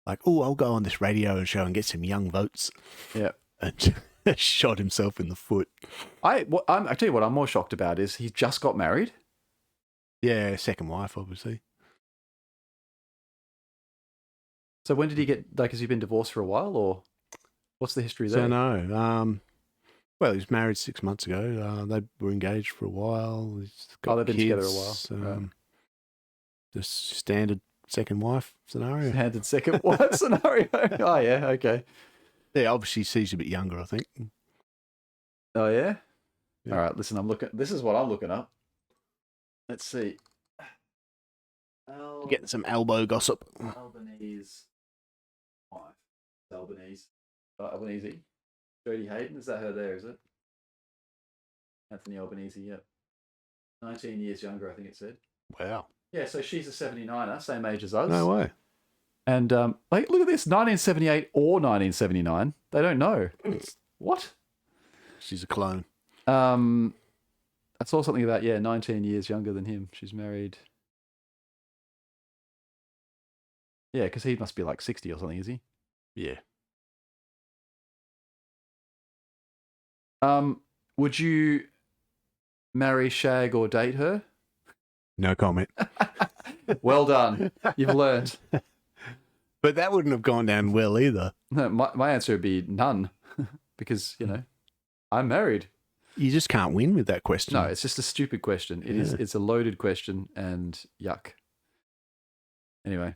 Like, oh, I'll go on this radio show and get some young votes. Yeah. And shot himself in the foot. I tell you what I'm more shocked about is he just got married. Yeah, second wife, obviously. So when did he get, like, has he been divorced for a while, or what's the history there? So no. Well, he was married 6 months ago. They were engaged for a while. He's got they've been kids, together a while. Right. Just standard second wife scenario. Standard second wife scenario. Oh, yeah, okay. Yeah, obviously she's a bit younger, I think. Oh, yeah? All right, listen, this is what I'm looking up. Let's see. Getting some elbow gossip. Albanese wife. Albanese. Albanese. Jodie Hayden, is that her there, is it? Anthony Albanese, yep. 19 years younger, I think it said. Wow. Yeah, so she's a 79er, same age as us. No way. And like, look at this, 1978 or 1979. They don't know. What? She's a clone. I saw something about 19 years younger than him. She's married. Yeah, because he must be like 60 or something, is he? Yeah. Would you marry, shag, or date her? No comment. Well done. You've learned. But that wouldn't have gone down well either. No, my answer would be none, because I'm married. You just can't win with that question. No, it's just a stupid question. It's a loaded question, and yuck. Anyway,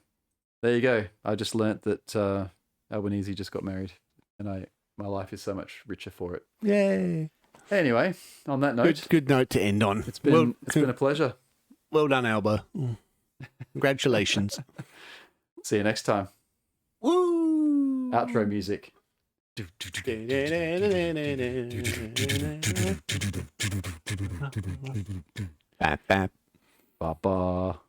there you go. I just learnt that Albanese just got married, and my life is so much richer for it. Yay. Anyway, on that note, good note to end on. It's been a pleasure. Well done, Alba. Congratulations. See you next time. Woo! Outro music. Bap, bap. Ba ba.